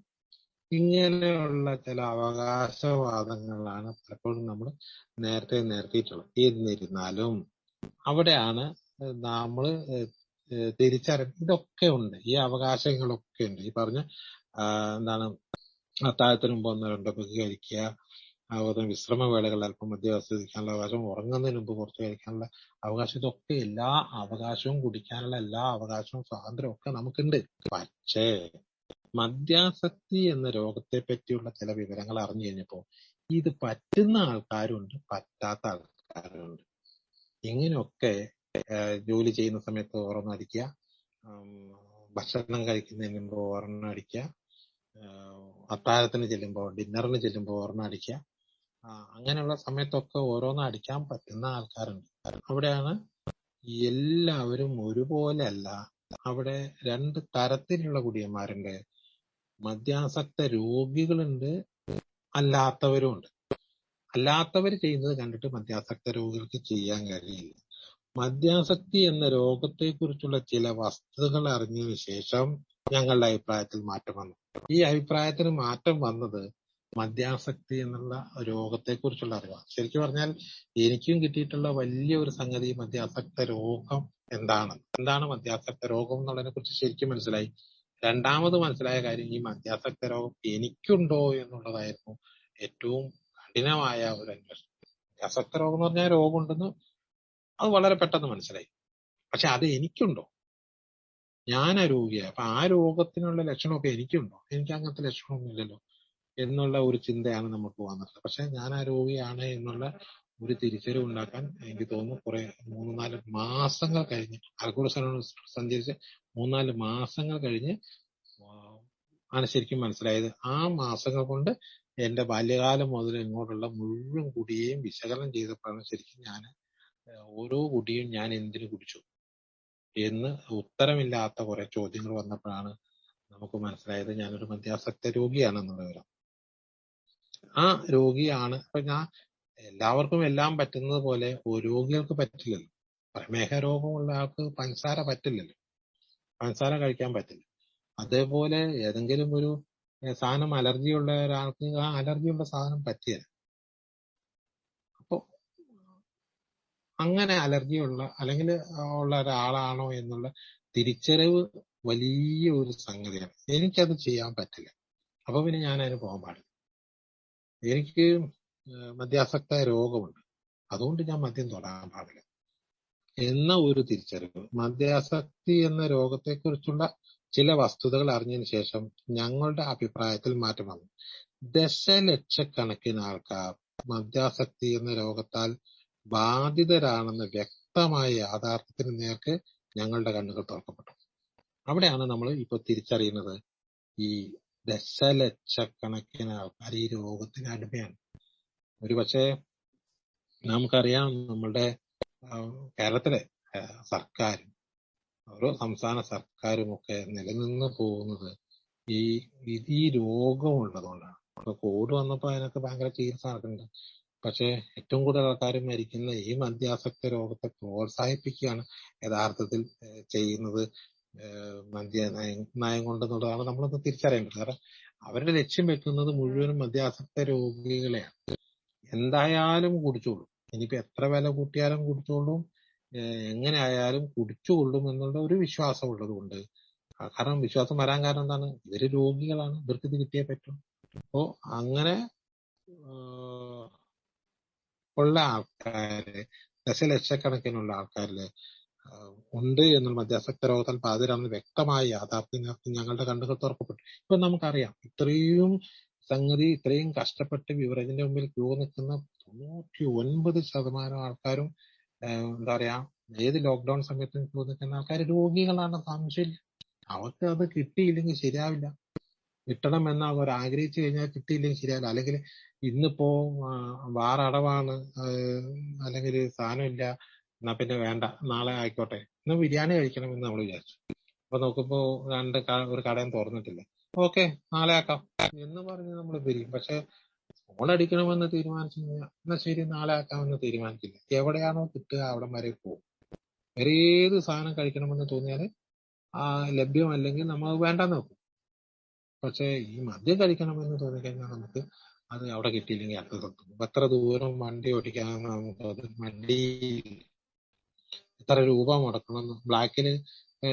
Speaker 1: ഇങ്ങനെയുള്ള ചില അവകാശവാദങ്ങളാണ് പലപ്പോഴും നമ്മൾ നേരത്തെ നിർത്തിയിട്ടുള്ളത്. എന്നിരുന്നാലും അവിടെയാണ് നമ്മൾ ഇതൊക്കെ ഉണ്ട്, ഈ അവകാശങ്ങളൊക്കെ ഉണ്ട്. ഈ പറഞ്ഞ എന്താണ്, അത്താഴത്തിന് മുമ്പ് 1-2 പെഗ് കഴിക്കുക, അതുപോലെ വിശ്രമവേളകളിൽ അല്പം മദ്യം ആസ്വദിക്കാനുള്ള അവകാശം, ഉറങ്ങുന്നതിന് മുമ്പ് കുറച്ച് കഴിക്കാനുള്ള അവകാശം, ഇതൊക്കെ എല്ലാ അവകാശവും, കുടിക്കാനുള്ള എല്ലാ അവകാശവും സ്വാതന്ത്ര്യവും ഒക്കെ നമുക്കുണ്ട്. പക്ഷേ മദ്യാസക്തി എന്ന രോഗത്തെ പറ്റിയുള്ള ചില വിവരങ്ങൾ അറിഞ്ഞു കഴിഞ്ഞപ്പോ ഇത് പറ്റുന്ന ആൾക്കാരുണ്ട്, പറ്റാത്ത ആൾക്കാരുണ്ട്. ഇങ്ങനെയൊക്കെ ജോലി ചെയ്യുന്ന സമയത്ത് ഓരോന്ന് അടിക്കുക, ഭക്ഷണം കഴിക്കുന്നതിന് മുമ്പ് ഒരെണ്ണം അടിക്കുക, അത്താഴത്തിന് ചെല്ലുമ്പോൾ, ഡിന്നറിന് ചെല്ലുമ്പോൾ ഒരെണ്ണം അടിക്കുക, അങ്ങനെയുള്ള സമയത്തൊക്കെ ഓരോന്ന് അടിക്കാൻ പറ്റുന്ന ആൾക്കാരുണ്ട്. അവിടെയാണ് എല്ലാവരും ഒരുപോലെ അല്ല. അവിടെ 2 തരത്തിലുള്ള കുടിയന്മാരുണ്ട്. മദ്യാസക്ത രോഗികളുണ്ട്, അല്ലാത്തവരും ഉണ്ട്. അല്ലാത്തവർ ചെയ്യുന്നത് കണ്ടിട്ട് മദ്യാസക്ത രോഗികൾക്ക് ചെയ്യാൻ കഴിയില്ല. മദ്യാസക്തി എന്ന രോഗത്തെക്കുറിച്ചുള്ള ചില വസ്തുതകൾ അറിഞ്ഞതിന് ശേഷം ഞങ്ങളുടെ അഭിപ്രായത്തിൽ മാറ്റം വന്നു. ഈ അഭിപ്രായത്തിന് മാറ്റം വന്നത് മദ്യാസക്തി എന്നുള്ള രോഗത്തെക്കുറിച്ചുള്ള അറിവാണ്. ശരിക്കും പറഞ്ഞാൽ എനിക്കും കിട്ടിയിട്ടുള്ള വലിയ ഒരു സംഗതി മദ്യാസക്ത രോഗം എന്താണ് മദ്യാസക്ത രോഗം എന്നുള്ളതിനെ കുറിച്ച് ശരിക്കും മനസ്സിലായി. രണ്ടാമത് മനസ്സിലായ കാര്യം, ഈ മദ്യാസക്ത രോഗം എനിക്കുണ്ടോ എന്നുള്ളതായിരുന്നു ഏറ്റവും കഠിനമായ ഒരു അന്വേഷണം. മദ്യാസക്ത രോഗം എന്ന് പറഞ്ഞാൽ രോഗമുണ്ടെന്ന് അത് വളരെ പെട്ടെന്ന് മനസ്സിലായി. പക്ഷെ അത് എനിക്കുണ്ടോ? ഞാനാ രോഗിയാ. അപ്പൊ ആ രോഗത്തിനുള്ള ലക്ഷണമൊക്കെ എനിക്കുണ്ടോ? എനിക്ക് അങ്ങനത്തെ ലക്ഷണമൊന്നും ഇല്ലല്ലോ എന്നുള്ള ഒരു ചിന്തയാണ് നമുക്ക് വന്നിട്ടുള്ളത്. പക്ഷെ ഞാൻ ആ രോഗിയാണ് എന്നുള്ള ഒരു തിരിച്ചറിവ് ഉണ്ടാക്കാൻ എനിക്ക് തോന്നുന്നു 3-4 മാസങ്ങൾ കഴിഞ്ഞ്, ആലക്കോട് സഞ്ചരിച്ച് 3-4 മാസങ്ങൾ കഴിഞ്ഞ് ആണ് ശരിക്കും മനസ്സിലായത്. ആ മാസങ്ങൾ കൊണ്ട് എന്റെ ബാല്യകാലം മുതൽ ഇങ്ങോട്ടുള്ള മുഴുവൻ കുടിയെയും വിശകലനം ചെയ്തപ്പോഴാണ് ശരിക്കും ഞാൻ ഓരോ കുടിയും ഞാൻ എന്തിനു കുടിച്ചു എന്ന് ഉത്തരമില്ലാത്ത കുറെ ചോദ്യങ്ങൾ വന്നപ്പോഴാണ് നമുക്ക് മനസ്സിലായത് ഞാനൊരു മദ്യാസക്ത രോഗിയാണെന്നുള്ള വിവരം. ആ രോഗിയാണ്. അപ്പൊ എല്ലാവർക്കും എല്ലാം പറ്റുന്നത് പോലെ രോഗികൾക്ക് പറ്റില്ലല്ലോ. പ്രമേഹ രോഗമുള്ള ആൾക്ക് പഞ്ചസാര പറ്റില്ലല്ലോ, പഞ്ചസാര കഴിക്കാൻ പറ്റില്ല. അതേപോലെ ഏതെങ്കിലും ഒരു സാധനം അലർജിയുള്ള ഒരാൾക്ക് ആ അലർജിയുള്ള സാധനം പറ്റില്ല. അപ്പൊ അങ്ങനെ അലർജിയുള്ള അല്ലെങ്കിൽ ഉള്ള ഒരാളാണോ എന്നുള്ള തിരിച്ചറിവ് വലിയ ഒരു സംഗതിയാണ്. എനിക്കത് ചെയ്യാൻ പറ്റില്ല. അപ്പൊ പിന്നെ ഞാൻ അതിന് പോകാൻ പാടില്ല. എനിക്ക് മദ്യാസക്ത രോഗമുണ്ട്, അതുകൊണ്ട് ഞാൻ മദ്യം തൊടാൻ പാടില്ല എന്ന ഒരു തിരിച്ചറിവ്. മദ്യാസക്തി എന്ന രോഗത്തെക്കുറിച്ചുള്ള ചില വസ്തുതകൾ അറിഞ്ഞതിന് ശേഷം ഞങ്ങളുടെ അഭിപ്രായത്തിൽ മാറ്റം വന്നു. ദശലക്ഷക്കണക്കിന് ആൾക്കാർ മദ്യാസക്തി എന്ന രോഗത്താൽ ബാധിതരാണെന്ന വ്യക്തമായ യാഥാർത്ഥ്യത്തിന് നേർക്ക് ഞങ്ങളുടെ കണ്ണുകൾ തുറക്കപ്പെട്ടു. അവിടെയാണ് നമ്മൾ ഇപ്പൊ തിരിച്ചറിയുന്നത് ഈ ദശലക്ഷക്കണക്കിന് ആൾക്കാർ ഈ രോഗത്തിന് അടിമയാണ്. ഒരുപക്ഷെ നമുക്കറിയാം, നമ്മളുടെ കേരളത്തിലെ സർക്കാരും ഓരോ സംസ്ഥാന സർക്കാരും ഒക്കെ നിലനിന്ന് പോകുന്നത് ഈ രോഗമുള്ളതുകൊണ്ടാണ്. ഇപ്പൊ കോവിഡ് വന്നപ്പോ അതിനൊക്കെ ഭയങ്കര ചികിത്സ നടക്കുന്നുണ്ട്. പക്ഷെ ഏറ്റവും കൂടുതൽ ആൾക്കാർ മരിക്കുന്ന ഈ മദ്യാസക്ത രോഗത്തെ പ്രോത്സാഹിപ്പിക്കുകയാണ് യഥാർത്ഥത്തിൽ ചെയ്യുന്നത് നയം കൊണ്ടെന്നുള്ളതാണ് നമ്മളൊന്ന് തിരിച്ചറിയേണ്ടത്. കാരണം അവരുടെ ലക്ഷ്യം വെക്കുന്നത് മുഴുവനും മദ്യാസക്ത രോഗികളെയാണ്. എന്തായാലും കുടിച്ചോളും. ഇനിയിപ്പോ എത്ര വില കൂട്ടിയാലും കുടിച്ചോളും, എങ്ങനെ ആയാലും കുടിച്ചുകൊള്ളും എന്നുള്ള ഒരു വിശ്വാസം ഉള്ളത് കൊണ്ട്. കാരണം വിശ്വാസം വരാൻ കാരണം എന്താണ്? ഇവര് രോഗികളാണ്, ഇവർക്ക് ഇത് കിട്ടിയേ പറ്റും. അപ്പോ അങ്ങനെ ഉള്ള ആൾക്കാര്, ദശലക്ഷക്കണക്കിനുള്ള ആൾക്കാരില് ഉണ്ട് എന്നുള്ള മദ്യാസക്ത രോഗത്താൽ ബാധിതരാണെന്ന് വ്യക്തമായ യാഥാർത്ഥ്യം ഞങ്ങളുടെ കണ്ണുകൾ തുറക്കപ്പെട്ടു. ഇപ്പൊ നമുക്കറിയാം, ഇത്രയും കഷ്ടപ്പെട്ട് ബിവറേജിന്റെ മുമ്പിൽ ക്യൂ നിൽക്കുന്ന 99% ആൾക്കാരും എന്താ പറയാ, ഏത് ലോക്ക്ഡൌൺ സമയത്തും ക്യൂ നിൽക്കുന്ന ആൾക്കാർ രോഗികളാണ്, സംശയമില്ല. അവർക്ക് അത് കിട്ടിയില്ലെങ്കിൽ ശരിയാവില്ല. കിട്ടണമെന്ന് അവർ ആഗ്രഹിച്ചു കഴിഞ്ഞാൽ കിട്ടിയില്ലെങ്കിൽ ശരിയാവില്ല. അല്ലെങ്കിൽ ഇന്നിപ്പോ വാറടവാണ്, അല്ലെങ്കിൽ സാധനമില്ല, എന്നാ പിന്നെ വേണ്ട, നാളെ ആയിക്കോട്ടെ, ഇന്ന് ബിരിയാണി കഴിക്കണമെന്ന് നമ്മൾ വിചാരിച്ചു. അപ്പൊ നോക്കുമ്പോ ഒരു കടയും തുറന്നിട്ടില്ല. ഓക്കെ, നാളെ ആക്കാം എന്ന് പറഞ്ഞ് നമ്മൾ പിരിയും. പക്ഷെ ഫോൺ അടിക്കണമെന്ന് തീരുമാനിച്ചു കഴിഞ്ഞാൽ എന്നാ ശരി നാളെ ആക്കാമെന്ന് തീരുമാനിക്കില്ല. എവിടെയാണോ കിട്ടുക അവിടം വരെ പോകും. വേറെ ഏത് സാധനം കഴിക്കണമെന്ന് തോന്നിയാല് ലഭ്യമല്ലെങ്കിൽ നമ്മൾ വേണ്ടെന്ന് വെക്കും. പക്ഷെ ഈ മദ്യം കഴിക്കണമെന്ന് തോന്നിക്കഴിഞ്ഞാൽ നമുക്ക് അത് അവിടെ കിട്ടിയില്ലെങ്കിൽ അടുത്ത സ്ഥലത്ത് എത്ര ദൂരം വണ്ടി ഓടിക്കാമെന്ന് നമുക്ക് അത് വണ്ടി എത്ര രൂപ മുടക്കണം. ബ്ലാക്കില്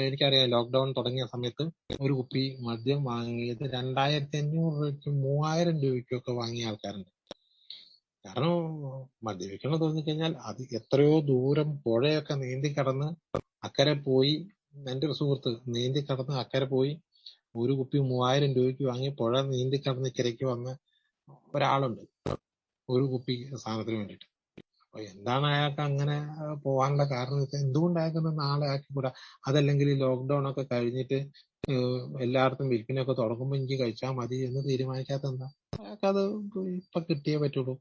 Speaker 1: എനിക്കറിയാം, ലോക്ക്ഡൌൺ തുടങ്ങിയ സമയത്ത് ഒരു കുപ്പി മദ്യം വാങ്ങിയത് 2500 രൂപയ്ക്കും 3000 രൂപയ്ക്കും വാങ്ങിയ ആൾക്കാരുണ്ട്. കാരണം മദ്യപിക്കണം തോന്നിക്കഴിഞ്ഞാൽ അത് എത്രയോ ദൂരം പുഴയൊക്കെ നീന്തി കടന്ന് അക്കരെ പോയി. എന്റെ ഒരു സുഹൃത്ത് നീന്തി കടന്ന് അക്കരെ പോയി ഒരു കുപ്പി 3000 രൂപയ്ക്ക് വാങ്ങി പുഴ നീന്തി കടന്ന് ഇക്കരയ്ക്ക് വന്ന ഒരാളുണ്ട്, ഒരു കുപ്പി സാധനത്തിന് വേണ്ടിയിട്ട്. അപ്പൊ എന്താണ് അയാൾക്ക് അങ്ങനെ പോകാനുള്ള കാരണം വെച്ചാൽ, എന്തുകൊണ്ട് അയാൾക്ക് നാളെ ആക്കിക്കൂടാ? അതല്ലെങ്കിൽ ലോക്ക്ഡൌൺ ഒക്കെ കഴിഞ്ഞിട്ട് എല്ലായിടത്തും വിൽപ്പനയൊക്കെ തുടങ്ങുമ്പോൾ എനിക്ക് കഴിച്ചാൽ മതി എന്ന് തീരുമാനിക്കാത്ത എന്താ? അയാൾക്ക് അത് ഇപ്പൊ കിട്ടിയേ പറ്റുള്ളൂ.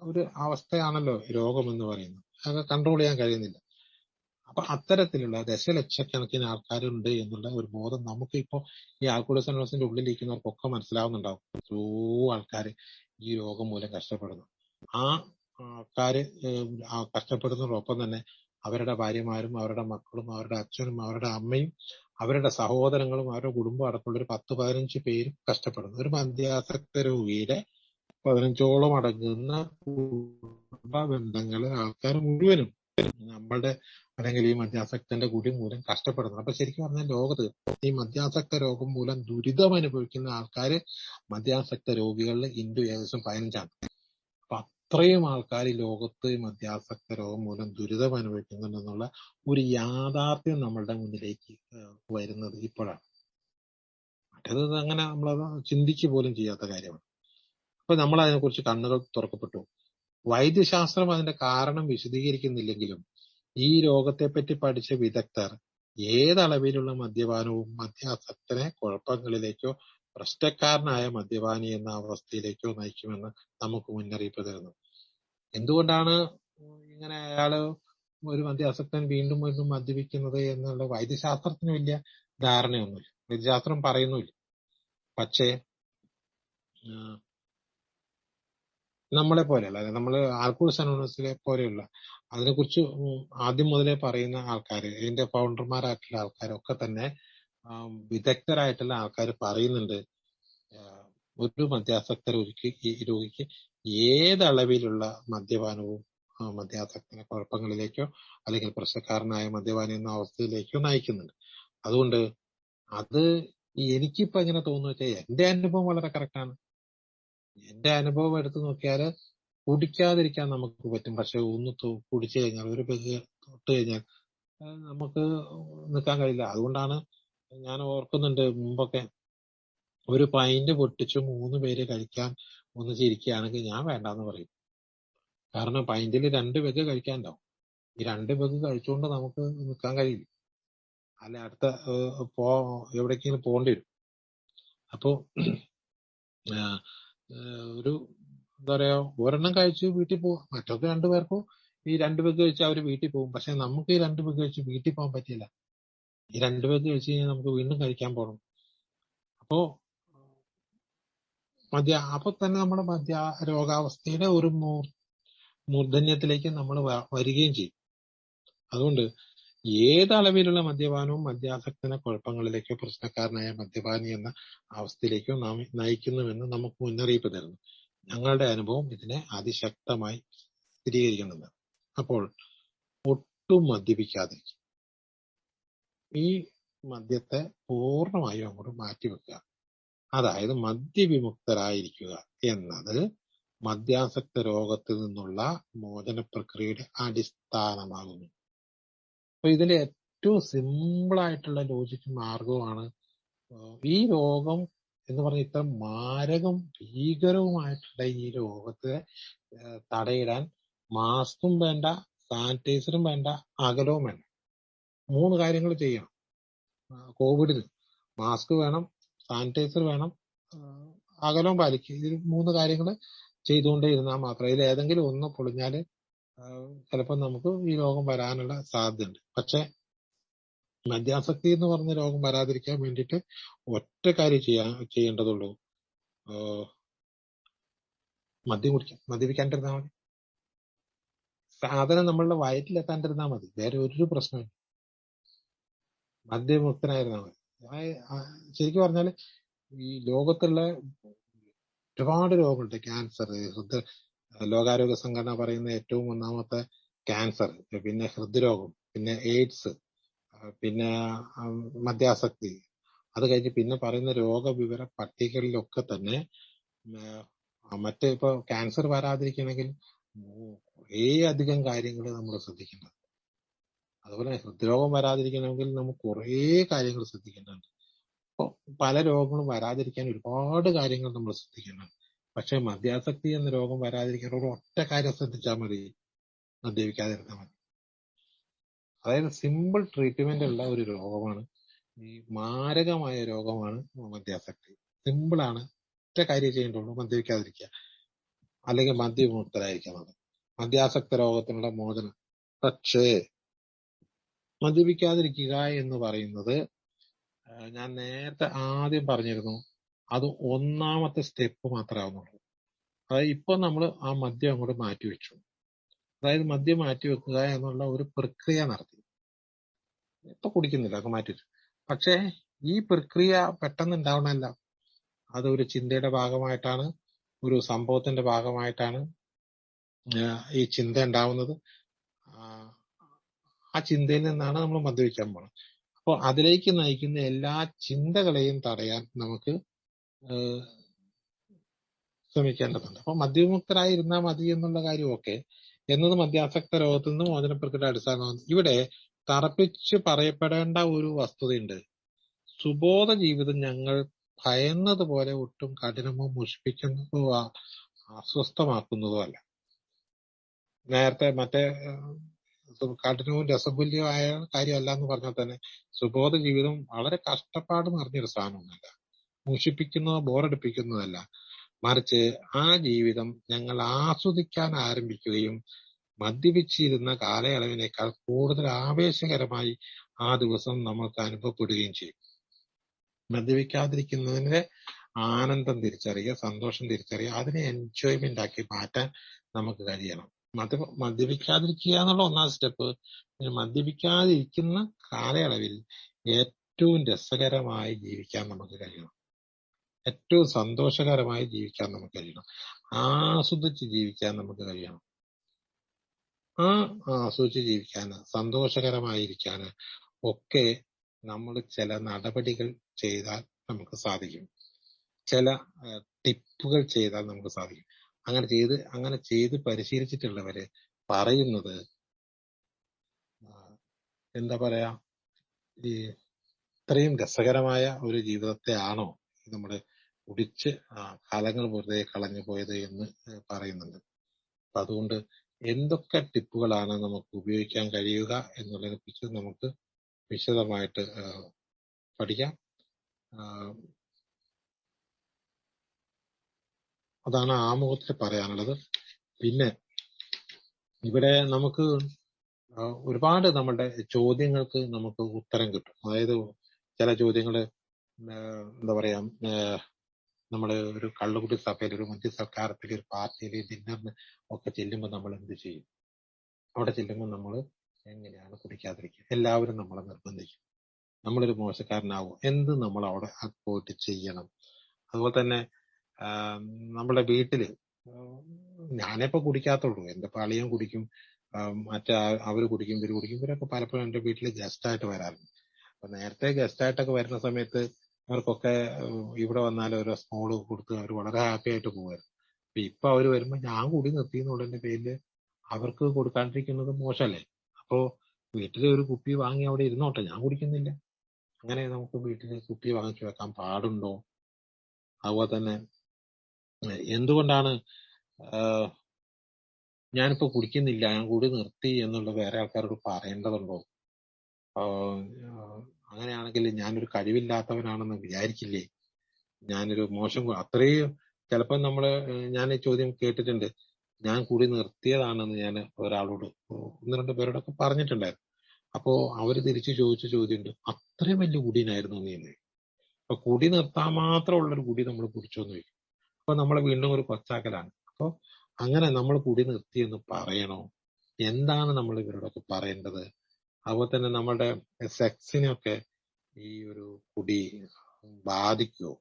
Speaker 1: ഒരു അവസ്ഥയാണല്ലോ രോഗം എന്ന് പറയുന്നത്. അതൊക്കെ കൺട്രോൾ ചെയ്യാൻ കഴിയുന്നില്ല. അപ്പൊ അത്തരത്തിലുള്ള ദശലക്ഷക്കണക്കിന് ആൾക്കാരുണ്ട് എന്നുള്ള ഒരു ബോധം നമുക്ക് ഇപ്പോ ഈ ആൽക്കഹോളിസം അനോണിമസിന്റെ ഉള്ളിലിരിക്കുന്നവർക്കൊക്കെ മനസ്സിലാവുന്നുണ്ടാവും. എത്രയോ ആൾക്കാര് ഈ രോഗം മൂലം കഷ്ടപ്പെടുന്നു. ആ ആൾക്കാര് കഷ്ടപ്പെടുന്നതോടൊപ്പം തന്നെ അവരുടെ ഭാര്യമാരും അവരുടെ മക്കളും അവരുടെ അച്ഛനും അവരുടെ അമ്മയും അവരുടെ സഹോദരങ്ങളും അവരുടെ കുടുംബം അടക്കമുള്ള ഒരു 10-15 പേരും കഷ്ടപ്പെടുന്നു. ഒരു മദ്യാസക്ത രോഗിയുടെ 15ഓളം അടങ്ങുന്ന കുടുംബ ബന്ധങ്ങളെ ആൾക്കാർ മുഴുവനും നമ്മളുടെ അല്ലെങ്കിൽ ഈ മദ്യാസക്തന്റെ കുടി മൂലം കഷ്ടപ്പെടുന്നു. അപ്പൊ ശരിക്കും പറഞ്ഞാൽ ലോകത്ത് ഈ മദ്യാസക്ത രോഗം മൂലം ദുരിതം അനുഭവിക്കുന്ന ആൾക്കാര് മദ്യാസക്ത രോഗികളിൽ ഇന്ത്യ ഏകദേശം 15ആണ്. അപ്പൊ അത്രയും ആൾക്കാർ ഈ ലോകത്ത് മദ്യാസക്ത രോഗം മൂലം ദുരിതം അനുഭവിക്കുന്നുണ്ടെന്നുള്ള ഒരു യാഥാർത്ഥ്യം നമ്മളുടെ മുന്നിലേക്ക് വരുന്നത് ഇപ്പോഴാണ്. മറ്റേത് അങ്ങനെ നമ്മളത് ചിന്തിക്കുക പോലും ചെയ്യാത്ത കാര്യമാണ്. അപ്പൊ നമ്മൾ അതിനെക്കുറിച്ച് കണ്ണുകൾ തുറക്കപ്പെട്ടു. വൈദ്യശാസ്ത്രം അതിന്റെ കാരണം വിശദീകരിക്കുന്നില്ലെങ്കിലും ഈ രോഗത്തെപ്പറ്റി പഠിച്ച വിദഗ്ധർ ഏതളവിലുള്ള മദ്യപാനവും മദ്യാസക്തനെ കുഴപ്പങ്ങളിലേക്കോ പ്രശ്നക്കാരനായ മദ്യപാനി എന്ന അവസ്ഥയിലേക്കോ നയിക്കുമെന്ന് നമുക്ക് മുന്നറിയിപ്പ് തരുന്നു. എന്തുകൊണ്ടാണ് ഇങ്ങനെ അയാള് ഒരു മദ്യാസക്തൻ വീണ്ടും വീണ്ടും മദ്യപിക്കുന്നത് എന്നുള്ള വൈദ്യശാസ്ത്രത്തിന് വലിയ ധാരണയൊന്നുമില്ല, വൈദ്യശാസ്ത്രം പറയുന്നുമില്ല. പക്ഷേ നമ്മളെ പോലെയുള്ള, നമ്മൾ ആൽക്കഹോളിസം അനോണിമസിലെ പോലെയുള്ള അതിനെക്കുറിച്ച് ആദ്യം മുതലേ പറയുന്ന ആൾക്കാർ, ഇതിന്റെ ഫൗണ്ടർമാരായിട്ടുള്ള ആൾക്കാരൊക്കെ തന്നെ വിദഗ്ധരായിട്ടുള്ള ആൾക്കാർ പറയുന്നുണ്ട്, ഒരു മദ്യാസക്ത രോഗിക്ക് ഏതളവിലുള്ള മദ്യപാനവും മദ്യാസക്തനെ കുഴപ്പങ്ങളിലേക്കോ അല്ലെങ്കിൽ പ്രശ്നക്കാരനായ മദ്യപാനി എന്ന അവസ്ഥയിലേക്കോ നയിക്കുന്നുണ്ട്. അതുകൊണ്ട് അത് എനിക്കിപ്പോ എങ്ങനെ തോന്നുന്നു വെച്ചാൽ എന്റെ അനുഭവം വളരെ കറക്റ്റാണ്. എന്റെ അനുഭവം എടുത്തു നോക്കിയാല് കുടിക്കാതിരിക്കാൻ നമുക്ക് പറ്റും. പക്ഷെ ഒന്ന് കുടിച്ചു കഴിഞ്ഞാൽ, ഒരു പെഗ് തൊട്ട് കഴിഞ്ഞാൽ നമുക്ക് നിൽക്കാൻ കഴിയില്ല. അതുകൊണ്ടാണ് ഞാൻ ഓർക്കുന്നുണ്ട് മുമ്പൊക്കെ ഒരു പൈന്റ് പൊട്ടിച്ച് 3 പേര് കഴിക്കാൻ ഒന്നിച്ചിരിക്കുകയാണെങ്കിൽ ഞാൻ വേണ്ടാന്ന് പറയും. കാരണം പൈന്റിൽ 2 പെഗ് കഴിക്കാനുണ്ടാവും. ഈ 2 പെഗ് കഴിച്ചുകൊണ്ട് നമുക്ക് നിൽക്കാൻ കഴിയില്ല. അല്ല അടുത്ത എവിടേക്കെങ്കിലും പോകേണ്ടി വരും. അപ്പോ ഒരു എന്താ പറയാ, ഒരെണ്ണം കഴിച്ച് വീട്ടിൽ പോകും. മറ്റൊക്കെ 2 പേർക്കും ഈ 2 പെഗ് കഴിച്ച് അവര് വീട്ടിൽ പോകും. പക്ഷെ നമുക്ക് ഈ 2 പെഗ് കഴിച്ച് വീട്ടിൽ പോകാൻ പറ്റില്ല. ഈ 2 പെഗ് കഴിച്ച് കഴിഞ്ഞാൽ നമുക്ക് വീണ്ടും കഴിക്കാൻ പോകണം. അപ്പോ അപ്പൊ തന്നെ നമ്മുടെ രോഗാവസ്ഥയുടെ ഒരു മൂർധന്യത്തിലേക്ക് നമ്മൾ വരികയും ചെയ്യും. അതുകൊണ്ട് ഏതളവിലുള്ള മദ്യപാനവും മദ്യാസക്തന കുഴപ്പങ്ങളിലേക്കോ പ്രശ്നക്കാരനായ മദ്യപാനി എന്ന അവസ്ഥയിലേക്കോ നാം നയിക്കുന്നുവെന്ന് നമുക്ക് മുന്നറിയിപ്പ് തരുന്നു. ഞങ്ങളുടെ അനുഭവം ഇതിനെ അതിശക്തമായി സ്ഥിരീകരിക്കുന്നുണ്ട്. അപ്പോൾ ഒട്ടും മദ്യപിക്കാതിരിക്കുക. ഈ മദ്യത്തെ പൂർണ്ണമായും അങ്ങോട്ട് മാറ്റിവെക്കുക. അതായത് മദ്യവിമുക്തരായിരിക്കുക എന്നത് മദ്യാസക്ത രോഗത്തിൽ നിന്നുള്ള മോചന പ്രക്രിയയുടെ അടിസ്ഥാനമാകുന്നു. അപ്പൊ ഇതിന്റെ ഏറ്റവും സിമ്പിൾ ആയിട്ടുള്ള ലോജിക്ക് മാർഗമാണ് ഈ രോഗം എന്ന് പറഞ്ഞ ഇത്ര മാരകം ഭീകരവുമായിട്ടുള്ള ഈ രോഗത്തെ തടയിടാൻ മാസ്കും വേണ്ട, സാനിറ്റൈസറും വേണ്ട, അകലവും വേണ്ട. 3 കാര്യങ്ങൾ ചെയ്യണം. കോവിഡിന് മാസ്ക് വേണം, സാനിറ്റൈസർ വേണം, അകലവും പാലിക്കുക. ഇത് 3 കാര്യങ്ങൾ ചെയ്തുകൊണ്ടേ ഇരുന്നാൽ മാത്രം. ഇതിൽ ഏതെങ്കിലും ഒന്ന് പൊളിഞ്ഞാല് ചിലപ്പോൾ നമുക്ക് ഈ രോഗം വരാനുള്ള സാധ്യതയുണ്ട്. പക്ഷെ മദ്യാസക്തി എന്ന് പറഞ്ഞ രോഗം വരാതിരിക്കാൻ വേണ്ടിയിട്ട് ഒറ്റ കാര്യം ചെയ്യേണ്ടതുള്ളൂ. മദ്യം കുടിക്കാം, മദ്യപിക്കാണ്ടിരുന്നാൽ മതി. സാധനം നമ്മളുടെ വയറ്റിലെത്താണ്ടിരുന്നാൽ മതി. വേറെ ഒരു പ്രശ്നമില്ല. മദ്യമുക്തനായിരുന്നാൽ മതി. ശരിക്കും പറഞ്ഞാല് ഈ ലോകത്തുള്ള ഒരുപാട് രോഗങ്ങളുണ്ട്. ക്യാൻസർ, ലോകാരോഗ്യ സംഘടന പറയുന്ന ഏറ്റവും ഒന്നാമത്തെ ക്യാൻസർ, പിന്നെ ഹൃദ്രോഗം, പിന്നെ എയ്ഡ്സ്, പിന്നെ മദ്യാസക്തി. അത് കഴിഞ്ഞ് പിന്നെ പറയുന്ന രോഗവിവര പട്ടികകളിലൊക്കെ തന്നെ മറ്റേ ഇപ്പൊ ക്യാൻസർ വരാതിരിക്കണമെങ്കിൽ കുറേ അധികം കാര്യങ്ങൾ നമ്മൾ ശ്രദ്ധിക്കേണ്ടത്. അതുപോലെ ഹൃദ്രോഗം വരാതിരിക്കണമെങ്കിൽ നമുക്ക് കുറേ കാര്യങ്ങൾ ശ്രദ്ധിക്കേണ്ടതുണ്ട്. അപ്പൊ പല രോഗങ്ങളും വരാതിരിക്കാൻ ഒരുപാട് കാര്യങ്ങൾ നമ്മൾ ശ്രദ്ധിക്കേണ്ടതുണ്ട്. പക്ഷെ മദ്യാസക്തി എന്ന രോഗം വരാതിരിക്കാൻ ഒരു ഒറ്റ കാര്യം ശ്രദ്ധിച്ചാൽ മതി, മദ്യപിക്കാതിരുന്നാൽ മതി. അതായത് സിമ്പിൾ ട്രീറ്റ്മെന്റ് ഉള്ള ഒരു രോഗമാണ്, ഈ മാരകമായ രോഗമാണ് മദ്യാസക്തി. സിമ്പിളാണ്, ഒറ്റ കാര്യം ചെയ്യേണ്ടുള്ളൂ, മദ്യപിക്കാതിരിക്കുക, അല്ലെങ്കിൽ മദ്യവിമുക്തരായിരിക്കുന്നത്. മദ്യാസക്ത രോഗത്തിനുള്ള മോചനം. പക്ഷേ മദ്യപിക്കാതിരിക്കുക എന്ന് പറയുന്നത് ഞാൻ നേരത്തെ ആദ്യം പറഞ്ഞിരുന്നു, അത് ഒന്നാമത്തെ സ്റ്റെപ്പ് മാത്രമേ ആവുന്നുള്ളൂ. അതായത് ഇപ്പൊ നമ്മൾ ആ മദ്യം അങ്ങോട്ട് മാറ്റിവെച്ചു. അതായത് മദ്യം മാറ്റിവെക്കുക എന്നുള്ള ഒരു പ്രക്രിയ നടത്തി. ഇപ്പൊ കുടിക്കുന്നില്ല, അത് മാറ്റിവെച്ചു. പക്ഷേ ഈ പ്രക്രിയ പെട്ടെന്ന് ഉണ്ടാവണമല്ല. അത് ഒരു ചിന്തയുടെ ഭാഗമായിട്ടാണ്, ഒരു സംഭവത്തിന്റെ ഭാഗമായിട്ടാണ് ഈ ചിന്ത ഉണ്ടാവുന്നത്. ആ ചിന്തയിൽ നിന്നാണ് നമ്മൾ മദ്യപിക്കാൻ പോകുന്നത്. അപ്പോൾ അതിലേക്ക് നയിക്കുന്ന എല്ലാ ചിന്തകളെയും തടയാൻ നമുക്ക് ശ്രമിക്കേണ്ടതുണ്ട്. അപ്പൊ മദ്യവിമുക്തരായിരുന്നാൽ മതി എന്നുള്ള കാര്യമൊക്കെ എന്നത് മദ്യാസക്ത രോഗത്തിൽ നിന്ന് മോചന പ്രക്രിയയുടെ അടിസ്ഥാനമാണ്. ഇവിടെ തറപ്പിച്ച് പറയപ്പെടേണ്ട ഒരു വസ്തുതയുണ്ട്. സുബോധ ജീവിതം ഞങ്ങൾ ഭയന്നതുപോലെ ഒട്ടും കഠിനമോ മുഷിപ്പിക്കുന്നതോ അസ്വസ്ഥമാക്കുന്നതോ അല്ല. നേരത്തെ മറ്റേ കഠിനവും രസപുല്യമായ കാര്യമല്ല എന്ന് പറഞ്ഞാൽ തന്നെ സുബോധ ജീവിതം വളരെ കഷ്ടപ്പാട് നിറഞ്ഞൊരു സാധനമൊന്നുമല്ല, മുഷിപ്പിക്കുന്നതോ ബോറടിപ്പിക്കുന്നതല്ല. മറിച്ച് ആ ജീവിതം ഞങ്ങൾ ആസ്വദിക്കാൻ ആരംഭിക്കുകയും മദ്യപിച്ചിരുന്ന കാലയളവിനേക്കാൾ കൂടുതൽ ആവേശകരമായി ആ ദിവസം നമുക്ക് അനുഭവപ്പെടുകയും ചെയ്യും. മദ്യപിക്കാതിരിക്കുന്നതിന്റെ ആനന്ദം തിരിച്ചറിയുക, സന്തോഷം തിരിച്ചറിയുക, അതിനെ എൻജോയ്മെന്റ് ആക്കി മാറ്റാൻ നമുക്ക് കഴിയണം. മദ്യപിക്കാതിരിക്കുക എന്നുള്ള ഒന്നാം സ്റ്റെപ്പ്. മദ്യപിക്കാതിരിക്കുന്ന കാലയളവിൽ ഏറ്റവും രസകരമായി ജീവിക്കാൻ നമുക്ക് കഴിയണം, ഏറ്റവും സന്തോഷകരമായി ജീവിക്കാൻ നമുക്ക് കഴിയണം, ആസ്വദിച്ച് ജീവിക്കാൻ നമുക്ക് കഴിയണം. ആസ്വദിച്ച് ജീവിക്കാന്, സന്തോഷകരമായിരിക്കാന് ഒക്കെ നമ്മൾ ചില നടപടികൾ ചെയ്താൽ നമുക്ക് സാധിക്കും, ചില ടിപ്പുകൾ ചെയ്താൽ നമുക്ക് സാധിക്കും. അങ്ങനെ ചെയ്ത് പരിശീലിച്ചിട്ടുള്ളവര് പറയുന്നത് എന്താ പറയാ, ഈ ഇത്രയും രസകരമായ ഒരു ജീവിതത്തെ ആണോ നമ്മുടെ കുടിച്ച് കാലങ്ങൾ വെറുതെ കളഞ്ഞു പോയത് എന്ന് പറയുന്നുണ്ട്. അപ്പൊ അതുകൊണ്ട് എന്തൊക്കെ ടിപ്പുകളാണ് നമുക്ക് ഉപയോഗിക്കാൻ കഴിയുക എന്നുള്ളതിനെ കുറിച്ച് നമുക്ക് വിശദമായിട്ട് പഠിക്കാം. അതാണ് ആമുഖത്തിൽ പറയാനുള്ളത്. പിന്നെ ഇവിടെ നമുക്ക് ഒരുപാട് നമ്മളുടെ ചോദ്യങ്ങൾക്ക് നമുക്ക് ഉത്തരം കിട്ടും. അതായത് ചില ചോദ്യങ്ങള് എന്താ പറയാ, നമ്മള് ഒരു കള്ളുകുടി സഭയിൽ, ഒരു മധ്യ സർക്കാരത്തിൽ, ഒരു പാർട്ടിയിൽ, ഡിന്നറിന് ഒക്കെ ചെല്ലുമ്പോൾ നമ്മൾ എന്ത് ചെയ്യും? അവിടെ ചെല്ലുമ്പോൾ നമ്മൾ എങ്ങനെയാണ് കുടിക്കാതിരിക്കുക? എല്ലാവരും നമ്മളെ നിർബന്ധിക്കും. നമ്മളൊരു മോശക്കാരനാവും. എന്ത് നമ്മൾ അവിടെ പോയിട്ട് ചെയ്യണം? അതുപോലെ തന്നെ നമ്മുടെ വീട്ടില് ഞാനിപ്പോ കുടിക്കാത്തുള്ളൂ. എന്റെ പാളിയും കുടിക്കും, അവര് കുടിക്കും, ഇവര് കുടിക്കും. ഇവരൊക്കെ പലപ്പോഴും എന്റെ വീട്ടിൽ ഗസ്റ്റ് ആയിട്ട് വരാറുണ്ട്. അപ്പൊ നേരത്തെ ഗസ്റ്റ് ആയിട്ടൊക്കെ വരുന്ന സമയത്ത് അവർക്കൊക്കെ ഇവിടെ വന്നാൽ ഒരു സ്മോള് കൊടുത്ത് അവർ വളരെ ഹാപ്പി ആയിട്ട് പോകുമായിരുന്നു. ഇപ്പൊ അവര് വരുമ്പോ ഞാൻ കൂടി നിർത്തി എന്നുള്ളതിന്റെ പേരില് അവർക്ക് കൊടുക്കാണ്ടിരിക്കുന്നത് മോശമല്ലേ? അപ്പോ വീട്ടിൽ ഒരു കുപ്പി വാങ്ങി അവിടെ ഇരുന്നോട്ടെ, ഞാൻ കുടിക്കുന്നില്ല. അങ്ങനെ നമുക്ക് വീട്ടിൽ കുപ്പി വാങ്ങിച്ചു വെക്കാൻ പാടുണ്ടോ? അതുപോലെ തന്നെ എന്തുകൊണ്ടാണ് ഞാനിപ്പോ കുടിക്കുന്നില്ല, ഞാൻ കൂടി നിർത്തി എന്നുള്ള വേറെ ആൾക്കാരോട് പറയേണ്ടതുണ്ടോ? അങ്ങനെയാണെങ്കിൽ ഞാനൊരു കഴിവില്ലാത്തവനാണെന്ന് വിചാരിക്കില്ലേ? ഞാനൊരു അത്രയും ചിലപ്പോ ഞാൻ ഈ ചോദ്യം കേട്ടിട്ടുണ്ട്. ഞാൻ കൂടി നിർത്തിയതാണെന്ന് ഞാൻ ഒരാളോട് 1-2 പേരോടൊക്കെ പറഞ്ഞിട്ടുണ്ടായിരുന്നു. അപ്പോ അവര് തിരിച്ചു ചോദിച്ച ചോദ്യമുണ്ട്, അത്രയും വലിയ കുടീനായിരുന്നു നീ എന്ന്. അപ്പൊ കുടി നിർത്താൻ മാത്രമുള്ളൊരു കുടി നമ്മൾ കുടിച്ചോന്ന് ചോദിക്കും. അപ്പൊ നമ്മളെ വീണ്ടും ഒരു കൊച്ചാക്കലാണ്. അപ്പൊ അങ്ങനെ നമ്മൾ കുടി നിർത്തി എന്ന് പറയണോ? എന്താണ് നമ്മൾ ഇവരോടൊക്കെ പറയേണ്ടത്? അതുപോലെ തന്നെ നമ്മുടെ സെക്സിനെയൊക്കെ ഈ ഒരു കുടി ബാധിക്കുവോ?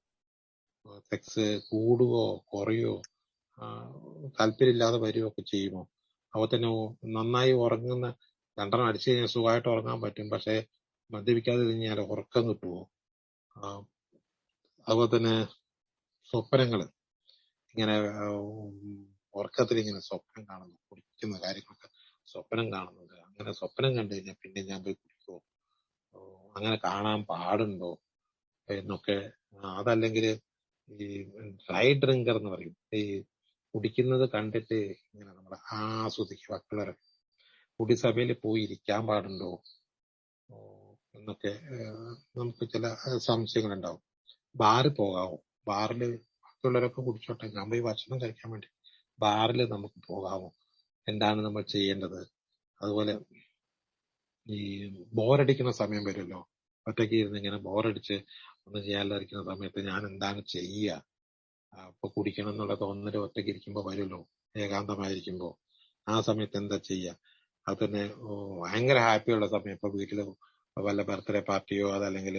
Speaker 1: സെക്സ് കൂടുവോ കുറയോ, താല്പര്യമില്ലാതെ വരുവോ ഒക്കെ ചെയ്യുമോ? അതുപോലെ തന്നെ നന്നായി ഉറങ്ങുന്ന 2 അടിച്ചു കഴിഞ്ഞാൽ സുഖമായിട്ട് ഉറങ്ങാൻ പറ്റും, പക്ഷെ മദ്യപിക്കാതെ കഴിഞ്ഞാൽ ഉറക്കം കിട്ടുവോ? അതുപോലെ തന്നെ സ്വപ്നങ്ങള് ഇങ്ങനെ ഉറക്കത്തിൽ ഇങ്ങനെ സ്വപ്നം കാണുന്നു, കുടിക്കുന്ന കാര്യങ്ങളൊക്കെ സ്വപ്നം കാണുന്നുണ്ട്. അങ്ങനെ സ്വപ്നം കണ്ടു കഴിഞ്ഞാൽ പിന്നെ ഞാൻ പോയി കുടിക്കുമോ? അങ്ങനെ കാണാൻ പാടുണ്ടോ എന്നൊക്കെ. അതല്ലെങ്കിൽ ഈ ഡ്രൈ ഡ്രിങ്കർ എന്ന് പറയും, ഈ കുടിക്കുന്നത് കണ്ടിട്ട് ഇങ്ങനെ നമ്മൾ ആസ്വദിക്കുക. മറ്റുള്ളവരൊക്കെ കുടിസഭയിൽ പോയി ഇരിക്കാൻ പാടുണ്ടോ എന്നൊക്കെ നമുക്ക് ചില സംശയങ്ങളുണ്ടാവും. ബാറിൽ പോകാവോ? ബാറിൽ ബാക്കിയുള്ളവരൊക്കെ കുടിച്ചോട്ടെ, ഞാൻ പോയി ഭക്ഷണം കഴിക്കാൻ വേണ്ടി ബാറിൽ നമുക്ക് പോകാമോ? എന്താണ് നമ്മൾ ചെയ്യേണ്ടത്? അതുപോലെ ഈ ബോറടിക്കുന്ന സമയം വരുമല്ലോ, ഒറ്റയ്ക്ക് ഇരുന്ന് ഇങ്ങനെ ബോറടിച്ച് ഒന്നും ചെയ്യാതിരിക്കുന്ന സമയത്ത് ഞാൻ എന്താണ് ചെയ്യുക? ഇപ്പൊ കുടിക്കണം എന്നുള്ള തോന്നല് ഒറ്റയ്ക്ക് ഇരിക്കുമ്പോ വരുമല്ലോ, ഏകാന്തമായിരിക്കുമ്പോ. ആ സമയത്ത് എന്താ ചെയ്യുക? അത് തന്നെ ഭയങ്കര ഹാപ്പിയുള്ള സമയം, ഇപ്പൊ വീട്ടില് വല്ല ബർത്ത്ഡേ പാർട്ടിയോ അതല്ലെങ്കിൽ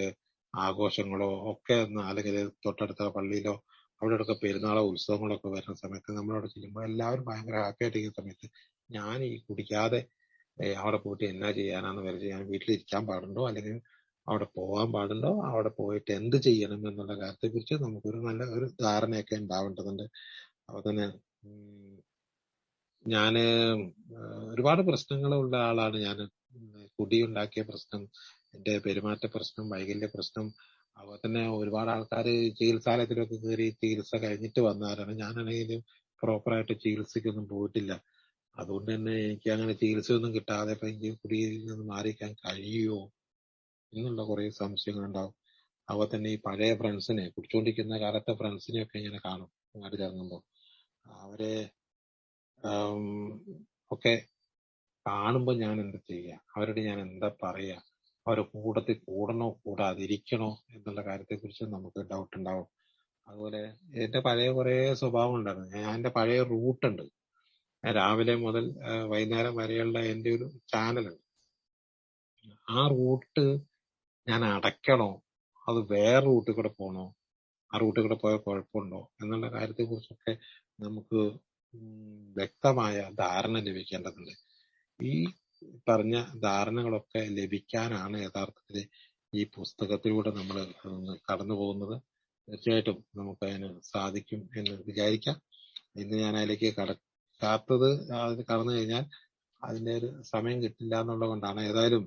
Speaker 1: ആഘോഷങ്ങളോ ഒക്കെ, അല്ലെങ്കിൽ തൊട്ടടുത്ത പള്ളിയിലോ അവിടെയൊക്കെ പെരുന്നാളോ ഉത്സവങ്ങളോ ഒക്കെ വരുന്ന സമയത്ത് നമ്മളവിടെ ചെല്ലുമ്പോൾ എല്ലാവരും ഭയങ്കര ഹാപ്പി ആയിട്ടിരിക്കുന്ന സമയത്ത് ഞാൻ ഈ കുടിക്കാതെ അവിടെ പോയിട്ട് എന്നാ ചെയ്യാനാന്ന് വിചാരിച്ച് ഞാൻ വീട്ടിലിരിക്കാൻ പാടുണ്ടോ, അല്ലെങ്കിൽ അവിടെ പോകാൻ പാടുണ്ടോ, അവിടെ പോയിട്ട് എന്ത് ചെയ്യണം എന്നുള്ള കാര്യത്തെ കുറിച്ച് നമുക്കൊരു നല്ല ഒരു ധാരണയൊക്കെ ഉണ്ടാവേണ്ടതുണ്ട്. അപ്പൊ തന്നെ ഞാന് ഒരുപാട് പ്രശ്നങ്ങളുള്ള ആളാണ്. ഞാൻ കുടിയുണ്ടാക്കിയ പ്രശ്നം, എന്റെ പെരുമാറ്റ പ്രശ്നം, വൈകല്യ പ്രശ്നം, അതുപോലെ തന്നെ ഒരുപാട് ആൾക്കാർ ചികിത്സാലയത്തിലൊക്കെ കയറി ചികിത്സ കഴിഞ്ഞിട്ട് വന്നവരാണ്. ഞാനാണെങ്കിലും പ്രോപ്പറായിട്ട് ചികിത്സയ്ക്കൊന്നും പോയിട്ടില്ല. അതുകൊണ്ട് തന്നെ എനിക്ക് അങ്ങനെ ചികിത്സയൊന്നും കിട്ടാതെ ഇപ്പൊ എനിക്ക് കുടിയിൽ നിന്ന് മാറിയിരിക്കാൻ കഴിയുമോ എന്നുള്ള കുറെ സംശയങ്ങളുണ്ടാവും. അതുപോലെ തന്നെ ഈ പഴയ ഫ്രണ്ട്സിനെ, കുടിച്ചുകൊണ്ടിരിക്കുന്ന കാലത്തെ ഫ്രണ്ട്സിനെയൊക്കെ ഇങ്ങനെ കാണും നാട്ടിലിറങ്ങുമ്പോൾ. അവരെ ഒക്കെ കാണുമ്പോൾ ഞാൻ എന്താ ചെയ്യുക? അവരോട് ഞാൻ എന്താ പറയാ? അവരുടെ കൂട്ടത്തിൽ കൂടണോ കൂടാതിരിക്കണോ എന്നുള്ള കാര്യത്തെ കുറിച്ച് നമുക്ക് ഡൗട്ട് ഉണ്ടാവും. അതുപോലെ എന്റെ പഴയ കുറെ സ്വഭാവം ഉണ്ടായിരുന്നു. എന്റെ പഴയ റൂട്ടുണ്ട്, രാവിലെ മുതൽ വൈകുന്നേരം വരെയുള്ള എന്റെ ഒരു ചാനലുണ്ട്. ആ റൂട്ട് ഞാൻ അടയ്ക്കണോ, അത് വേറെ റൂട്ടിൽ കൂടെ പോകണോ, ആ റൂട്ടിൽ കൂടെ പോയാൽ കുഴപ്പമുണ്ടോ എന്നുള്ള കാര്യത്തെ കുറിച്ചൊക്കെ നമുക്ക് വ്യക്തമായ ധാരണ ലഭിക്കേണ്ടതുണ്ട്. ഈ പറഞ്ഞ ധാരണകളൊക്കെ ലഭിക്കാനാണ് യഥാർത്ഥത്തിൽ ഈ പുസ്തകത്തിലൂടെ നമ്മൾ കടന്നു പോകുന്നത്. തീർച്ചയായിട്ടും നമുക്ക് അതിന് സാധിക്കും എന്ന് വിചാരിക്കാം. ഇന്ന് ഞാൻ അതിലേക്ക് കടക്കാത്തത്, അതിന് കടന്നു കഴിഞ്ഞാൽ അതിന്റെ ഒരു സമയം കിട്ടില്ല എന്നുള്ളത് കൊണ്ടാണ്. ഏതായാലും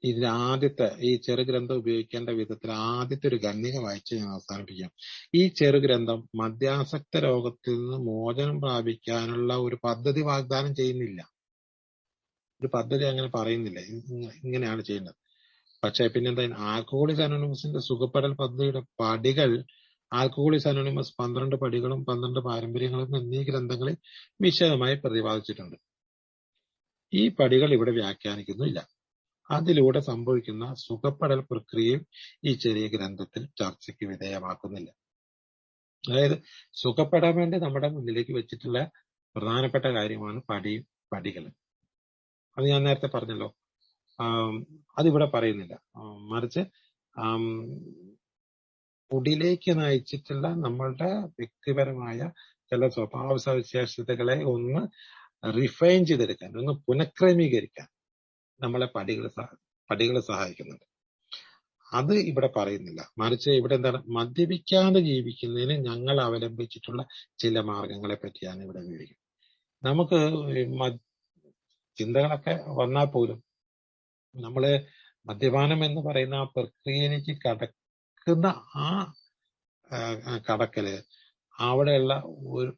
Speaker 1: ഇതിന് ആദ്യത്തെ ഈ ചെറുഗ്രന്ഥം ഉപയോഗിക്കേണ്ട വിധത്തിൽ ആദ്യത്തെ ഒരു ഖണ്ഡിക വായിച്ച് ഞാൻ അവസാനിപ്പിക്കാം. ഈ ചെറുഗ്രന്ഥം മദ്യാസക്ത രോഗത്തിൽ നിന്ന് മോചനം പ്രാപിക്കാനുള്ള ഒരു പദ്ധതി വാഗ്ദാനം ചെയ്യുന്നില്ല. ഒരു പദ്ധതി അങ്ങനെ പറയുന്നില്ല, ഇങ്ങനെയാണ് ചെയ്യേണ്ടത്. പക്ഷെ പിന്നെന്താ, ആൽക്കഹോളിക്സ് അനോണിമസിന്റെ സുഖപ്പെടൽ പദ്ധതിയുടെ പടികൾ ആൽക്കഹോളിക്സ് അനോണിമസ് 12 പടികളും 12 പാരമ്പര്യങ്ങളും എന്നീ ഗ്രന്ഥങ്ങളിൽ വിശദമായി പ്രതിപാദിച്ചിട്ടുണ്ട്. ഈ പടികൾ ഇവിടെ വ്യാഖ്യാനിക്കുന്നില്ല. അതിലൂടെ സംഭവിക്കുന്ന സുഖപ്പെടൽ പ്രക്രിയയും ഈ ചെറിയ ഗ്രന്ഥത്തിൽ ചർച്ചയ്ക്ക് വിധേയമാക്കുന്നില്ല. അതായത് സുഖപ്പെടാൻ വേണ്ടി നമ്മുടെ മുന്നിലേക്ക് വെച്ചിട്ടുള്ള പ്രധാനപ്പെട്ട കാര്യമാണ് പടികൾ. അത് ഞാൻ നേരത്തെ പറഞ്ഞല്ലോ. അതിവിടെ പറയുന്നില്ല. മറിച്ച് കുടിയിലേക്ക് നയിച്ചിട്ടുള്ള നമ്മളുടെ വ്യക്തിപരമായ ചില സ്വഭാവ സവിശേഷതകളെ ഒന്ന് റിഫൈൻ ചെയ്തെടുക്കാൻ, ഒന്ന് പുനഃക്രമീകരിക്കാൻ നമ്മളെ പടികൾ സഹായിക്കുന്നുണ്ട്. അത് ഇവിടെ പറയുന്നില്ല. മറിച്ച് ഇവിടെ എന്താണ്, മദ്യപിക്കാതെ ജീവിക്കുന്നതിന് ഞങ്ങൾ അവലംബിച്ചിട്ടുള്ള ചില മാർഗങ്ങളെ പറ്റിയാണ് ഇവിടെ വിവരിക്കുന്നത്. നമുക്ക് ചിന്തകളൊക്കെ വന്നാൽ പോലും നമ്മള് മദ്യപാനം എന്ന് പറയുന്ന ആ പ്രക്രിയയിലേക്ക് കടക്കുന്ന ആ കടക്കല്, അവിടെയുള്ള ഒരു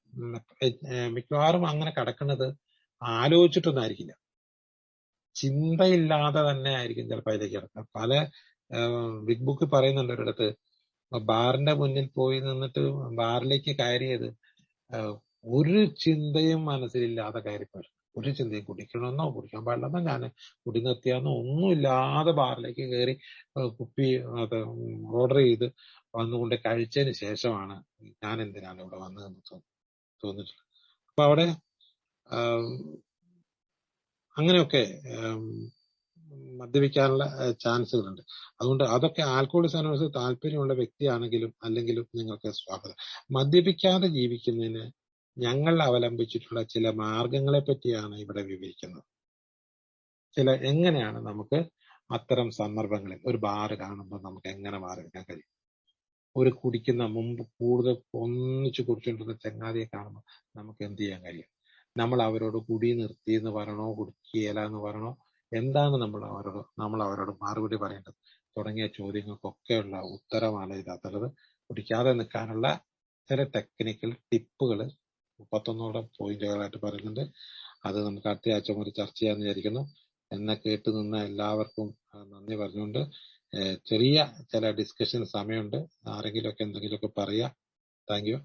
Speaker 1: മിക്കവാറും അങ്ങനെ കടക്കുന്നത് ആലോചിച്ചിട്ടൊന്നായിരിക്കില്ല, ചിന്തയില്ലാതെ തന്നെ ആയിരിക്കും ചിലപ്പോൾ അതിലേക്ക് കിടക്കുക. പല ബിഗ് ബുക്ക് പറയുന്നുണ്ട് ഒരിടത്ത്, ബാറിന്റെ മുന്നിൽ പോയി നിന്നിട്ട് ബാറിലേക്ക് കയറിയത് ഒരു ചിന്തയും മനസ്സിലില്ലാതെ കയറിപ്പോയി. ഒരു ചിന്തയും കുടിക്കണമെന്നോ കുടിക്കാൻ പാടില്ലെന്നോ ഞാൻ കുടി നിർത്തിയാന്നോ ഒന്നുമില്ലാതെ ബാറിലേക്ക് കയറി കുപ്പി ഓർഡർ ചെയ്ത് വന്നുകൊണ്ട് കഴിച്ചതിന് ശേഷമാണ് ഞാൻ എന്തിനാണ് ഇവിടെ വന്നതെന്ന് തോന്നിയിട്ടുള്ളത്. അപ്പൊ അവിടെ അങ്ങനെയൊക്കെ മദ്യപിക്കാനുള്ള ചാൻസുകളുണ്ട്. അതുകൊണ്ട് അതൊക്കെ ആൽക്കഹോളിക് അനോണിമസിൽ താല്പര്യമുള്ള വ്യക്തിയാണെങ്കിലും അല്ലെങ്കിലും നിങ്ങൾക്ക് സ്വാഗതം. മദ്യപിക്കാതെ ജീവിക്കുന്നതിന് ഞങ്ങൾ അവലംബിച്ചിട്ടുള്ള ചില മാർഗങ്ങളെ പറ്റിയാണ് ഇവിടെ വിവരിക്കുന്നത്. എങ്ങനെയാണ് നമുക്ക് അത്തരം സന്ദർഭങ്ങളിൽ ഒരു ബാറ് കാണുമ്പോൾ നമുക്ക് എങ്ങനെ മാറി നിൽക്കാൻ കഴിയും, ഒരു കുടിക്കുന്ന മുമ്പ് കൂടുതൽ ഒന്നിച്ച് കുടിച്ചുകൊണ്ടിരുന്ന ചങ്ങാതിയെ കാണുമ്പോൾ നമുക്ക് എന്ത് ചെയ്യാൻ കഴിയും, നമ്മൾ അവരോട് കുടി നിർത്തി എന്ന് പറയണോ കുടിക്കുകയില്ല എന്ന് പറയണോ, എന്താണ് നമ്മൾ അവരോട് മറുപടി പറയേണ്ടത് തുടങ്ങിയ ചോദ്യങ്ങൾക്കൊക്കെയുള്ള ഉത്തരമാണ് ഇതിനകത്തുള്ളത്. കുടിക്കാതെ നിൽക്കാനുള്ള ചില ടെക്നിക്കൽ ടിപ്പുകൾ 31 പോയിന്റുകളായിട്ട് പറയുന്നുണ്ട്. അത് നമുക്ക് അടുത്ത ആഴ്ച മുതൽ ചർച്ച ചെയ്യാമെന്ന് വിചാരിക്കുന്നു. എന്നെ കേട്ട് നിന്ന എല്ലാവർക്കും നന്ദി പറഞ്ഞുകൊണ്ട് ചെറിയ ചില ഡിസ്കഷൻ സമയമുണ്ട്. ആരെങ്കിലുമൊക്കെ എന്തെങ്കിലുമൊക്കെ പറയാ. Thank you.